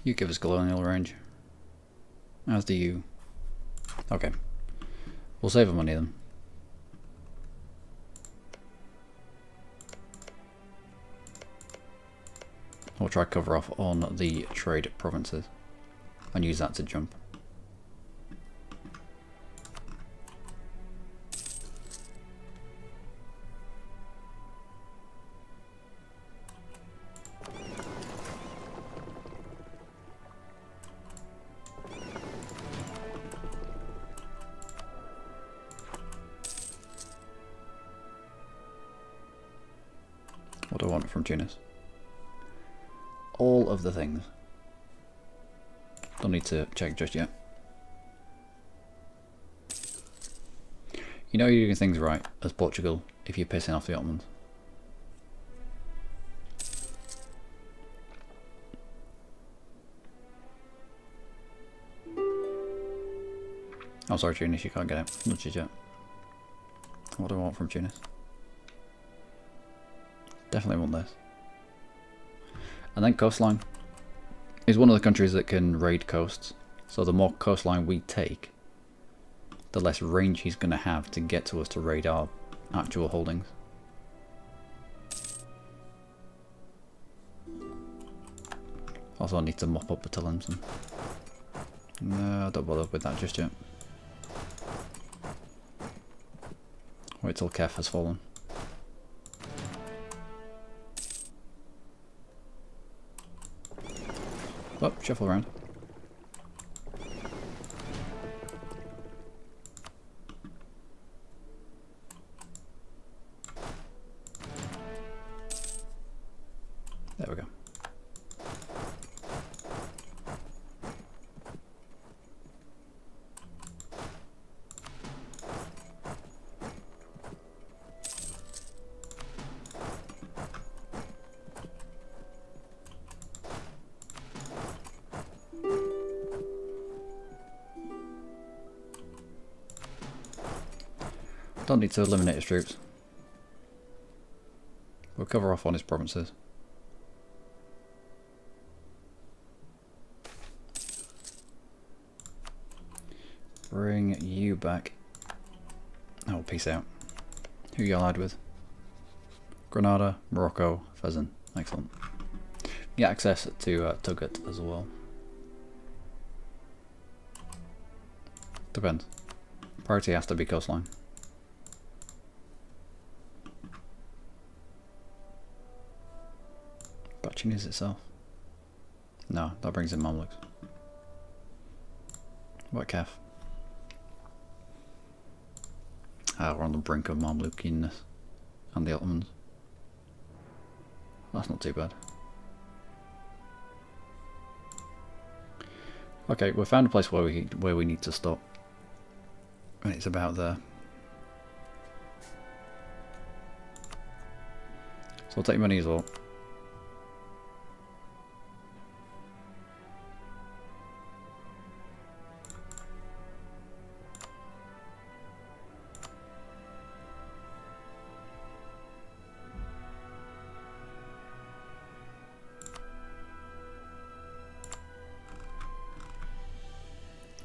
You give us colonial range. As do you. Okay. We'll save the money then. We'll try cover off on the trade provinces and use that to jump. What do I want from Tunis? All of the things. Don't need to check just yet. You know you're doing things right as Portugal if you're pissing off the Ottomans. Oh sorry Tunis, you can't get it. Not just yet. What do I want from Tunis? Definitely want this. And then coastline is one of the countries that can raid coasts. So the more coastline we take, the less range he's going to have to get to us to raid our actual holdings. Also I need to mop up Battalions. No, don't bother with that just yet. Wait till Kef has fallen. Oh, shuffle around. There we go. Don't need to eliminate his troops. We'll cover off on his provinces. Bring you back. Oh, peace out. Who you allied with? Granada, Morocco, Fezzan. Excellent. Get access to Tugut as well. Depends. Priority has to be coastline. Tunis itself? No, that brings in Mamluks. What Kef? Ah, we're on the brink of Mamlukiness and the Ottomans. That's not too bad. Okay, we found a place where we need to stop. And it's about there. So I'll take money as well.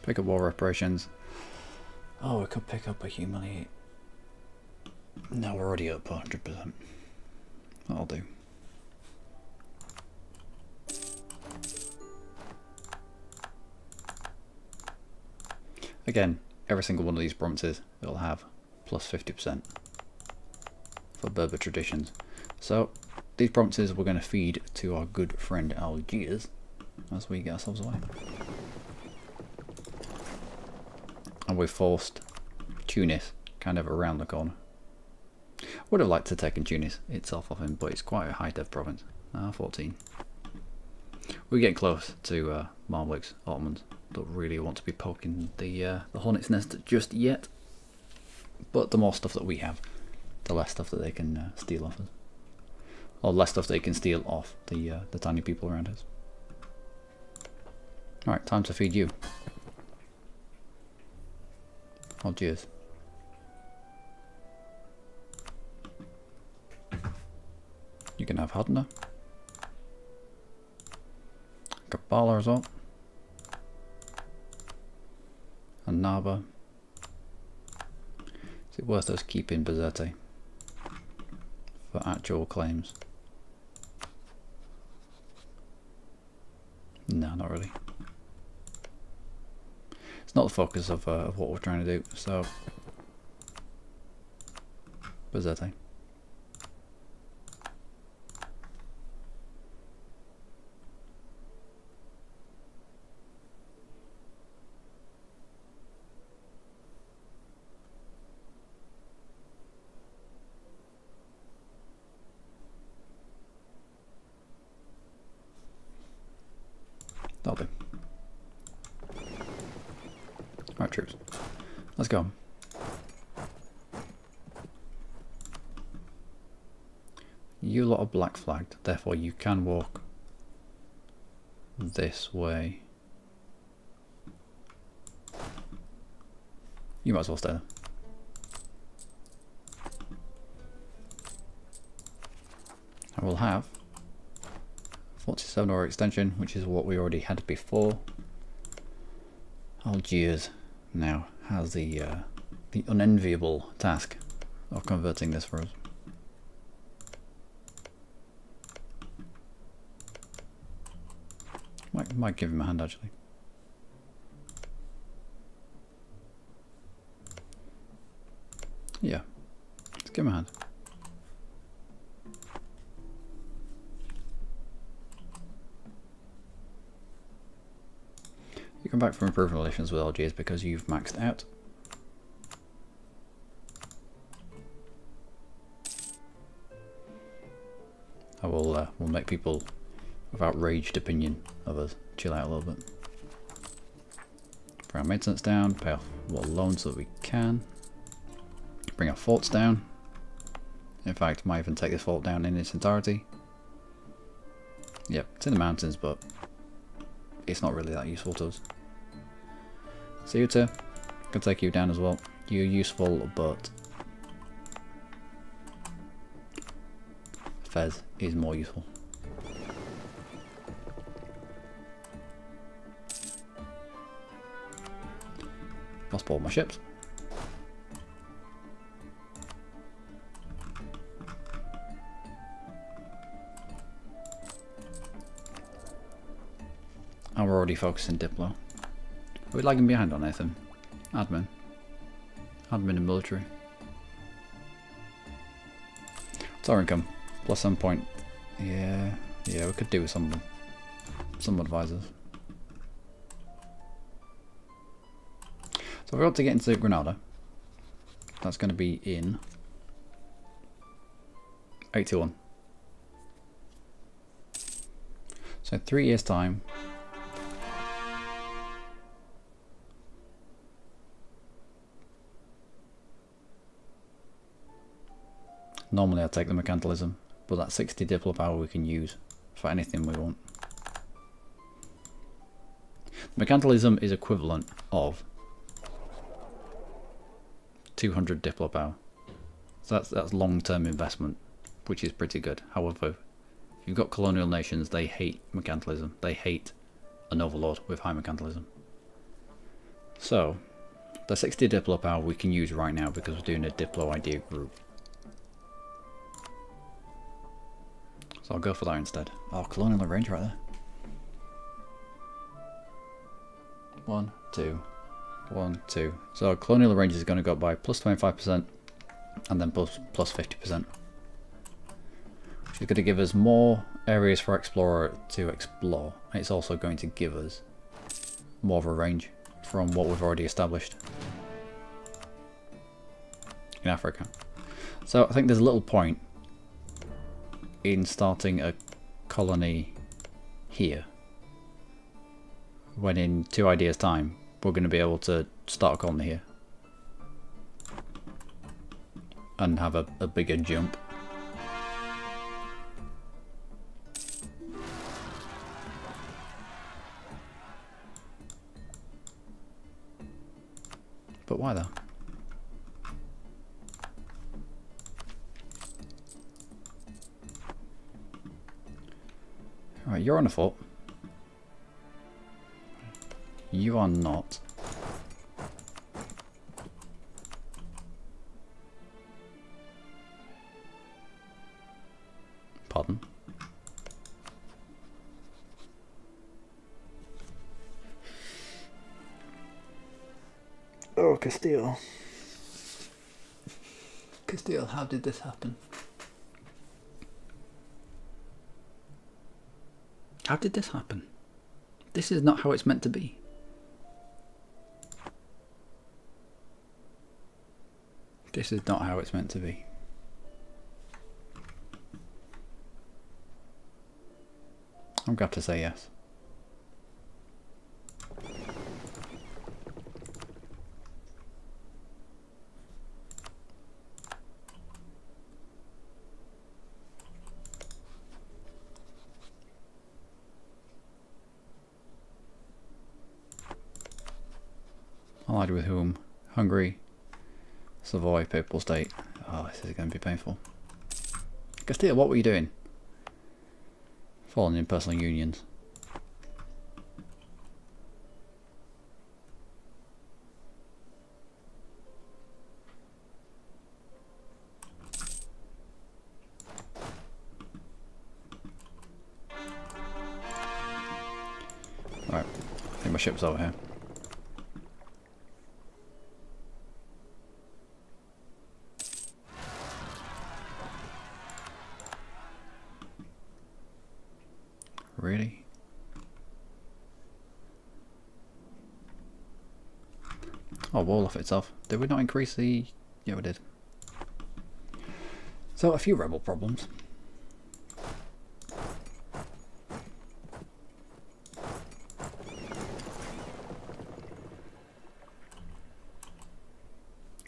Pick up war reparations. Oh, we could pick up a humiliate. No, we're already up 100%. That'll do. Again, every single one of these provinces will have plus 50% for Berber traditions. So these provinces we're going to feed to our good friend Algiers as we get ourselves away. And we've forced Tunis kind of around the corner. Would have liked to take Tunis itself off him, but it's quite a high dev province. 14. We're getting close to Mamluks, Ottomans. Don't really want to be poking the hornet's nest just yet. But the more stuff that we have, the less stuff that they can steal off us. Or less stuff they can steal off the tiny people around us. Alright, time to feed you. Oh, cheers. You can have Hudna. Kabbalah as well. And Naba. Is it worth us keeping Bizerte for actual claims? No, not really. It's not the focus of what we're trying to do, so Bizerte. That'll do. Right, troops. Let's go. You lot are black flagged, therefore you can walk this way. You might as well stay there. I will have 47 hour extension, which is what we already had before. Algiers now has the unenviable task of converting this for us. Might give him a hand actually. Yeah, let's give him a hand. You come back from improved relations with Algiers because you've maxed out. I will make people of outraged opinion of us chill out a little bit. Bring our maintenance down, pay off what loans that we can. Bring our forts down. In fact, might even take this fort down in its entirety. Yep, it's in the mountains, but it's not really that useful to us. Ceuta, can take you down as well. You're useful, but Fez is more useful. Lost all my ships. And we're already focusing Diplo. Are we lagging behind on anything? Admin. Admin and military. What's our income? Plus some point. Yeah, we could do with some advisors. So we're about to get into Granada. That's going to be in 81. So in 3 years' time, Normally I'd take the mercantilism, but that 60 diplo power we can use for anything we want. Mercantilism is equivalent of 200 diplo power. So that's long-term investment, which is pretty good. However, if you've got colonial nations, they hate mercantilism. They hate an overlord with high mercantilism. So, the 60 diplo power we can use right now because we're doing a diplo idea group. So I'll go for that instead. Oh, colonial range right there. 1, 2, 1, 2. So colonial range is going to go up by plus 25% and then plus 50%. Which is going to give us more areas for Explorer to explore. And it's also going to give us more of a range from what we've already established in Africa. So I think there's a little point in starting a colony here, when in 2 ideas time we're going to be able to start a colony here and have a bigger jump. But why though? Alright, you're on a foot. You are not. Pardon? Oh, Castile. Castile, how did this happen? How did this happen? This is not how it's meant to be. This is not how it's meant to be. I'm going to have to say yes. Allied with whom? Hungary, Savoy, Papal State. Oh, this is going to be painful. Castile, what were you doing? Falling in personal unions. Right, I think my ship's over here. Really? Oh, wall off itself. Did we not increase the... Yeah, we did. So, a few rebel problems.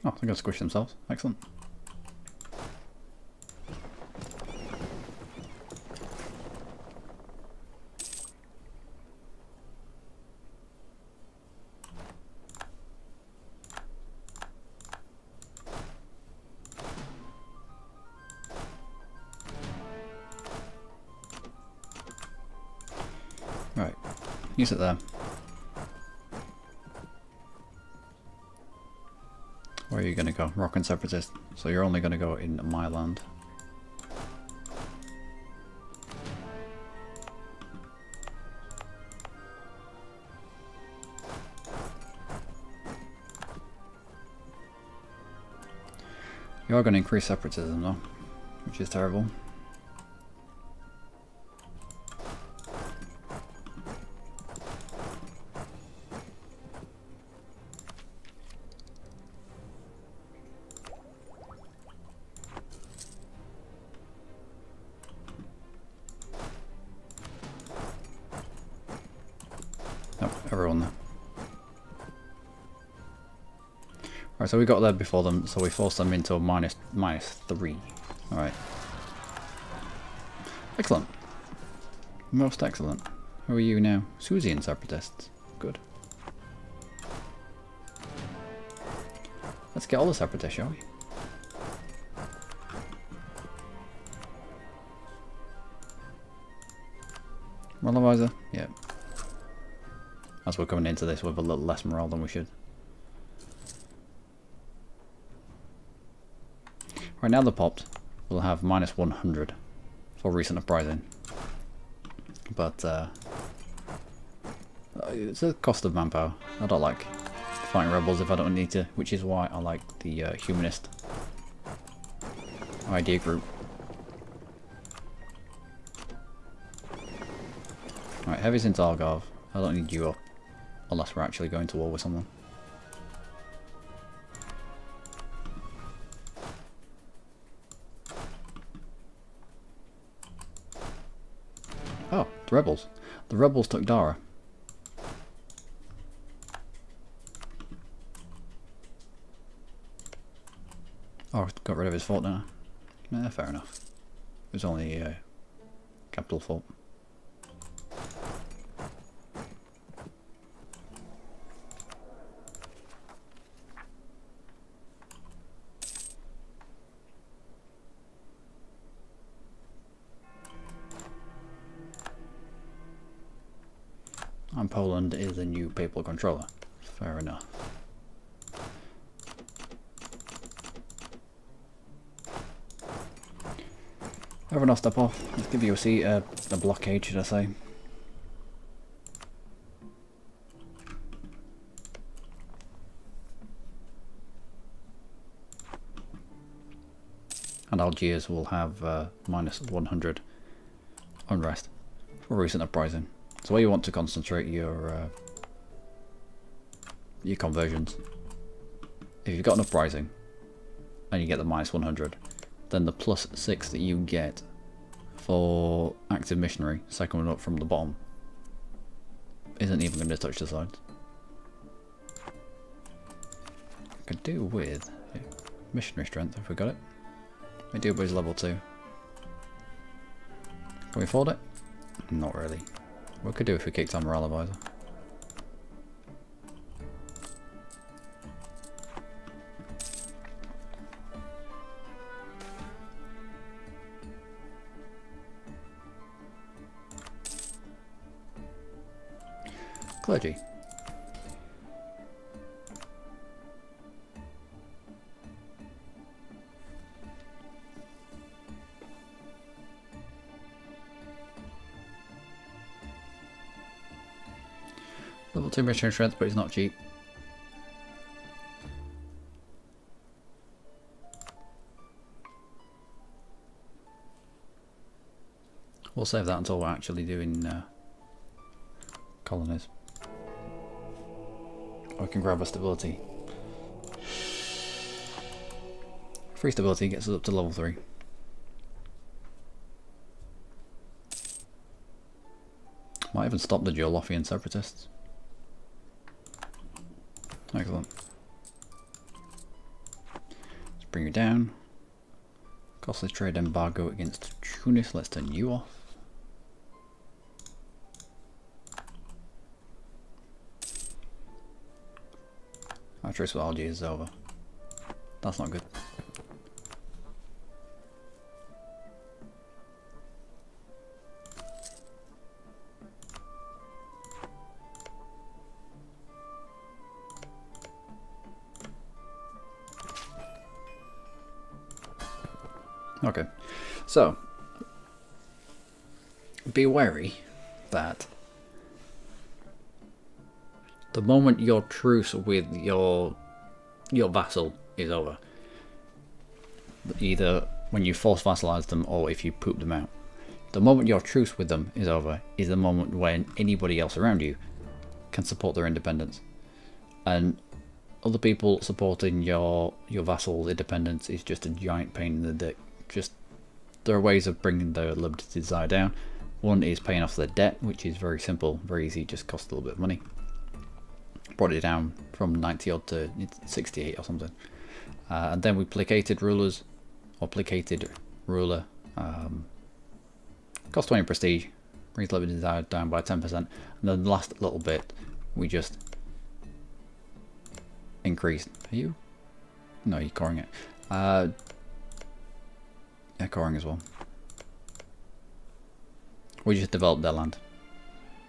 Oh, they're going to squish themselves. Excellent. Right, use it there. Where are you going to go? Rock and Separatist. So you're only going to go in my land. You are going to increase separatism though, which is terrible. Everyone there. Right, so we got there before them, so we forced them into a minus 3. Alright. Excellent. Most excellent. Who are you now? Susie and separatists. Good. Let's get all the separatists, shall we? Moralizer? Yeah. As we're coming into this with a little less morale than we should. Right now they're popped. We'll have minus 100 for recent uprising. But it's a cost of manpower. I don't like fighting rebels if I don't need to, which is why I like the humanist idea group. Alright, heavy's into Argov. I don't need you up unless we're actually going to war with someone. Oh, the rebels. The rebels took Dara. Oh, got rid of his fort now. Yeah, fair enough. It was only a capital fort. And Poland is the new papal controller. Fair enough. Everyone else step off. Let's give you a seat, a blockade should I say. And Algiers will have minus 100 unrest for recent uprising. So where you want to concentrate your conversions. If you've got an uprising and you get the minus 100, then the plus 6 that you get for active missionary, second one up from the bottom, isn't even going to touch the sides. Could do with missionary strength if we got it. We do, but it's level 2. Can we afford it? Not really. What could do if we kicked on morale advisor? Clergy. Level 2 mission strength, but it's not cheap. We'll save that until we're actually doing colonies. I can grab a stability. Free stability gets us up to level 3. Might even stop the Jolofian separatists. Excellent. Let's bring you down. Costly trade embargo against Tunis. Let's turn you off. Our truce with Algiers is over. That's not good. Okay, so be wary that the moment your truce with your vassal is over, either when you force vassalize them or if you poop them out, the moment your truce with them is over is the moment when anybody else around you can support their independence. And other people supporting your vassal's independence is just a giant pain in the dick. Just, there are ways of bringing the liberty desire down. One is paying off their debt, which is very simple, very easy, just costs a little bit of money. Brought it down from 90 odd to 68 or something. And then we placated rulers, or placated ruler. Cost 20 prestige, brings level desire down by 10%, and then the last little bit we just increase. Are you? No, you're coring it. Yeah, coring as well. We just develop their land.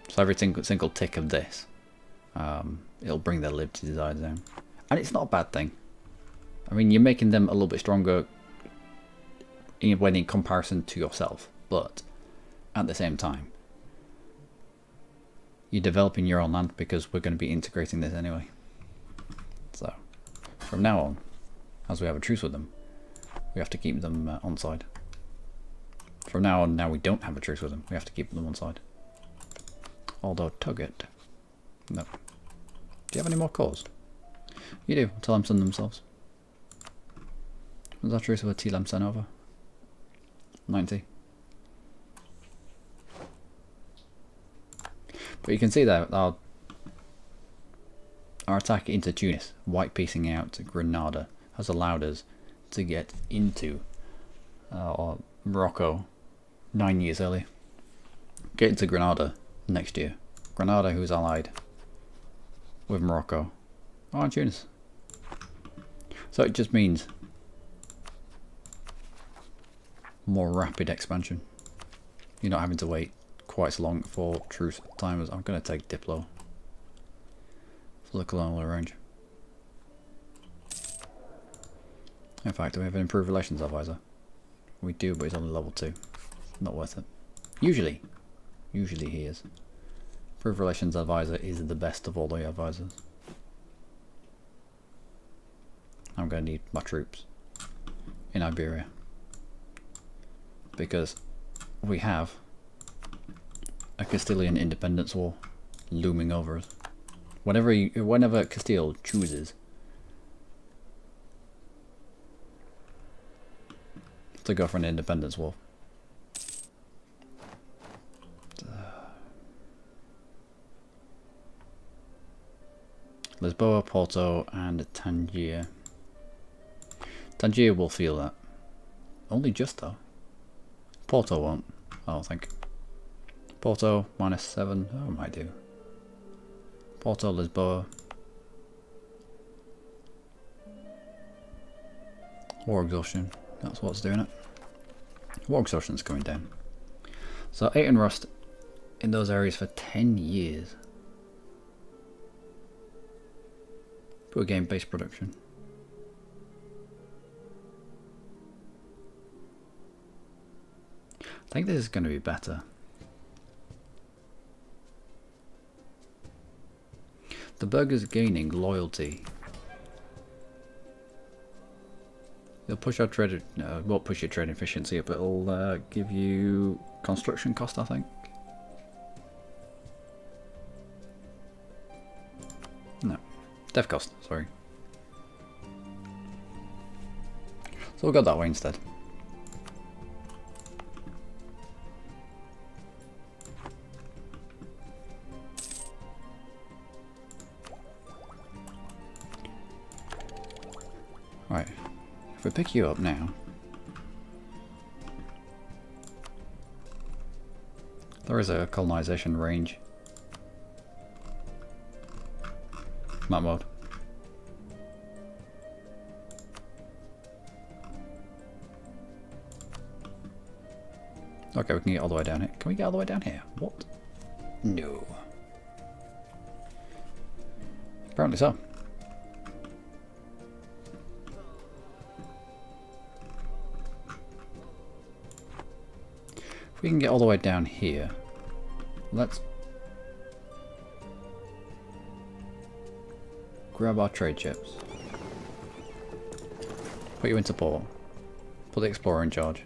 So every single tick of this, it'll bring their liberty desire down, and it's not a bad thing. I mean, you're making them a little bit stronger when in comparison to yourself, but at the same time, you're developing your own land because we're going to be integrating this anyway. So from now on, as we have a truce with them, we have to keep them on side. From now on, now we don't have a truce with them, we have to keep them on side. Although Tugget, no. Do you have any more cores? You do. Tell them send themselves. Was that truce with a TLM sent over? 90. But you can see that our attack into Tunis, white piecing out Granada, has allowed us to get into Morocco 9 years early. Get into Granada next year. Granada, who's allied with Morocco, and Tunis. So it just means more rapid expansion. You're not having to wait quite so long for truce timers. I'm going to take Diplo for the colonial range. In fact, do we have an improved relations advisor? We do, but he's only level 2. Not worth it. Usually he is. Improved relations advisor is the best of all the advisors. I'm going to need my troops in Iberia, because we have a Castilian independence war looming over us. Whenever Castile chooses to go for an independence war, Lisboa, Porto, and Tangier. Tangier will feel that. Only just though. Porto won't, I don't think. Porto, -7. Oh, might do. Porto, Lisboa. War exhaustion. That's what's doing it. War exhaustion's going down. So 8 and rust in those areas for 10 years. Poor game based production. I think this is going to be better. The burger's gaining loyalty. It'll push our trade. No, it won't push your trade efficiency, but it'll give you construction cost, I think. No, dev cost. Sorry. So we'll go that way instead. Right, if we pick you up now, there is a colonization range. Map mode. Okay, we can get all the way down here. Can we get all the way down here? What? No. Apparently so. If we can get all the way down here, let's grab our trade ships. Put you into port. Put the explorer in charge.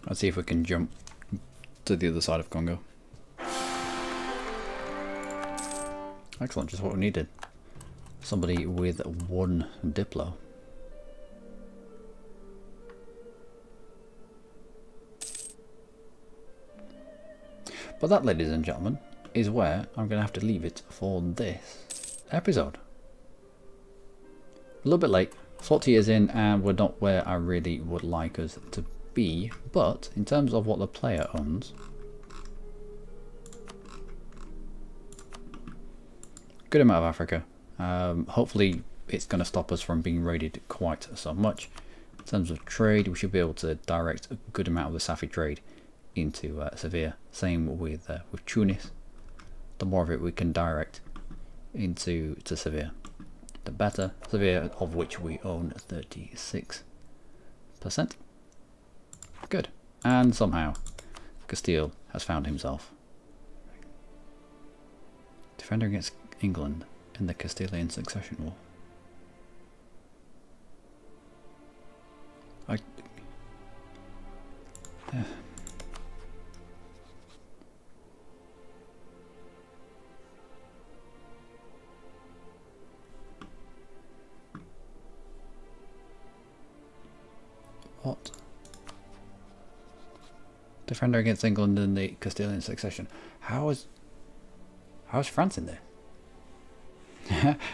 Let's see if we can jump to the other side of Congo. Excellent, just what we needed. Somebody with 1 Diplo. But that, ladies and gentlemen, is where I'm going to have to leave it for this episode. A little bit late, 40 years in, and we're not where I really would like us to be. But in terms of what the player owns, good amount of Africa. Hopefully it's going to stop us from being raided quite so much. In terms of trade, we should be able to direct a good amount of the Safi trade into Sevilla. Same with Tunis. The more of it we can direct into Sevilla, the better. Sevilla, of which we own 36%. Good. And somehow Castile has found himself defender against England in the Castilian Succession War. What? Defender against England in the Castilian Succession. How is France in there?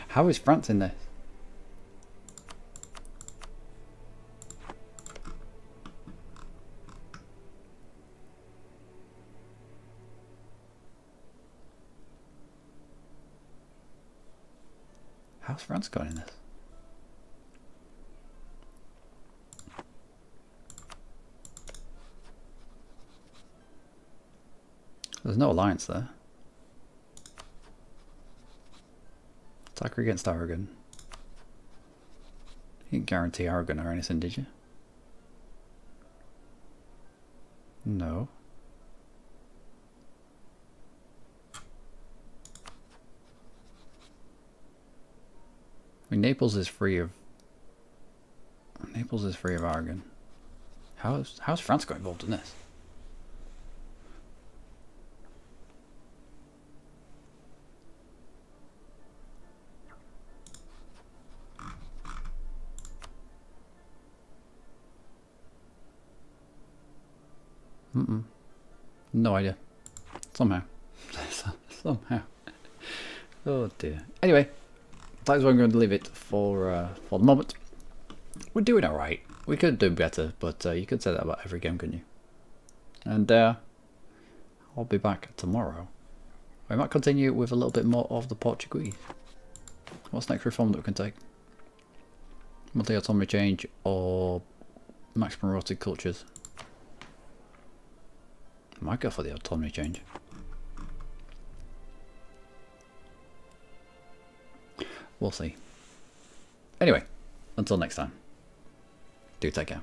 How is France in there? How's France going in this? There's no alliance there. Attacker against Aragon. You didn't guarantee Aragon or anything, did you? No. I mean, Naples is free of Aragon. How's France got involved in this? No idea. Somehow. Somehow. Oh dear. Anyway, that's where I'm going to leave it for the moment. We're doing alright. We could do better, but you could say that about every game, couldn't you? And I'll be back tomorrow. I might continue with a little bit more of the Portuguese. What's next reform that we can take? Multi-autonomy change or maximum rotated cultures? Might go for the autonomy change. We'll see. Anyway, until next time, do take care.